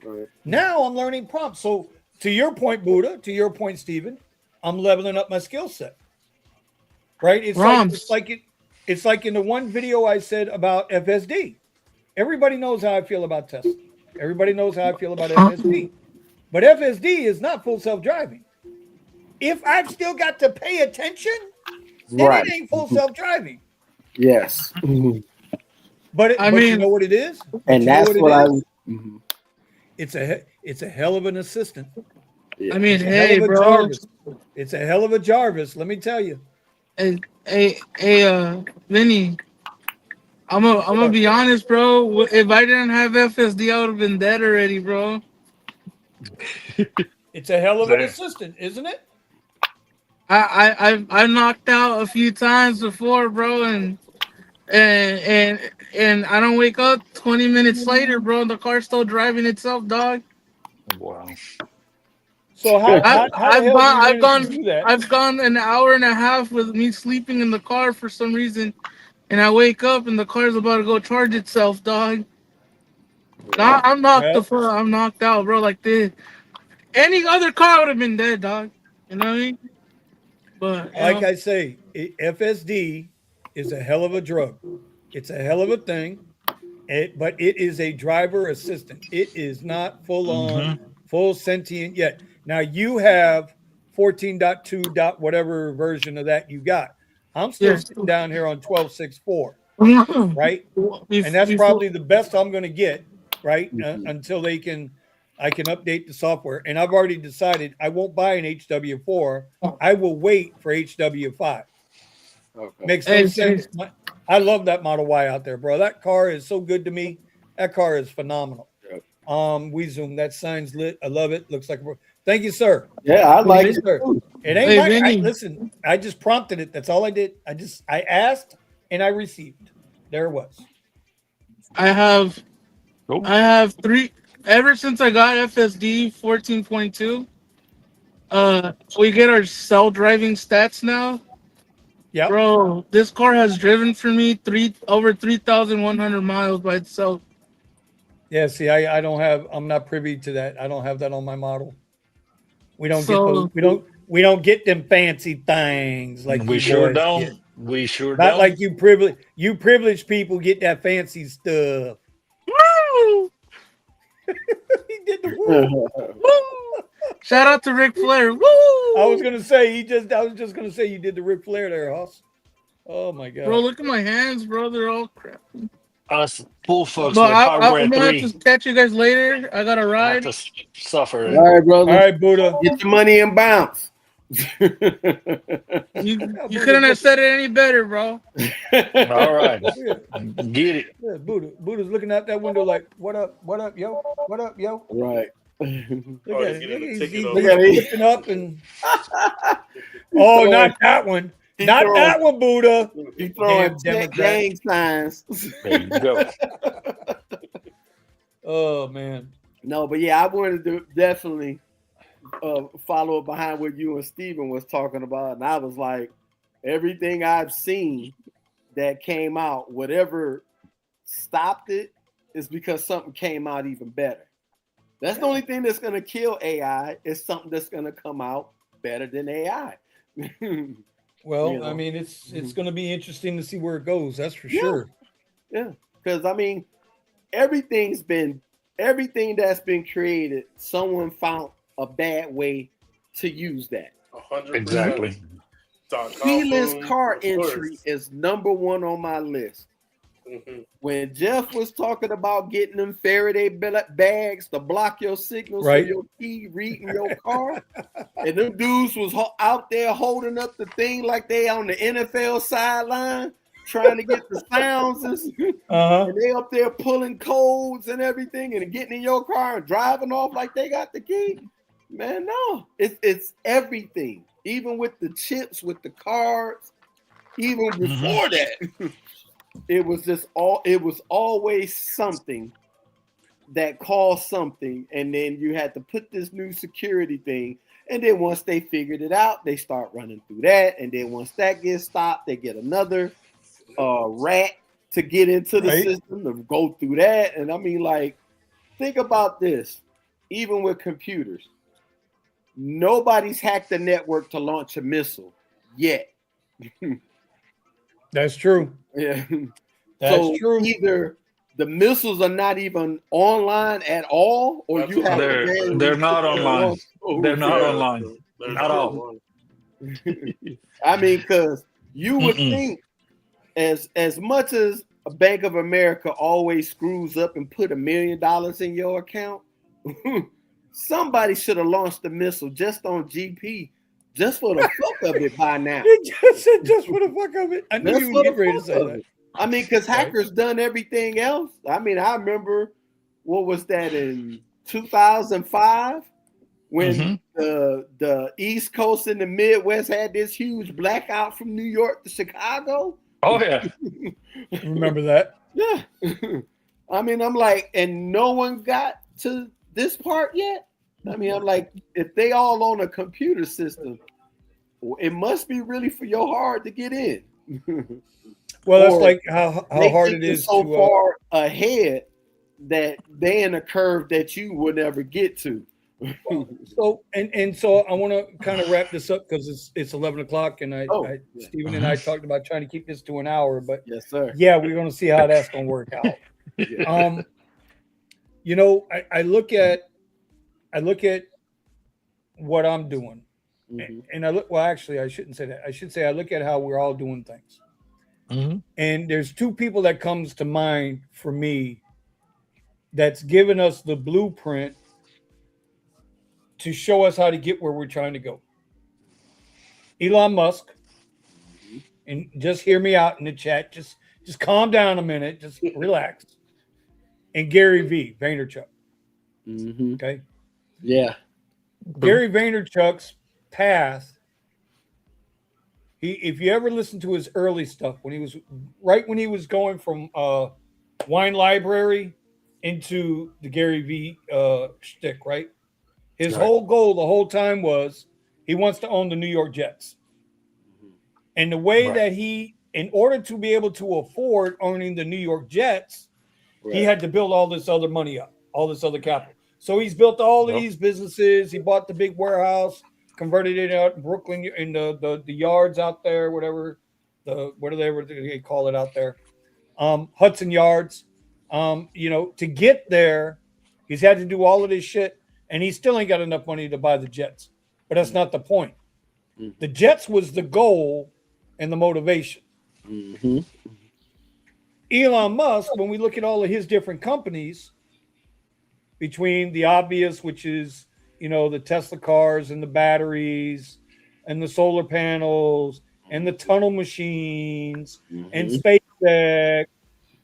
right.
Now I'm learning prompts. So to your point, Buddha, to your point, Stephen, I'm leveling up my skill set. Right?
prompts.
It's like in the one video I said about FSD. Everybody knows how I feel about Tesla. Everybody knows how I feel about
Uh,
FSD. But FSD is not full self-driving. If I've still got to pay attention, then it
Right.
ain't full self-driving.
Yes. Mhm.
I
But you know
mean,
what it is? But
And
you know
that's
what it
what I.
is?
Mhm.
It's a hell of an assistant.
I
Yeah.
mean,
It's a hell
hey,
of a
bro.
Jarvis. It's a hell of a Jarvis, let me tell you.
Hey, Vinny. I'm gonna be honest, bro. If I didn't have FSD, I would have been dead already, bro.
It's a hell of an
There.
assistant, isn't it?
I've knocked out a few times before, bro, and and I don't wake up 20 minutes later, bro. The car's still driving itself, dog.
Wow.
So how the
I've
hell do
gone
you manage to do that?
I've gone an hour and a half with me sleeping in the car for some reason, and I wake up and the car's about to go charge itself, dog. Nah, I'm knocked
Yeah.
the fuck. I'm knocked out, bro. Like this, any other car would have been dead, dog. You know what I mean? But you
Like
know,
I say, FSD is a hell of a drug. It's a hell of a thing. But it is a driver assistant. It is not full on,
Mm-hmm.
full sentient yet. Now you have 14.2 dot whatever version of that you got. I'm still
yeah.
sitting down here on 12.6.4, right? And that's
Before,
probably the best I'm going to get, right?
Mhm.
Until I can update the software. And I've already decided I won't buy an HW4. I will wait for HW5.
Okay.
Makes no
hey,
sense. I love that Model Y out there, bro. That car is so good to me. That car is phenomenal.
Yep.
We zoom. That sign's lit. I love it. Looks like. Thank you, sir.
Yeah, I like
Yes,
it
sir.
too.
It ain't
hey,
my.
Vinny,
Listen, I just prompted it. That's all I did. I asked and I received. There it was.
I have
Cool.
I have three. Ever since I got FSD 14.2, we get our self-driving stats now.
Yep.
Bro, this car has driven for me over 3,100 miles by itself.
Yeah. See, I don't have. I'm not privy to that. I don't have that on my model. We don't get those.
So
We don't get them fancy things like
We
you
sure
boys get.
don't. We sure
Not
don't.
like you privileged people get that fancy stuff.
woo,
He did the woo.
woo. Shout out to Ric Flair.
I was
Woo!
gonna say I was just gonna say you did the Ric Flair there, Hoss. Oh my
Bro,
god.
look at my hands, bro. They're all crap.
Us pool folks
But
with hardware
I'm gonna have to
3
catch you guys later. I got to
have
ride.
to suffer
All
it.
right,
All
brother.
right, Buddha.
Get your money and bounce.
You
Yeah,
you
Buddha,
couldn't have said it any better, bro.
All right.
yeah,
Get it.
yeah, Buddha. Buddha's looking out that window like, what up, yo? What up, yo?
Right.
Look
Oh,
at
he's
it.
getting
Look,
a
he's,
ticket
he's,
Look
over
he's
at
there.
it.
flipping up and
He's
oh,
throwing,
not that one.
he
Not
throwing,
that one, Buddha.
he throwing
Damn
check
Democrat.
gang signs.
There you go.
Oh man.
No, but yeah, I wanted to definitely follow up behind what you and Steven was talking about. And I was like, everything I've seen that came out, whatever stopped it, is because something came out even better. That's the only thing that's going to kill AI is something that's going to come out better than AI.
Well,
You know?
I mean, it's going to be interesting to see where it goes. That's for
Yeah.
sure.
Yeah, because I mean, everything that's been created, someone found a bad way to use that.
100%.
Exactly.
Keyless
Boom,
car
of
entry
course.
is number one on my list.
Mhm.
When Jeff was talking about getting them Faraday bags to block your signals
Right.
from your key reading your car, and them dudes was out there holding up the thing like they on the NFL sideline trying to get the sounds
Uh-huh.
and they up there pulling codes and everything and getting in your car and driving off like they got the key. Man, no, it's everything. Even with the chips, with the cards, even before that, it was always something that caused something, and then you had to put this new security thing. And then once they figured it out, they start running through that. And then once that gets stopped, they get another rat to get into the
Right.
system to go through that. And I mean, like, think about this. Even with computers, nobody's hacked the network to launch a missile yet.
That's true.
Yeah.
That's
So
true.
either the missiles are not even online at all, or you have to
They're
manually
not
put their
online.
launch codes
They're not
in.
online.
There's
Not
no
all.
one.
I mean, because you would
Mm-mm.
think as much as a Bank of America always screws up and put $1 million in your account, somebody should have launched the missile just on GP, just for the fuck of it by now.
You just said just for the fuck of it. I knew
Just
you
for
would
the
get ready to
fuck
say
of
that.
it. I mean, because
Right.
hackers done everything else. I mean, I remember what was that in 2005 when the East Coast and the Midwest had this huge blackout from New York to Chicago.
Oh yeah.
Remember that?
Yeah. I mean, I'm like, and no one got to this part yet. I mean, I'm like, if they all on a computer system, it must be really for your hard to get in.
Well, that's
Or
like how
they
hard
think
it
they're
is
so
to
far ahead that they in a curve that you would never get to.
So so I want to kind of wrap this up because it's 11 o'clock, and
Yeah.
Stephen and I talked about trying to keep this to an hour, but
Yes, sir.
yeah, we're going to see how that's going to work out.
Yeah.
You know, I look at what I'm doing,
Mhm.
and actually, I shouldn't say that. I should say I look at how we're all doing things. And there's two people that comes to mind for me that's given us the blueprint to show us how to get where we're trying to go. Elon Musk, and just hear me out in the chat. Just calm down a minute. Just relax. And Gary V. Vaynerchuk.
Mhm.
Okay.
Yeah.
Gary Vaynerchuk's path. If you ever listen to his early stuff, when he was going from Wine Library into the Gary V shtick, right? His whole goal the whole time was he wants to own the New York Jets. And the way that in order to be able to afford owning the New York Jets, he had to build all this other money up, all this other capital. So he's built all these businesses. He bought the big warehouse, converted it out in Brooklyn in the yards out there, whatever they call it out there, Hudson Yards. To get there, he's had to do all of this shit, and he still ain't got enough money to buy the Jets. But that's not the point. The Jets was the goal and the motivation.
Mm-hmm.
Elon Musk, when we look at all of his different companies, between the obvious, which is, the Tesla cars and the batteries and the solar panels and the tunnel machines and SpaceX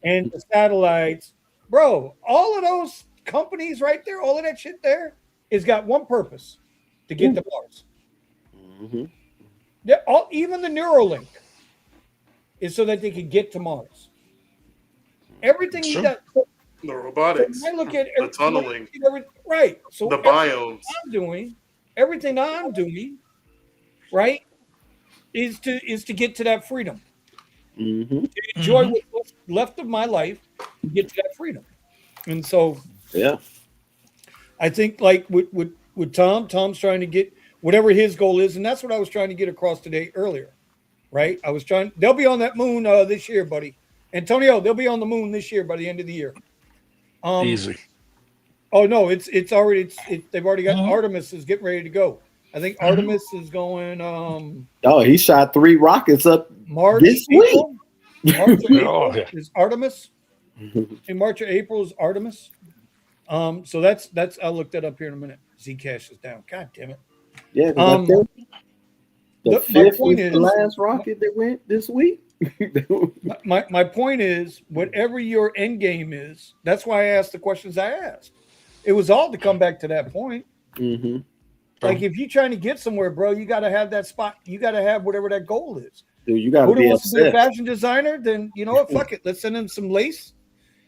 and the satellites, bro, all of those companies right there, all of that shit there is got one purpose: to get to Mars. Even the Neuralink is so that they can get to Mars. Everything he does.
The robotics,
I look at
the tunneling,
right? So
the biomes.
Everything I'm doing, right, is to get to that freedom, to enjoy what's left of my life, to get to that freedom. And so, I think like with Tom's trying to get whatever his goal is, and that's what I was trying to get across today earlier, right? They'll be on that moon this year, buddy. Antonio, they'll be on the moon this year by the end of the year.
Easy.
Oh no, it's already they've already got Artemis is getting ready to go. I think Artemis is going.
He shot 3 rockets up
March,
this week.
March or April is Artemis. In March or April is Artemis. So that's I'll look that up here in a minute. Zcash is down. God damn it.
Yeah. The 5th was the last rocket that went this week.
my point is, whatever your end game is, that's why I asked the questions I asked. It was all to come back to that point. Like if you're trying to get somewhere, bro, you got to have that spot. You got to have whatever that goal is.
Dude, you got to
be wants to be a fashion designer, then you know what? Fuck it. Let's send him some lace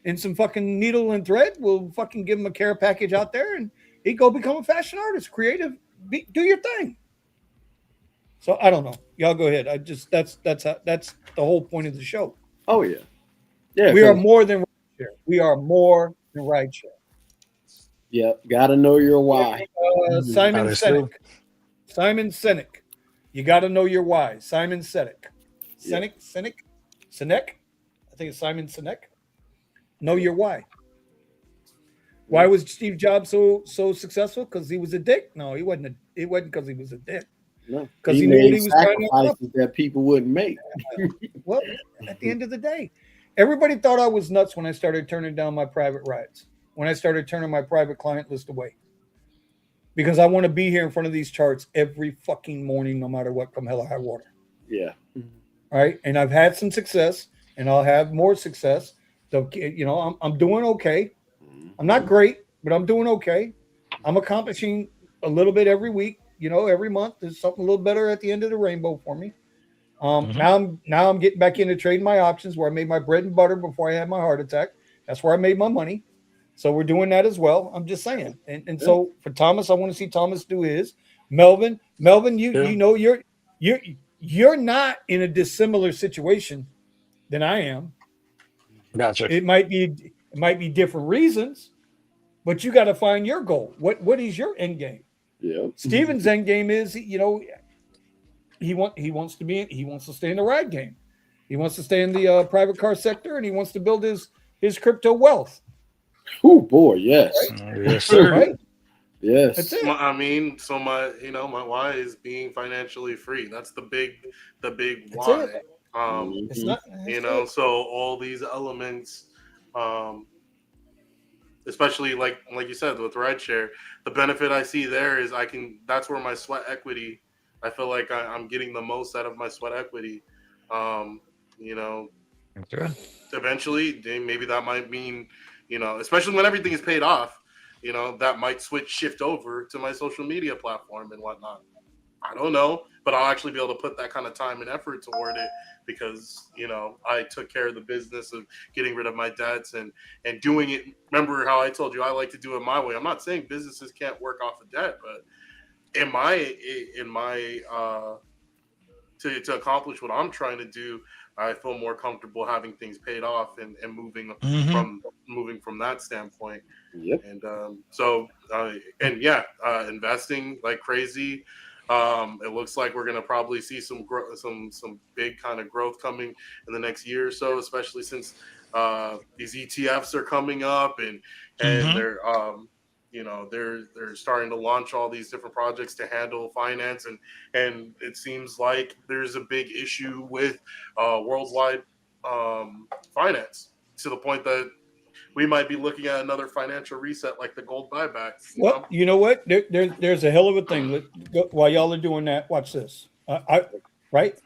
and some fucking needle and thread. We'll fucking give him a care package out there, and he go become a fashion artist, creative. Do your thing. So I don't know. Y'all go ahead. That's the whole point of the show.
Oh yeah.
We are more than rideshare. We are more than rideshare.
Yep. Gotta know your why.
Simon Sinek. Simon Sinek. You gotta know your why. Simon Sinek. Sinek. I think it's Simon Sinek. Know your why. Why was Steve Jobs so successful? Because he was a dick? No, he wasn't. It wasn't because he was a dick.
No,
because he knew what he was trying
to do. That people wouldn't make.
Well, at the end of the day, everybody thought I was nuts when I started turning down my private rides. When I started turning my private client list away, because I want to be here in front of these charts every fucking morning, no matter what, come hell or high water.
Yeah.
All right, and I've had some success, and I'll have more success. So, I'm doing okay. I'm not great, but I'm doing okay. I'm accomplishing a little bit every week. Every month there's something a little better at the end of the rainbow for me. Now I'm getting back into trading my options, where I made my bread and butter before I had my heart attack. That's where I made my money. So we're doing that as well. I'm just saying. And so for Thomas, I want to see Thomas do his. Melvin, you're not in a dissimilar situation than I am.
Gotcha.
It might be It might be different reasons, but you got to find your goal. What is your end game?
Yeah.
Steven's end game is, he wants to stay in the ride game. He wants to stay in the private car sector, and he wants to build his crypto wealth.
Oh boy, yes.
Yes, sir.
Right?
Yes.
That's it.
I mean, so my why is being financially free. That's the big
That's
why.
it. It's
Mhm.
not. That's it.
So all these elements, especially like you said with rideshare, the benefit I see there is that's where my sweat equity. I feel like I'm getting the most out of my sweat equity. Um, you know,
Okay.
eventually, maybe that might mean, especially when everything is paid off, that might shift over to my social media platform and whatnot. I don't know, but I'll actually be able to put that kind of time and effort toward it because, I took care of the business of getting rid of my debts and doing it. Remember how I told you I like to do it my way. I'm not saying businesses can't work off of debt, but in my to accomplish what I'm trying to do, I feel more comfortable having things paid off and moving from that standpoint.
Yep.
And investing like crazy. It looks like we're gonna probably see some big kind of growth coming in the next year or so, especially since these ETFs are coming up and they're they're starting to launch all these different projects to handle finance and it seems like there's a big issue with worldwide finance to the point that we might be looking at another financial reset like the gold buyback.
Well, you know what? There's a hell of a thing. While y'all are doing that, watch this. Right?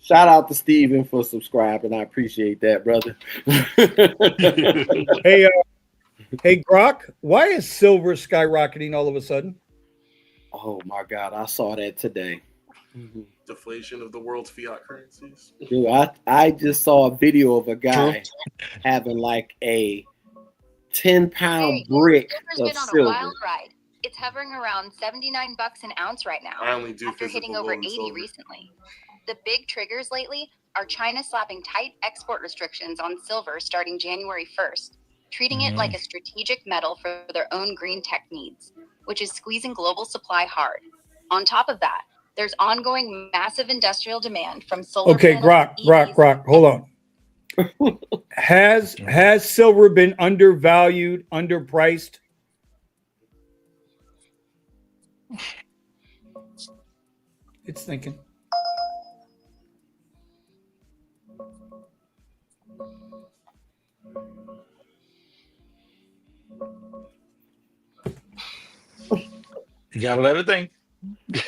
Shout out to Steven for subscribing. I appreciate that, brother.
Hey, Grok, why is silver skyrocketing all of a sudden?
Oh my God, I saw that today.
Deflation of the world's fiat currencies.
Dude, I just saw a video of a guy having like a 10-pound brick
Silver's
of
been on
silver.
a wild ride. It's hovering around $79 an ounce right now.
I only do
after hitting over 80
silver
recently. The big triggers lately are China slapping tight export restrictions on silver starting January 1st, treating it like a strategic metal for their own green tech needs, which is squeezing global supply hard. On top of that, there's ongoing massive industrial demand from solar panels,
Grok, hold on. Has silver been undervalued, underpriced? It's thinking.
You gotta let it think.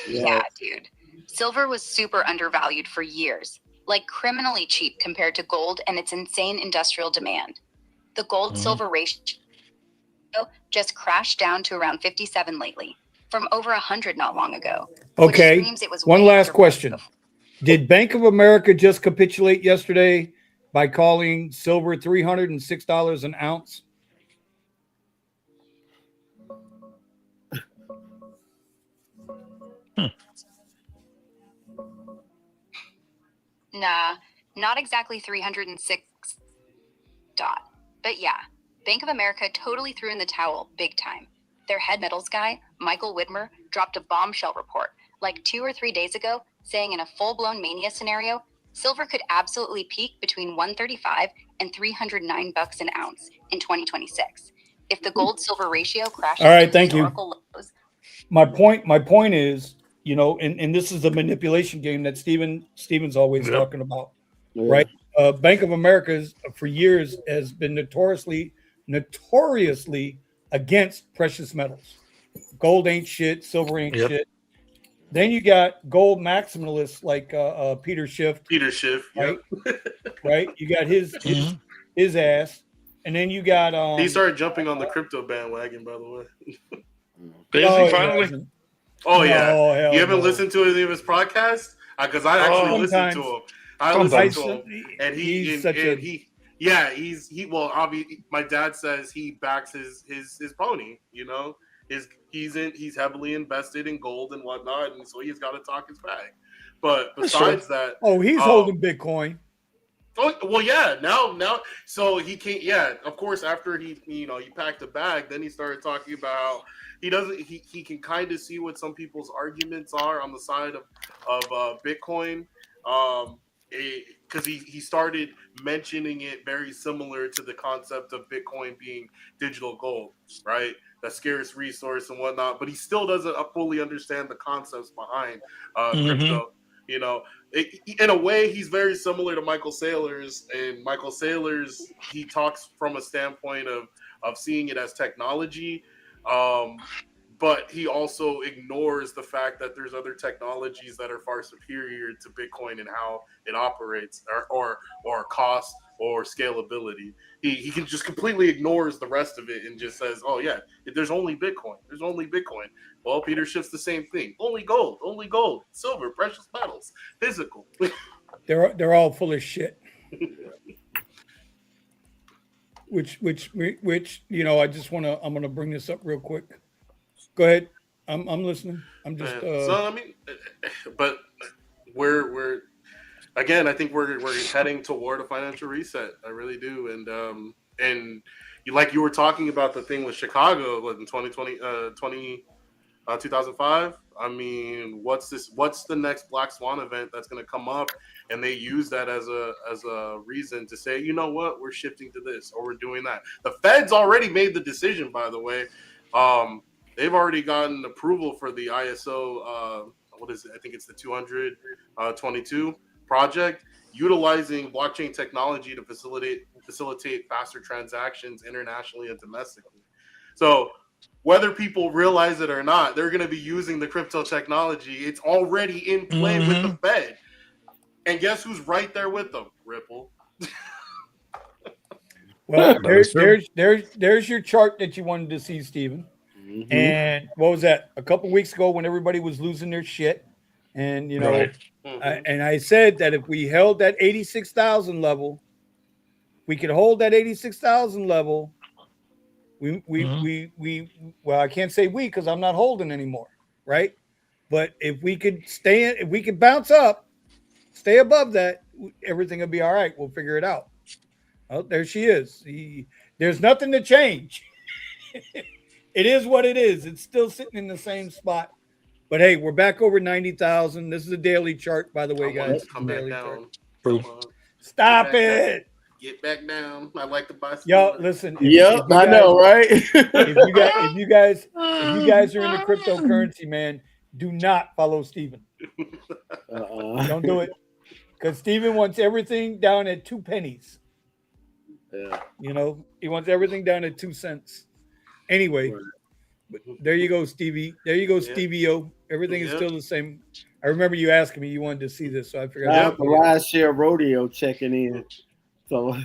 Yeah, dude. Silver was super undervalued for years, like criminally cheap compared to gold and its insane industrial demand. The gold-silver ratio just crashed down to around 57 lately, from over 100 not long ago.
Okay, one last question. Did Bank of America just capitulate yesterday by calling silver $306 an ounce?
Nah, not exactly 306 dot. But yeah, Bank of America totally threw in the towel big time. Their head metals guy, Michael Widmer, dropped a bombshell report like 2 or 3 days ago saying in a full-blown mania scenario, silver could absolutely peak between $135 and $309 an ounce in 2026. If the gold-silver ratio crashes
all right,
to
thank
historical
you.
lows.
My point is, and this is the manipulation game that Steven's always talking about, right? Bank of America for years has been notoriously against precious metals. Gold ain't shit, silver ain't shit. Then you got gold maximalists like Peter Schiff.
Right?
Right? You got his ass. And then you got
he started jumping on the crypto bandwagon, by the way.
Finally?
Oh yeah. You haven't listened to any of his podcasts? Because I actually listened to him. I listened to him, and he's obviously my dad says he backs his pony. He's heavily invested in gold and whatnot, and so he's got to talk his bag. But besides that,
he's holding Bitcoin.
Oh well, yeah. Now, so he can't. Yeah, of course. After he packed a bag, then he started talking about how he doesn't. He can kind of see what some people's arguments are on the side of Bitcoin. Um, because he started mentioning it very similar to the concept of Bitcoin being digital gold, right? The scarce resource and whatnot, but he still doesn't fully understand the concepts behind
Mm-hmm.
crypto. You know, in a way, he's very similar to Michael Saylor's. And Michael Saylor's, he talks from a standpoint of seeing it as technology, um, but he also ignores the fact that there's other technologies that are far superior to Bitcoin and how it operates, or cost or scalability. He can just completely ignores the rest of it and just says, "Oh yeah, there's only Bitcoin. There's only Bitcoin." Well, Peter Schiff's the same thing. Only gold, silver, precious metals, physical.
They're all full of shit. Which I just I'm gonna bring this up real quick. Go ahead. I'm listening. I'm just
So I mean, but we're again. I think we're heading toward a financial reset. I really do, and you were talking about the thing with Chicago in 2020, 2005. I mean, what's this? What's the next Black Swan event that's going to come up? And they use that as a reason to say, you know what, we're shifting to this or we're doing that. The Fed's already made the decision, by the way. They've already gotten approval for the ISO. What is it? I think it's the 222 project, utilizing blockchain technology to facilitate faster transactions internationally and domestically. So whether people realize it or not, they're going to be using the crypto technology. It's already in play with the
Mm-hmm.
Fed. And guess who's right there with them? Ripple.
well,
That is true.
there's your chart that you wanted to see, Stephen.
Mm-hmm.
And what was that? A couple weeks ago when everybody was losing their shit, and
Right.
Mm-hmm.
and I said that if we held that 86,000 level, we could hold that 86,000 level.
Mm-hmm.
Well, I can't say we because I'm not holding anymore, right? But if we could if we could bounce up, stay above that, everything will be all right. We'll figure it out. Oh, there she is. There's nothing to change. It is what it is. It's still sitting in the same spot. But hey, we're back over 90,000. This is a daily chart, by the way,
Come on,
guys. It's a
come back
daily chart.
down.
True.
Come on. Get
Stop
back down.
it.
Get back down. I like to buy some
Yo,
more.
listen, if
Yep,
you
I
guys
know, right?
if you guys are into cryptocurrency, man, do not follow Steven. Don't do it. Because Steven wants everything down at 2 pennies.
Yeah.
He wants everything down at 2 cents. Anyway,
Right.
but there you go, Stevie. There you go,
Yeah.
Stevie O. Everything is
Yep.
still the same. I remember you asking me you wanted to see this, so I figured
Shout
I'd
out to
show you.
Rideshare Rodeo checking in. So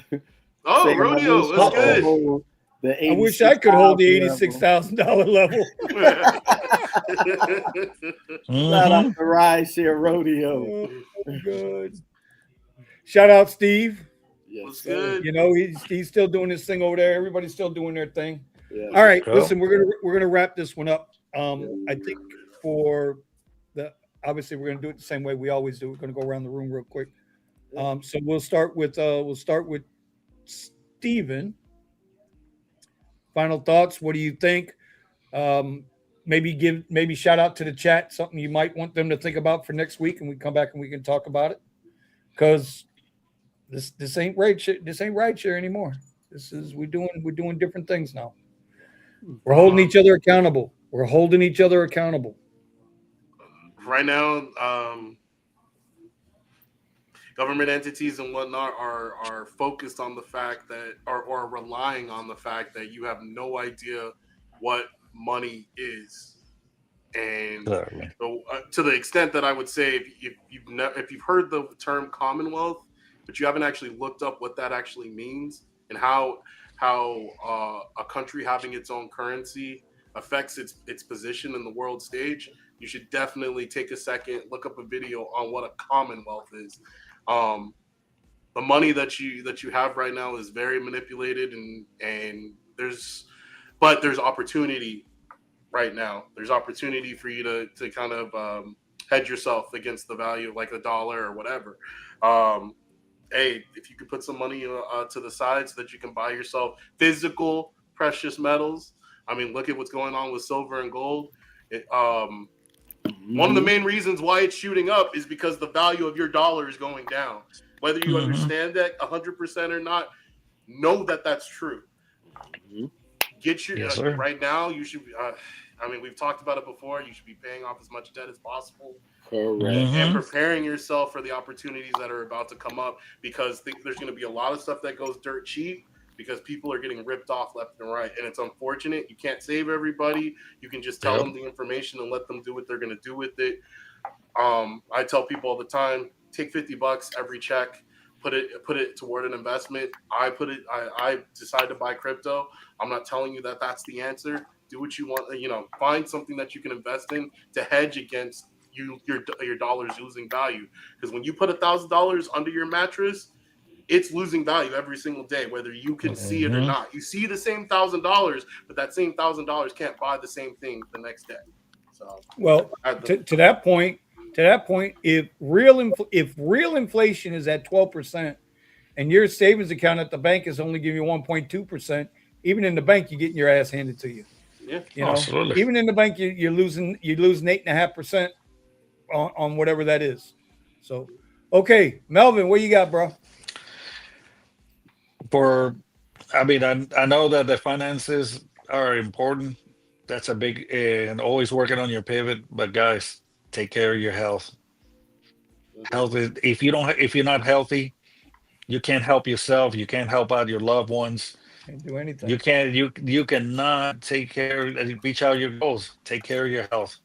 Oh,
saying I
rodeo.
wish
That's
I could
Uh-oh.
good.
hold the
I wish I could hold the
86,000 level.
$86,000 level.
Shout out
Mm-hmm.
to Rideshare Rodeo.
Oh, good. Shout out Steve.
Yes,
What's
sir.
good?
He's still doing his thing over there. Everybody's still doing their thing.
Yeah.
All right,
Cool.
listen, we're gonna wrap this one up. I think for the obviously we're gonna do it the same way we always do. We're gonna go around the room real quick. So we'll start with Steven. Final thoughts. What do you think? Um, maybe shout out to the chat something you might want them to think about for next week, and we come back and we can talk about it. Because this ain't rideshare anymore. This is we're doing different things now. We're holding each other accountable. We're holding each other accountable.
Right now, government entities and whatnot are focused on the fact that or relying on the fact that you have no idea what money is. And
Clearly.
to the extent that I would say, if you've heard the term Commonwealth, but you haven't actually looked up what that actually means and how a country having its own currency affects its position in the world stage, you should definitely take a second, look up a video on what a Commonwealth is. Um, the money that you have right now is very manipulated, and there's opportunity right now. There's opportunity for you to kind of hedge yourself against the value of like a dollar or whatever. hey, if you could put some money to the side so that you can buy yourself physical precious metals. I mean, look at what's going on with silver and gold. One of the main reasons why it's shooting up is because the value of your dollar is going down. Whether you understand that 100% or not, know that that's true. Get your right now. You should. I mean, we've talked about it before. You should be paying off as much debt as possible.
Correct.
And preparing yourself for the opportunities that are about to come up, because there's going to be a lot of stuff that goes dirt cheap because people are getting ripped off left and right. And it's unfortunate. You can't save everybody. You can just tell them the information and let them do what they're going to do with it. I tell people all the time, take $50 every check, put it toward an investment. I decide to buy crypto. I'm not telling you that that's the answer. Do what you want. Find something that you can invest in to hedge against your dollars losing value. Because when you put $1,000 under your mattress, it's losing value every single day, whether you can see it or not. You see the same $1,000, but that same $1,000 can't buy the same thing the next day. So,
well, to that point, if real inflation is at 12% and your savings account at the bank is only giving you 1.2%, even in the bank you're getting your ass handed to you.
Yeah,
absolutely.
Even in the bank you're losing 8.5% on whatever that is. So, okay, Melvin, what you got, bro?
I know that the finances are important. That's a big, and always working on your pivot. But guys, take care of your health. Health is, if you're not healthy, you can't help yourself. You can't help out your loved ones.
Can't do anything.
You cannot reach out your goals. Take care of your health.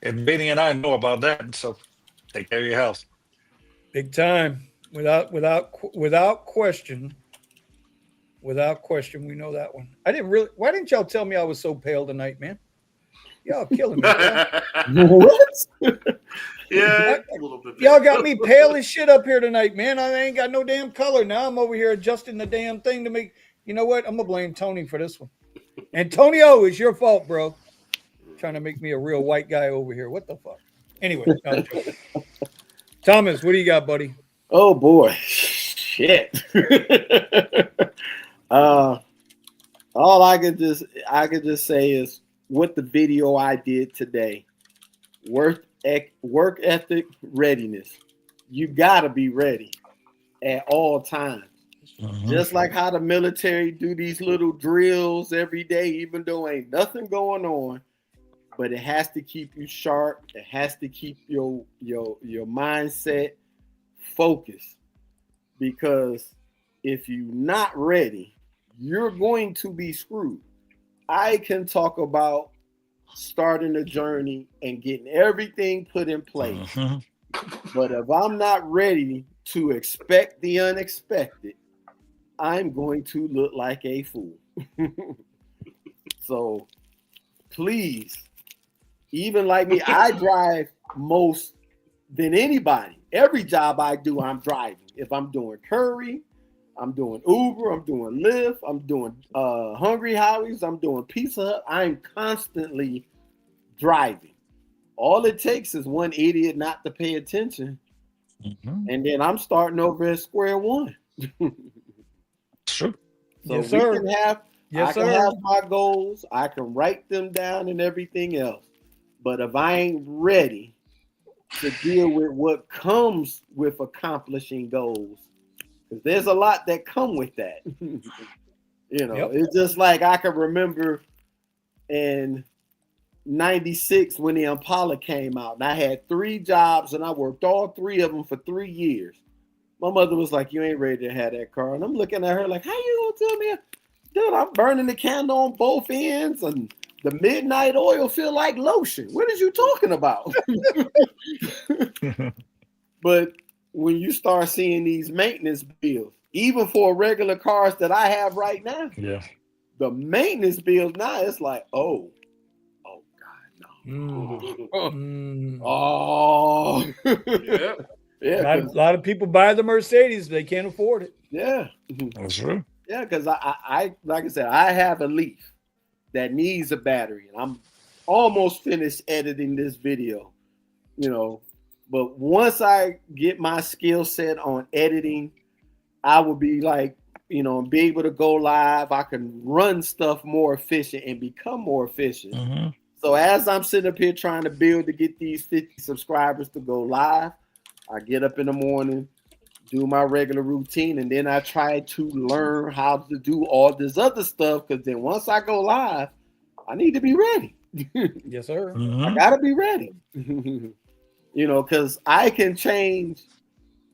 And Benny and I know about that. So take care of your health.
Big time. Without question. Without question, we know that one. Why didn't y'all tell me I was so pale tonight, man? Y'all killing me.
What?
Yeah, a little bit.
Y'all got me pale as shit up here tonight, man. I ain't got no damn color. Now I'm over here adjusting the damn thing to make. You know what? I'm gonna blame Tony for this one. Antonio, it's your fault, bro. Trying to make me a real white guy over here. What the fuck? Anyway, no, Thomas, what do you got, buddy?
Oh boy, shit. All I could just say is what the video I did today. Work ethic, readiness. You gotta be ready at all times. Just like how the military do these little drills every day, even though ain't nothing going on, but it has to keep you sharp. It has to keep your mindset focused, because if you're not ready, you're going to be screwed. I can talk about starting a journey and getting everything put in place. But if I'm not ready to expect the unexpected, I'm going to look like a fool. So please, even like me, I drive most than anybody. Every job I do, I'm driving. If I'm doing Curry, I'm doing Uber, I'm doing Lyft, I'm doing Hungry Howie's, I'm doing Pizza Hut. I'm constantly driving. All it takes is one idiot not to pay attention, and then I'm starting over at square one.
True.
So
yes, sir.
I can have my goals, I can write them down and everything else. But if I ain't ready to deal with what comes with accomplishing goals, because there's a lot that come with that. It's just like I can remember in 96 when the Impala came out, and I had 3 jobs and I worked all 3 of them for 3 years. My mother was like, "You ain't ready to have that car." And I'm looking at her like, "How you gonna tell me?" Dude, I'm burning the candle on both ends, and the midnight oil feel like lotion. What are you talking about? But when you start seeing these maintenance bills, even for regular cars that I have right now, the maintenance bills now, it's like, oh God, no. Oh,
Yeah.
Yeah,
a lot of people buy the Mercedes, they can't afford it.
Yeah,
that's true.
Yeah, because I like I said, I have a Leaf that needs a battery, and I'm almost finished editing this video. But once I get my skill set on editing I would be like, be able to go live. I can run stuff more efficient and become more efficient.
Mhm.
So as I'm sitting up here trying to build to get these 50 subscribers to go live, I get up in the morning, do my regular routine, and then I try to learn how to do all this other stuff, because then once I go live, I need to be ready.
Yes, sir.
I
Mhm.
gotta be ready. Because I can change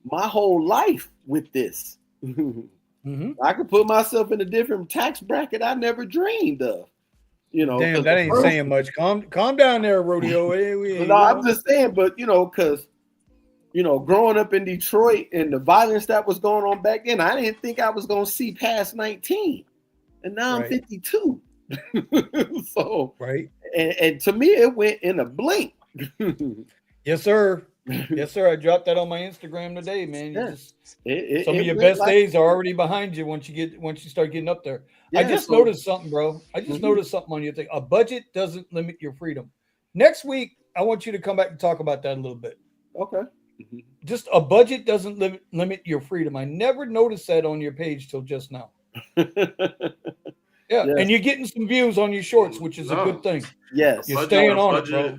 my whole life with this.
Mm-hmm.
I could put myself in a different tax bracket I never dreamed of.
Damn, that ain't saying much. Calm down there, Rodeo.
No, I'm just saying, but because growing up in Detroit and the violence that was going on back then, I didn't think I was gonna see past 19, and now I'm 52. So
right,
and to me, it went in a blink.
Yes, sir. Yes, sir. I dropped that on my Instagram today, man. You just some of your
went
best days are already behind you once you start getting up there.
Yeah,
I just noticed something, bro. I just noticed something on your thing. A budget doesn't limit your freedom. Next week, I want you to come back and talk about that a little bit.
Okay.
Just a budget doesn't limit your freedom. I never noticed that on your page till just now. Yeah,
Yes.
and you're getting some views on your shorts, which is a good thing.
Yes.
You're staying on it, bro.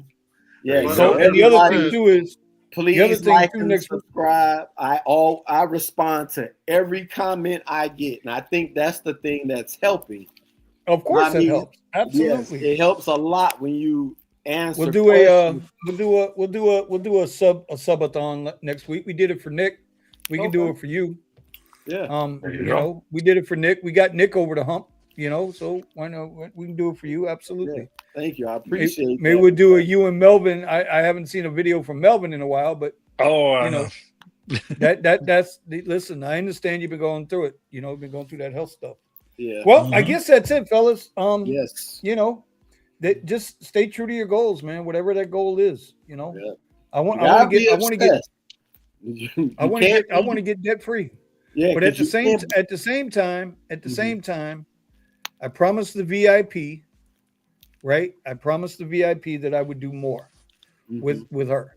Yeah.
So, and the other thing too is,
please like and subscribe. I respond to every comment I get, and I think that's the thing that's helping.
Of course, it helps. Absolutely,
yes, it helps a lot when you answer.
We'll do a subathon next week. We did it for Nick. We can do it for you.
Yeah.
We did it for Nick. We got Nick over the hump. So why not? We can do it for you. Absolutely.
Yeah. Thank you. I appreciate it.
Maybe we'll do a you and Melvin. I haven't seen a video from Melvin in a while, but that's listen, I understand you've been going through it. Been going through that health stuff.
Yeah.
Well, I guess that's it, fellas.
Yes.
That just stay true to your goals, man. Whatever that goal is,
Yeah.
I want to get debt free.
Yeah.
But at the same time, I promised the VIP, right? I promised the VIP that I would do more with her.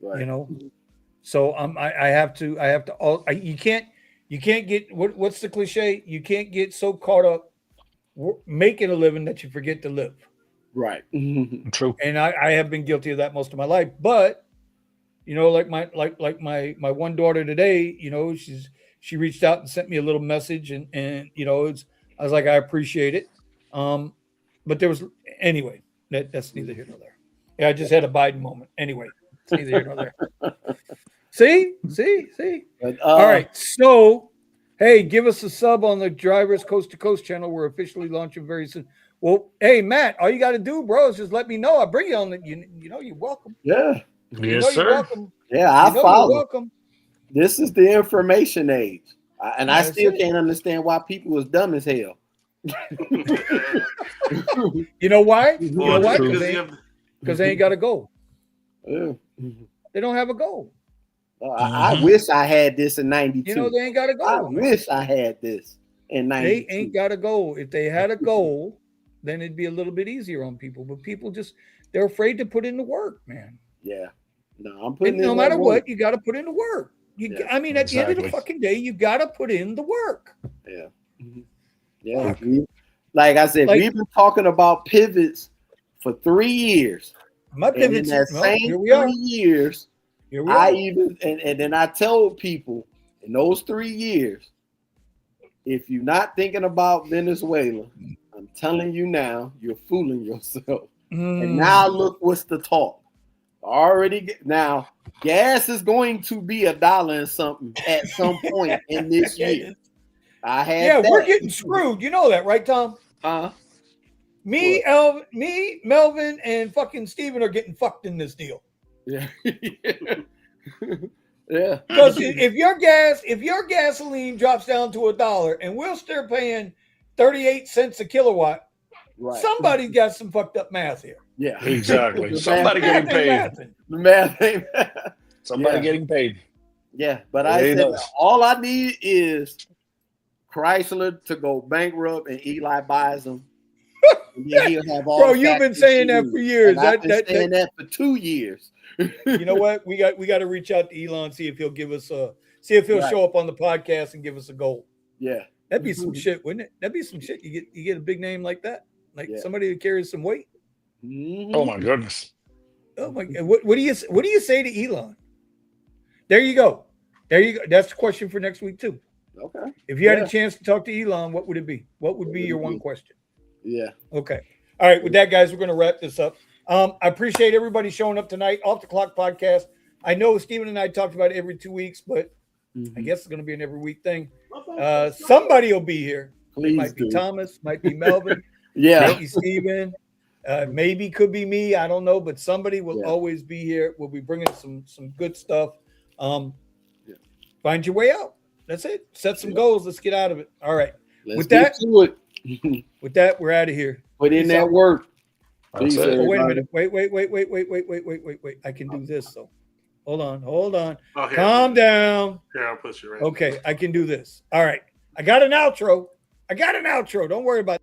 Right.
So I have to you can't get what's the cliche? You can't get so caught up making a living that you forget to live.
Right.
True.
And I have been guilty of that most of my life. But like my one daughter today, she reached out and sent me a little message, and I was like, I appreciate it. But there was anyway, that's neither here nor there. Yeah, I just had a Biden moment. Anyway, it's neither here nor there. See.
But,
all right. So, hey, give us a sub on the Drivers Coast to Coast channel. We're officially launching very soon. Well, hey, Matt, all you got to do, bro, is just let me know. I'll bring you on the. You're welcome.
Yeah.
Yes, sir.
You're welcome.
Yeah, I follow.
You're welcome.
This is the information age, and I still can't understand why people was dumb as hell.
You know why?
Well,
Because they ain't got a goal.
Yeah.
They don't have a goal.
I wish I had this in 92.
They ain't got a goal.
I wish I had this in 92.
They ain't got a goal. If they had a goal, then it'd be a little bit easier on people. But people they're afraid to put in the work, man.
Yeah. No, I'm putting in
no matter
work.
what, you got to put in the work. I mean, at the end of the fucking day, you got to put in the work.
Yeah. Yeah. Like I said, we've been talking about pivots for 3 years.
My pivots,
in that same 3 years, I even and then I tell people in those 3 years, if you're not thinking about Venezuela, I'm telling you now, you're fooling yourself. And now look what's the talk. Now gas is going to be $1 and something at some point in this year.
We're getting screwed. You know that, right, Tom? Me, Melvin, and fucking Steven are getting fucked in this deal.
Yeah. Yeah.
Because if your gasoline drops down to $1 and we're still paying 38 cents a kilowatt, somebody got some fucked up math here.
Yeah,
exactly. Somebody getting paid.
The math ain't
somebody getting paid.
Yeah, but I said all I need is Chrysler to go bankrupt and Eli buys them. And then he'll have all.
Bro, you've been saying that for years.
I've been saying that for 2 years.
You know what? We got to reach out to Elon, see if he'll give us See if he'll
Right.
show up on the podcast and give us a goal.
Yeah.
That'd be some shit, wouldn't it? That'd be some shit. You get a big name like that, like
Yeah.
somebody who carries some weight.
Mhm.
Oh my goodness.
Oh my God! What do you say to Elon? There you go. There you go. That's the question for next week too.
Okay.
If you had
Yeah.
a chance to talk to Elon, what would it be? What would be your one question?
Yeah.
Okay. All right. With that, guys, we're going to wrap this up. I appreciate everybody showing up tonight. Off the Clock podcast. I know Steven and I talked about it every 2 weeks, but I guess it's going to be an every week thing. Somebody will be here.
Please
It might be
do.
Thomas, might be Melvin,
Yeah.
might be Steven. Maybe could be me. I don't know, but somebody will
Yeah.
always be here. We'll be bringing some good stuff.
Yeah.
Find your way out. That's it. Set some goals. Let's get out of it. All right.
Let's
With
get
that-
to it.
With that, we're out of here.
Put in
Peace
that
out.
work.
That's
Peace,
it.
Oh, wait a
everybody.
minute. Wait. I can do this though. Hold on.
Oh, here,
Calm down.
here, I'll push you right.
Okay, I can do this. All right. I got an outro. Don't worry about it.